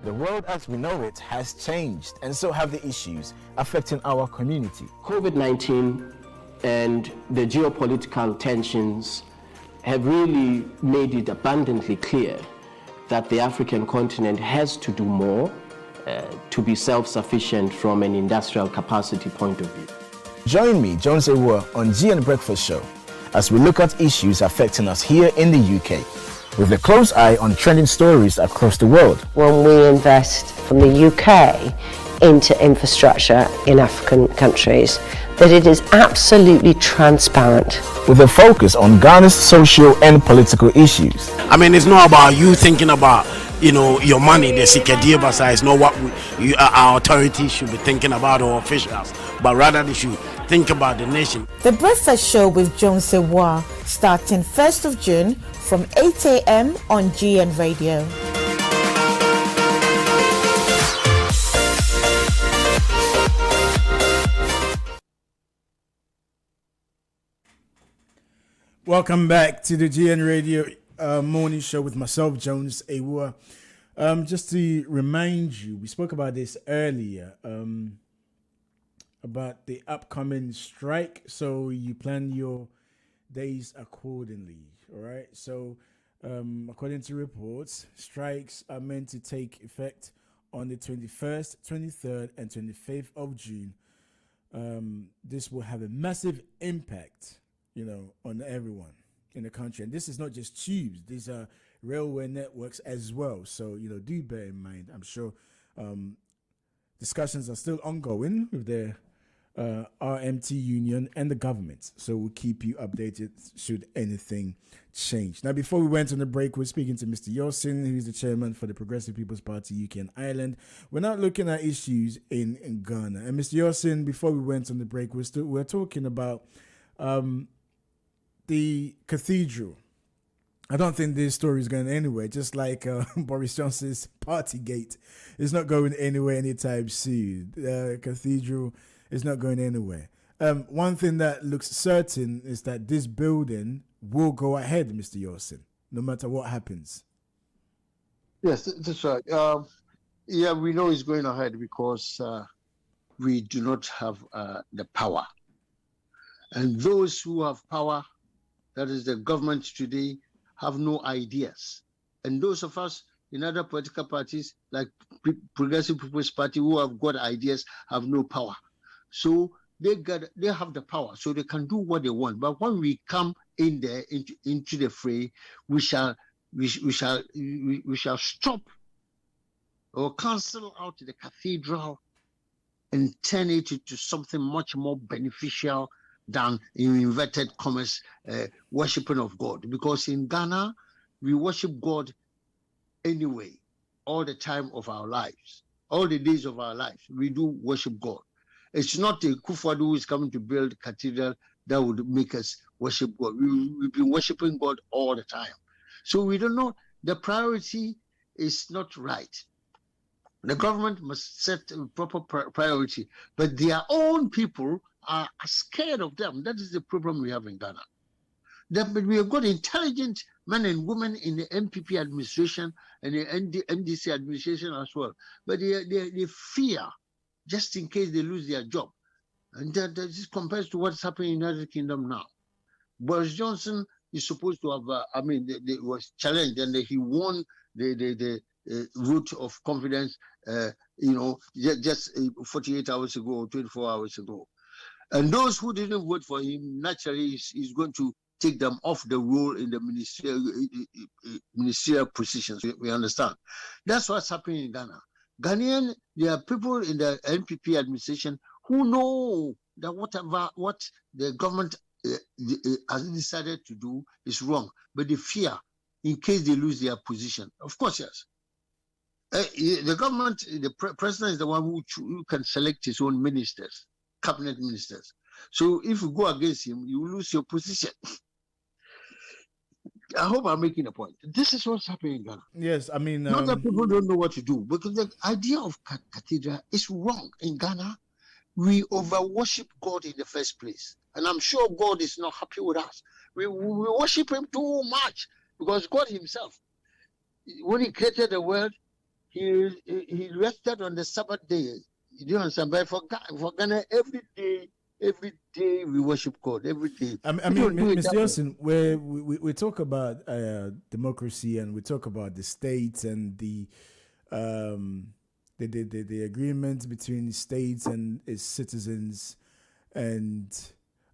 The world as we know it has changed, and so have the issues affecting our community. COVID-19 and the geopolitical tensions have really made it abundantly clear that the African continent has to do more to be self-sufficient from an industrial capacity point of view. Join me, Jones Awuah, on GN Breakfast Show as we look at issues affecting us here in the UK, with a close eye on trending stories across the world. When we invest from the UK into infrastructure in African countries, that it is absolutely transparent. with a focus on Ghana's social and political issues. I mean, it's not about you thinking about, your money, the Sikadiya Basa is not what our authorities should be thinking about, or officials, but rather they should think about the nation. The Breakfast Show with Jones Awuah, starting 1st of June from 8 a.m. on GN Radio. Welcome back to the GN Radio morning show with myself, Jones Awuah. Just to remind you, we spoke about this earlier, about the upcoming strike. So you plan your days accordingly, all right? So according to reports, strikes are meant to take effect on the 21st, 23rd, and 25th of June. This will have a massive impact, on everyone in the country. And this is not just tubes, these are railway networks as well. So, do bear in mind, I'm sure discussions are still ongoing with the RMT union and the government. So we'll keep you updated should anything change. Now, before we went on the break, we're speaking to Mr. Yosin, who is the chairman for the Progressive People's Party UK and Ireland. We're now looking at issues in Ghana. And Mr. Yosin, before we went on the break, we're talking about the cathedral. I don't think this story is going anywhere, just like Boris Johnson's Partygate. It's not going anywhere anytime soon. The cathedral is not going anywhere. One thing that looks certain is that this building will go ahead, Mr. Yosin, no matter what happens. Yes, that's right. Yeah, we know it's going ahead because we do not have the power. And those who have power, that is the government today, have no ideas. And those of us in other political parties, like Progressive People's Party, who have got ideas, have no power. So they have the power, so they can do what they want. But when we come in there into the fray, we shall stop or cancel out the cathedral and turn it into something much more beneficial than, in inverted commas, worshiping of God. Because in Ghana, we worship God anyway, all the time of our lives, all the days of our lives, we do worship God. It's not a Kufuor who is coming to build a cathedral that would make us worship God. We've been worshiping God all the time. So we don't know, the priority is not right. The government must set a proper priority, but their own people are scared of them. That is the problem we have in Ghana. But we have got intelligent men and women in the MPP administration and the NDC administration as well. But they fear just in case they lose their job. And that this compares to what's happening in the United Kingdom now. Boris Johnson is supposed to have, they was challenged and he won the vote of confidence, just 48 hours ago or 24 hours ago. And those who didn't vote for him, naturally, is going to take them off the role in the ministerial positions. We understand. That's what's happening in Ghana. Ghanaian, there are people in the NPP administration who know that what the government has decided to do is wrong, but they fear in case they lose their position. Of course, yes. The government, the president is the one who can select his own ministers, cabinet ministers. So if you go against him, you will lose your position. I hope I'm making a point. This is what's happening in Ghana. Yes, I mean... Not that people don't know what to do, because the idea of cathedral is wrong. In Ghana, we over-worship God in the first place. And I'm sure God is not happy with us. We worship him too much, because God himself, when he created the world, he rested on the Sabbath day. You don't understand? But for Ghana, every day we worship God. Every day. I mean, Mr. Yosin, we talk about democracy and we talk about the state and the agreement between the states and its citizens. And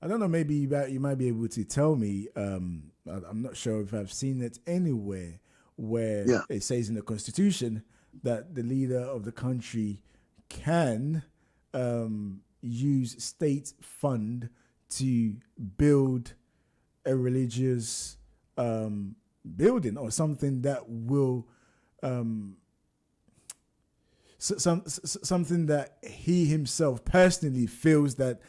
I don't know, maybe you might be able to tell me. I'm not sure if I've seen it anywhere where it says in the Constitution that the leader of the country can, use state fund to build a religious building or something that will something that he himself personally feels that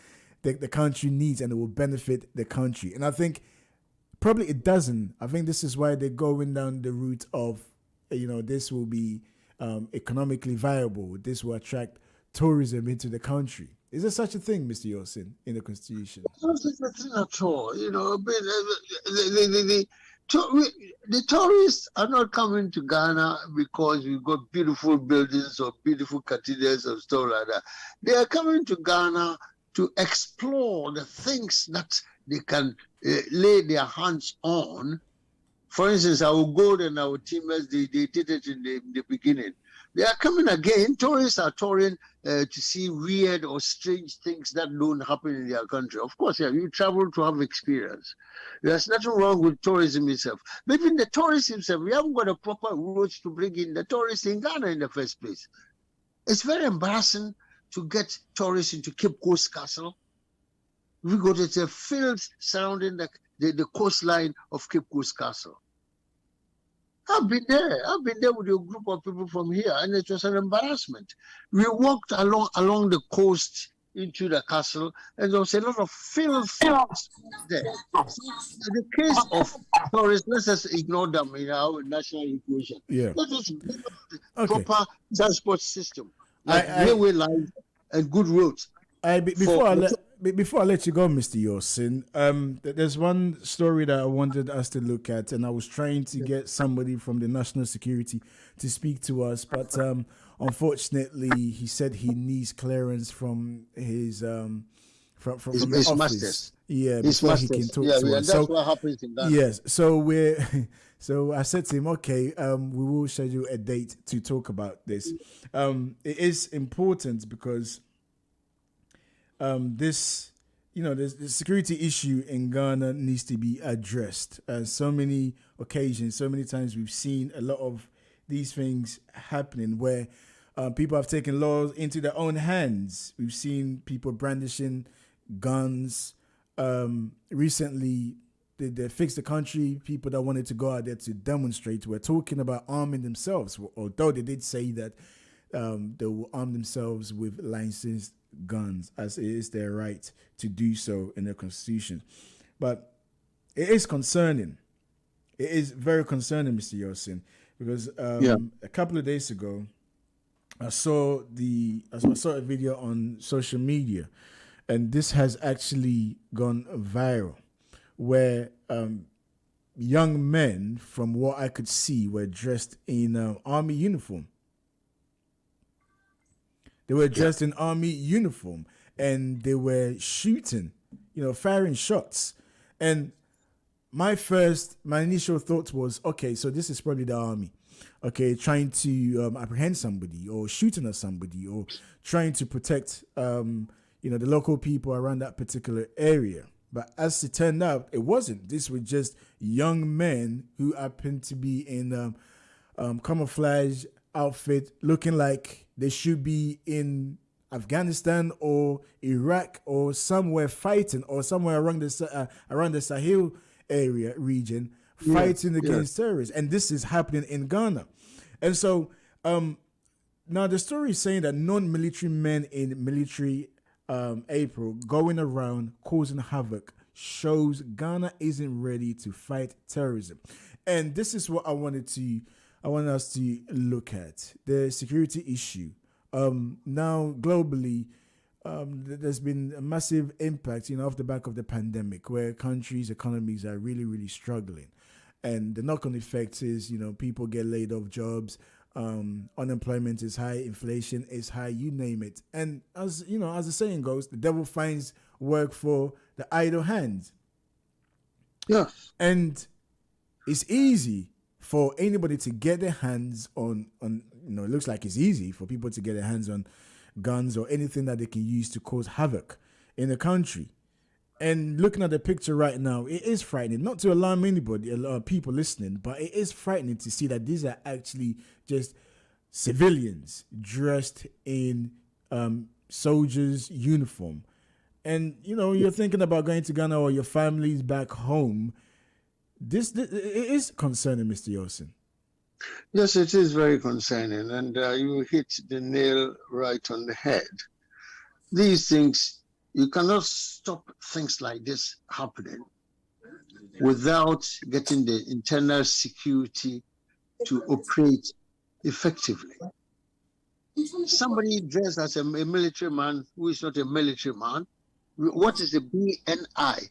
the country needs and it will benefit the country. And I think probably it doesn't. I think this is why they're going down the route of, this will be economically viable. This will attract tourism into the country. Is there such a thing, Mr. Yosin, in the Constitution? Not such a thing at all. But the tourists are not coming to Ghana because we've got beautiful buildings or beautiful cathedrals or stuff like that. They are coming to Ghana to explore the things that they can lay their hands on. For instance, our gold and our timbers, they did it in the beginning. They are coming again. Tourists are touring to see weird or strange things that don't happen in their country. Of course, you travel to have experience. There's nothing wrong with tourism itself. But even the tourists himself, we haven't got a proper route to bring in the tourists in Ghana in the first place. It's very embarrassing to get tourists into Cape Coast Castle. We go to the fields surrounding the coastline of Cape Coast Castle. I've been there with a group of people from here, and it was an embarrassment. We walked along the coast into the castle, and there was a lot of fields there. So in the case of tourists, let's just ignore them in our national equation. Yeah. Let us build a proper transport system, like railway lines and good roads. Before I let you go, Mr. Yosin, there's one story that I wanted us to look at, and I was trying to get somebody from the national security to speak to us, but unfortunately, he said he needs clearance from his from the office. Masters. Yeah, his before masters. he can talk to us. That's So what happens in that. yes, so I said to him, okay, we will schedule a date to talk about this. It is important because this, the security issue in Ghana needs to be addressed. So many occasions, so many times we've seen a lot of these things happening where people have taken laws into their own hands. We've seen people brandishing guns. Recently, they fixed the country. People that wanted to go out there to demonstrate were talking about arming themselves, although they did say that they will arm themselves with licensed guns, as it is their right to do so in their constitution. But it is concerning. It is very concerning, Mr. Yosin, because a couple of days ago, I saw a video on social media, and this has actually gone viral, where young men, from what I could see, were dressed in army uniform. They were dressed in army uniform, and they were shooting, firing shots. And my initial thought was, okay, so this is probably the army, okay, trying to apprehend somebody or shooting at somebody or trying to protect, the local people around that particular area. But as it turned out, it wasn't. These were just young men who happened to be in camouflage outfit, looking like they should be in Afghanistan or Iraq or somewhere fighting, or somewhere around the Sahel region, fighting against terrorists. And this is happening in Ghana. And so now the story is saying that non-military men in military April going around causing havoc shows Ghana isn't ready to fight terrorism. And this is what I want us to look at, the security issue. Now, globally, there's been a massive impact, off the back of the pandemic, where countries' economies are really, really struggling. And the knock-on effect is, people get laid off jobs, unemployment is high, inflation is high, you name it. And as the saying goes, the devil finds work for the idle hands. Yeah. And it's easy for anybody to get their hands on, it looks like it's easy for people to get their hands on guns or anything that they can use to cause havoc in the country. And looking at the picture right now, it is frightening, not to alarm anybody, a lot of people listening, but it is frightening to see that these are actually just civilians dressed in soldier's uniform, and you're thinking about going to Ghana or your family's back home. This it is concerning, Mr. Yosin. Yes, it is very concerning, and you hit the nail right on the head. These things, you cannot stop things like this happening without getting the internal security to operate effectively. Somebody dressed as a military man who is not a military man, what is the BNI?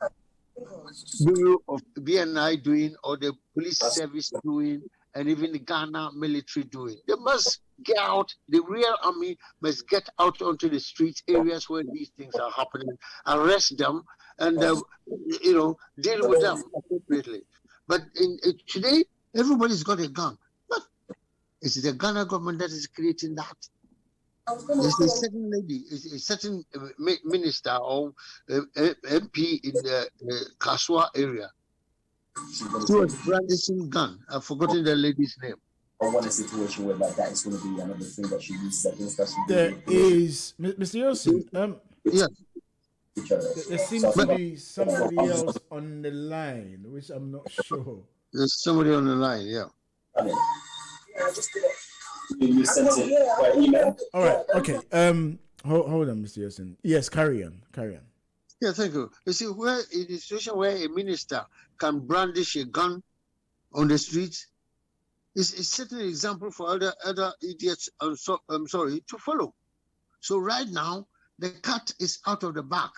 Bureau of BNI doing, or the police service doing, and even the Ghana military doing? They must get out. The real army must get out onto the street areas where these things are happening, arrest them, and deal with them appropriately. But today, everybody's got a gun. But it's the Ghana government that is creating that. There's a certain lady, a certain minister or MP in the Kaswa area who was brandishing gun. I've forgotten the lady's name. I want a situation where that is going to be another thing that she uses against us. There is, Mr. Yosin. Yes. There seems to be somebody else on the line, which I'm not sure. There's somebody on the line, yeah. You sent it by email. All right. Okay. Hold on, Mr. Yosin. Yes, carry on. Yeah, thank you. You see, where in a situation where a minister can brandish a gun on the streets, is a certain example for other idiots. I'm sorry to follow. So right now, the cat is out of the bag.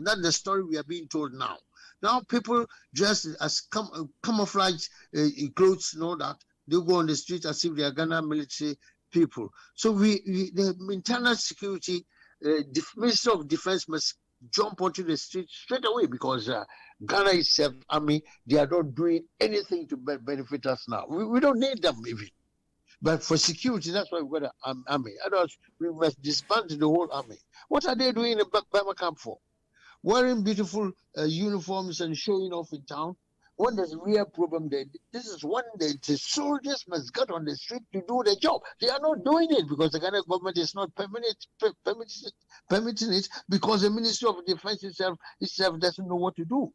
That's the story we are being told now. Now people dressed as camouflage clothes and all that. They go on the street as if they are Ghana military people. So the internal security, the Minister of Defense must jump onto the street straight away, because Ghana itself, army, they are not doing anything to benefit us now. We don't need them even. But for security, that's why we've got an army. Otherwise, we must disband the whole army. What are they doing in Burma camp for? Wearing beautiful uniforms and showing off in town. When there's a real problem, this is when the soldiers must get on the street to do their job. They are not doing it because the Ghana government is not permitting it, because the Ministry of Defense itself doesn't know what to do.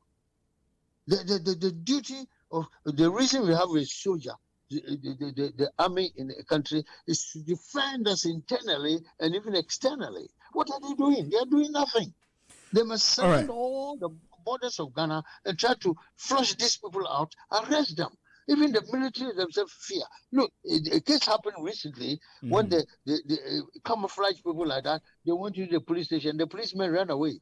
The duty of the reason we have a soldier, the army in the country, is to defend us internally and even externally. What are they doing? They are doing nothing. They must send all the borders of Ghana and try to flush these people out, arrest them. Even the military themselves fear. Look, a case happened recently when the camouflage people like that, they went to the police station, the policemen ran away.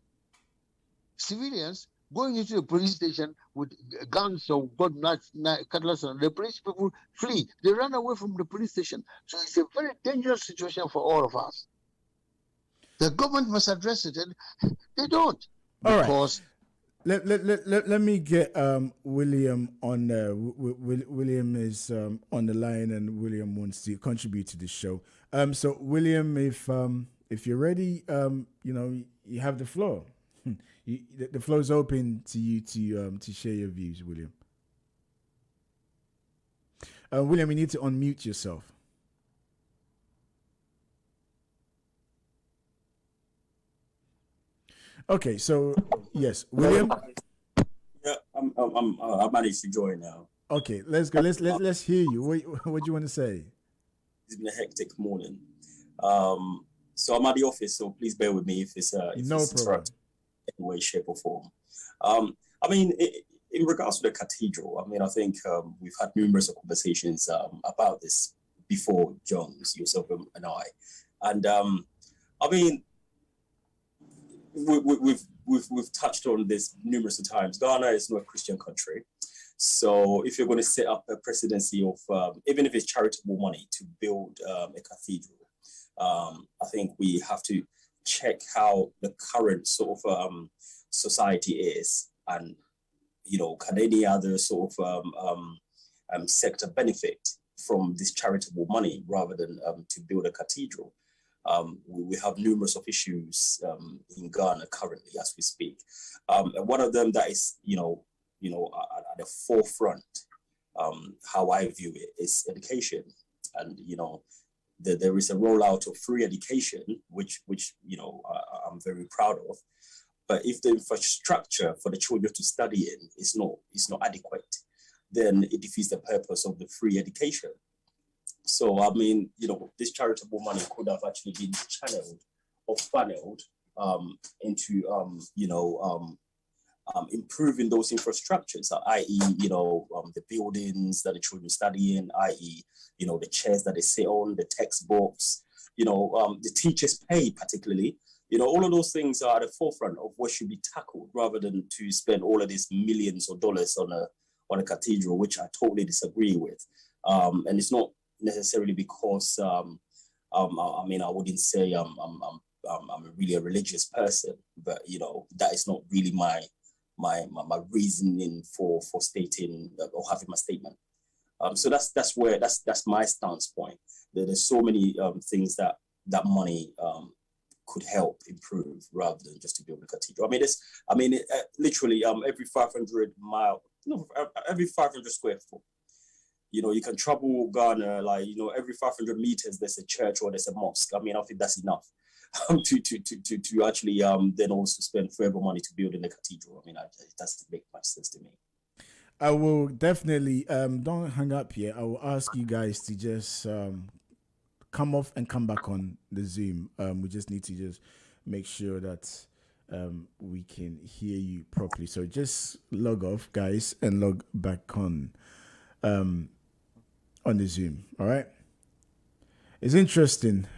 Civilians going into the police station with guns or cutlass, and the police people flee. They ran away from the police station. So it's a very dangerous situation for all of us. The government must address it, and they don't. Because Let me get William on there. William is on the line, and William wants to contribute to the show. So William, if you're ready, you have the floor. The floor is open to you to share your views, William. William, you need to unmute yourself. Okay, so yes, William. Yeah, I managed to join now. Okay, let's go. Let's hear you. What do you want to say? It's been a hectic morning. So I'm at the office, so please bear with me if it's no problem. In any way, shape, or form. I mean, in regards to the cathedral, I mean, I think we've had numerous conversations about this before, Jones, yourself, and I, and I mean, we've touched on this numerous times. Ghana is not a Christian country, so if you're going to set up a presidency of even if it's charitable money to build a cathedral, I think we have to check how the current sort of society is, and can any other sort of sector benefit from this charitable money rather than to build a cathedral. We have numerous of issues in Ghana currently as we speak. And one of them that is, at the forefront, how I view it, is education. And, there is a rollout of free education, which I'm very proud of. But if the infrastructure for the children to study in is not adequate, then it defeats the purpose of the free education. So I mean, this charitable money could have actually been channeled or funneled into improving those infrastructures, i.e., the buildings that the children study in, i.e., the chairs that they sit on, the textbooks, the teachers' pay particularly. All of those things are at the forefront of what should be tackled, rather than to spend all of these millions of dollars on a cathedral, which I totally disagree with. And it's not necessarily because I wouldn't say I'm really a religious person, but that is not really my reasoning for stating or having my statement. So that's my stance point. There's so many things that money could help improve, rather than just to build a cathedral. Literally every 500 square foot. You can travel Ghana, every 500 meters there's a church or there's a mosque. I think that's enough to actually then also spend further money to build in a cathedral. It doesn't make much sense to me. I will definitely don't hang up here. I will ask you guys to just come off and come back on the Zoom. We just need to just make sure that we can hear you properly. So just log off, guys, and log back on the Zoom. All right. It's interesting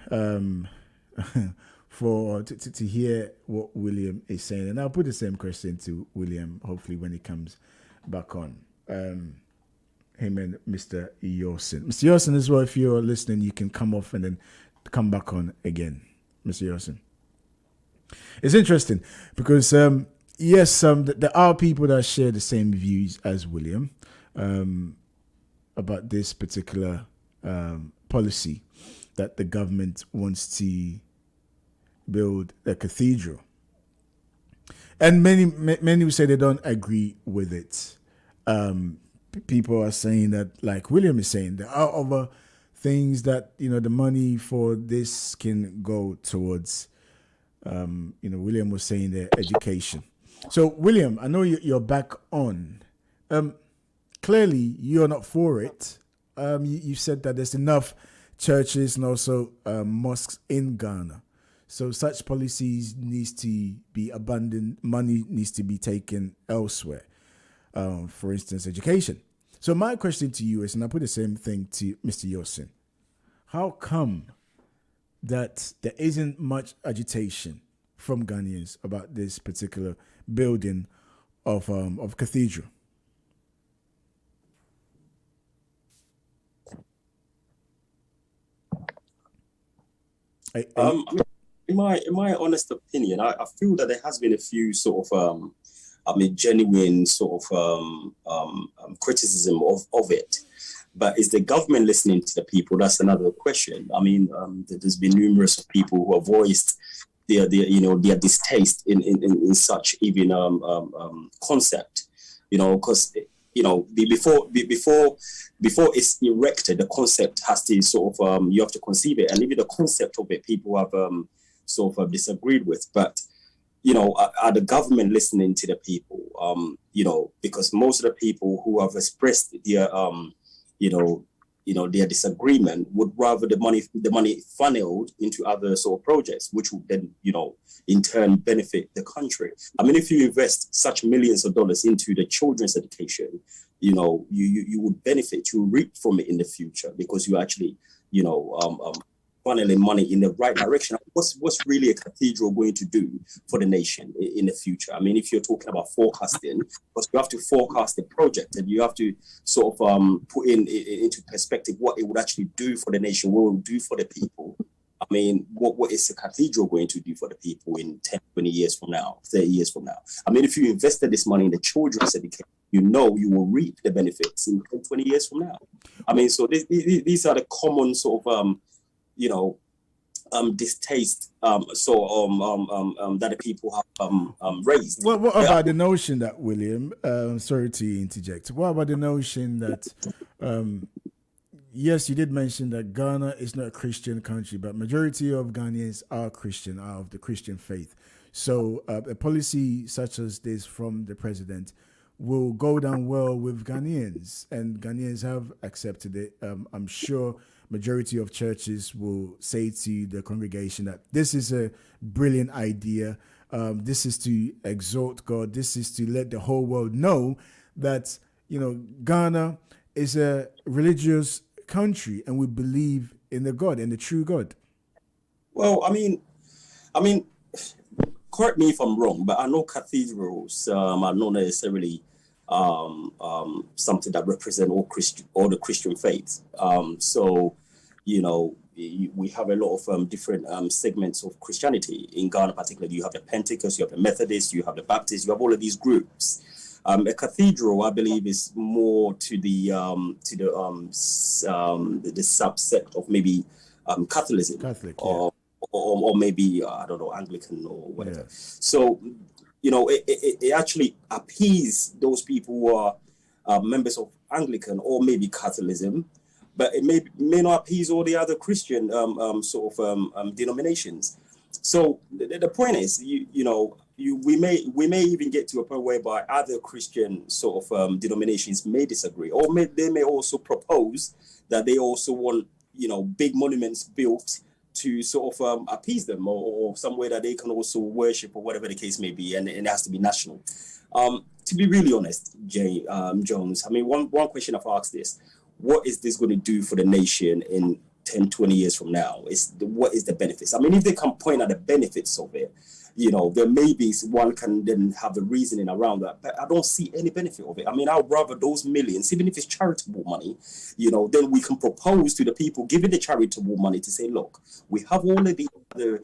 to hear what William is saying, and I'll put the same question to William, hopefully when he comes back on. Him and Mr. Yorson. Mr. Yorson as well, if you're listening, you can come off and then come back on again, Mr. Yorson. It's interesting because, there are people that share the same views as William about this particular policy that the government wants to build a cathedral. And many will say they don't agree with it. People are saying that, like William is saying, there are other things that, the money for this can go towards. William was saying their education. So, William, I know you're back on. Clearly, you're not for it. You said that there's enough churches and also mosques in Ghana. So such policies needs to be abandoned. Money needs to be taken elsewhere. For instance, education. So my question to you is, and I put the same thing to Mr. Yorson, how come that there isn't much agitation from Ghanaians about this particular building of cathedral? In my honest opinion, I feel that there has been a few sort of genuine sort of criticism of it. But is the government listening to the people? That's another question. There's been numerous people who have voiced their distaste in such even concept. Because before it's erected, the concept has to sort of you have to conceive it, and even the concept of it, people have sort of disagreed with. But are the government listening to the people? Because most of the people who have expressed their their disagreement would rather the money funneled into other sort of projects, which would then in turn benefit the country. If you invest such millions of dollars into the children's education, you would benefit, you reap from it in the future, because you actually funneling money in the right direction. What's really a cathedral going to do for the nation in the future? If you're talking about forecasting, because you have to forecast the project, and you have to sort of put into perspective what it would actually do for the nation, what it would do for the people. What is a cathedral going to do for the people in 10, 20 years from now, 30 years from now? If you invested this money in the children's education, you will reap the benefits in 10, 20 years from now. So these are the common sort of distaste that the people have raised. What about the notion that, William, sorry to interject, what about the notion that Yes, you did mention that Ghana is not a Christian country, but majority of Ghanaians are Christian, are of the Christian faith. So a policy such as this from the president will go down well with Ghanaians, and Ghanaians have accepted it. I'm sure majority of churches will say to the congregation that this is a brilliant idea. This is to exalt God. This is to let the whole world know that, Ghana is a religious country and we believe in the God, in the true God. Well, I mean, correct me if I'm wrong, but I know cathedrals are not necessarily something that represent all the Christian faiths. So, we have a lot of different segments of Christianity in Ghana. Particularly, you have the Pentecost, you have the Methodists, you have the Baptists, you have all of these groups. A cathedral, I believe, is more to the subsect of maybe Catholicism, or maybe I don't know, Anglican or whatever. Yeah. So, it actually appease those people who are members of Anglican or maybe Catholicism, but it may not appease all the other Christian denominations. So the point is, we may even get to a point whereby other Christian denominations may disagree, or they may also propose that they also want big monuments built to appease them, or somewhere that they can also worship, or whatever the case may be, and it has to be national. To be really honest, Jones, I mean, one question I've asked is, what is this going to do for the nation in 10, 20 years from now? What is the benefits? I mean, if they can point out the benefits of it, there may be one can then have the reasoning around that, but I don't see any benefit of it. I mean, I'd rather those millions, even if it's charitable money, then we can propose to the people giving the charitable money to say, look, we have all of the other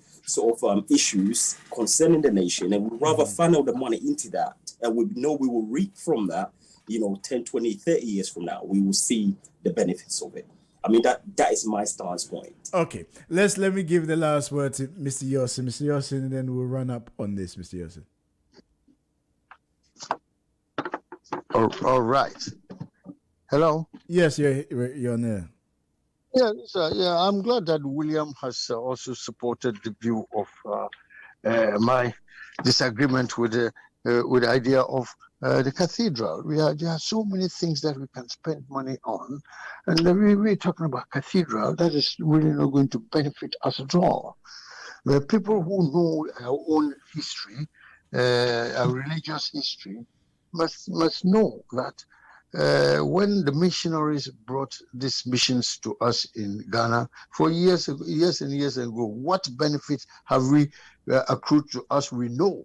issues concerning the nation, and we'd rather funnel the money into that, and we know we will reap from that, 10, 20, 30 years from now, we will see the benefits of it. I mean, that is my stance point. Okay, let me give the last word to Mr. Yosin. Mr. Yosin, and then we'll run up on this, Mr. Yosin. All right. Hello? Yes, you're on there. Yeah, I'm glad that William has also supported the view of my disagreement with the idea of the cathedral. There are so many things that we can spend money on, and we're talking about cathedral that is really not going to benefit us at all. The people who know our own history, our religious history, must know that when the missionaries brought these missions to us in Ghana for years and years ago, what benefits have we accrued to us? We know.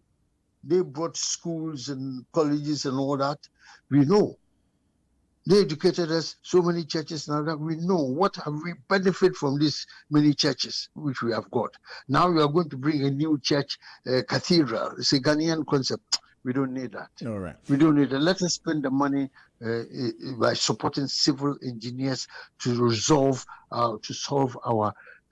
They brought schools and colleges and all that. We know. They educated us, so many churches now that we know. What have we benefit from these many churches which we have got? Now we are going to bring a new church, cathedral. It's a Ghanaian concept. We don't need that. All right. We don't need that. Let us spend the money by supporting civil engineers to solve our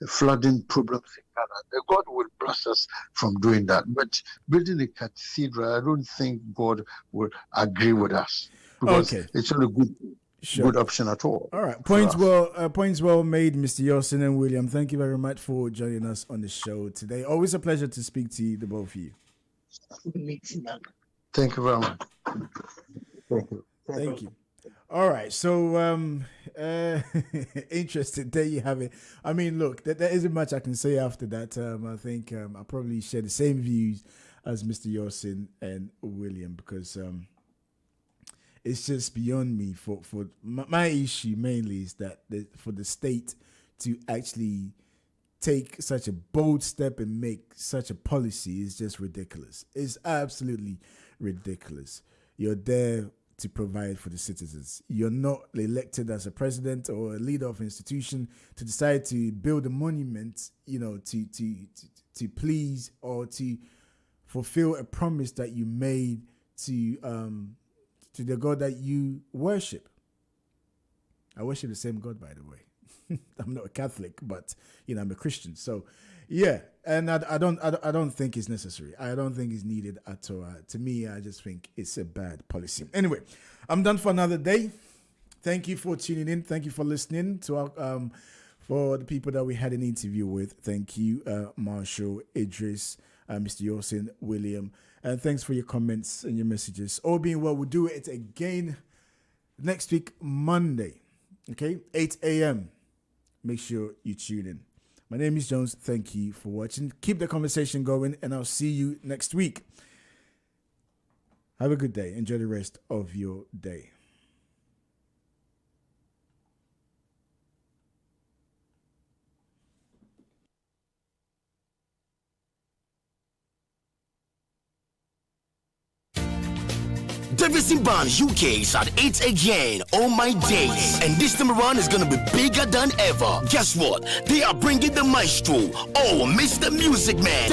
flooding problems in Ghana. God will bless us from doing that. But building a cathedral, I don't think God will agree with us, because it's not a good option at all. All right. Points well made, Mr. Yosin and William. Thank you very much for joining us on the show today. Always a pleasure to speak to you, the both of you. Thank you very much. Thank you. All right, so interesting. There you have it. I mean, look, there isn't much I can say after that. I think I probably share the same views as Mr. Yosin and William, because it's just beyond me. For my issue mainly is that for the state to actually take such a bold step and make such a policy is just ridiculous. It's absolutely ridiculous. You're there to provide for the citizens. You're not elected as a president or a leader of an institution to decide to build a monument, to please or to fulfill a promise that you made to the God that you worship. I worship the same God, by the way. I'm not a Catholic, but I'm a Christian. So, yeah, and I don't think it's necessary. I don't think it's needed at all. To me, I just think it's a bad policy. Anyway, I'm done for another day. Thank you for tuning in. Thank you for listening to our for the people that we had an interview with. Thank you, Marshall, Idris, Mr. Yosin, William, and thanks for your comments and your messages. All being well, we'll do it again next week, Monday, okay, 8 a.m. Make sure you tune in. My name is Jones. Thank you for watching. Keep the conversation going, and I'll see you next week. Have a good day. Enjoy the rest of your day. Davidson Band UK is at 8 again, all my days. And this time around is gonna be bigger than ever. Guess what? They are bringing the maestro. Oh, Mr. Music Man.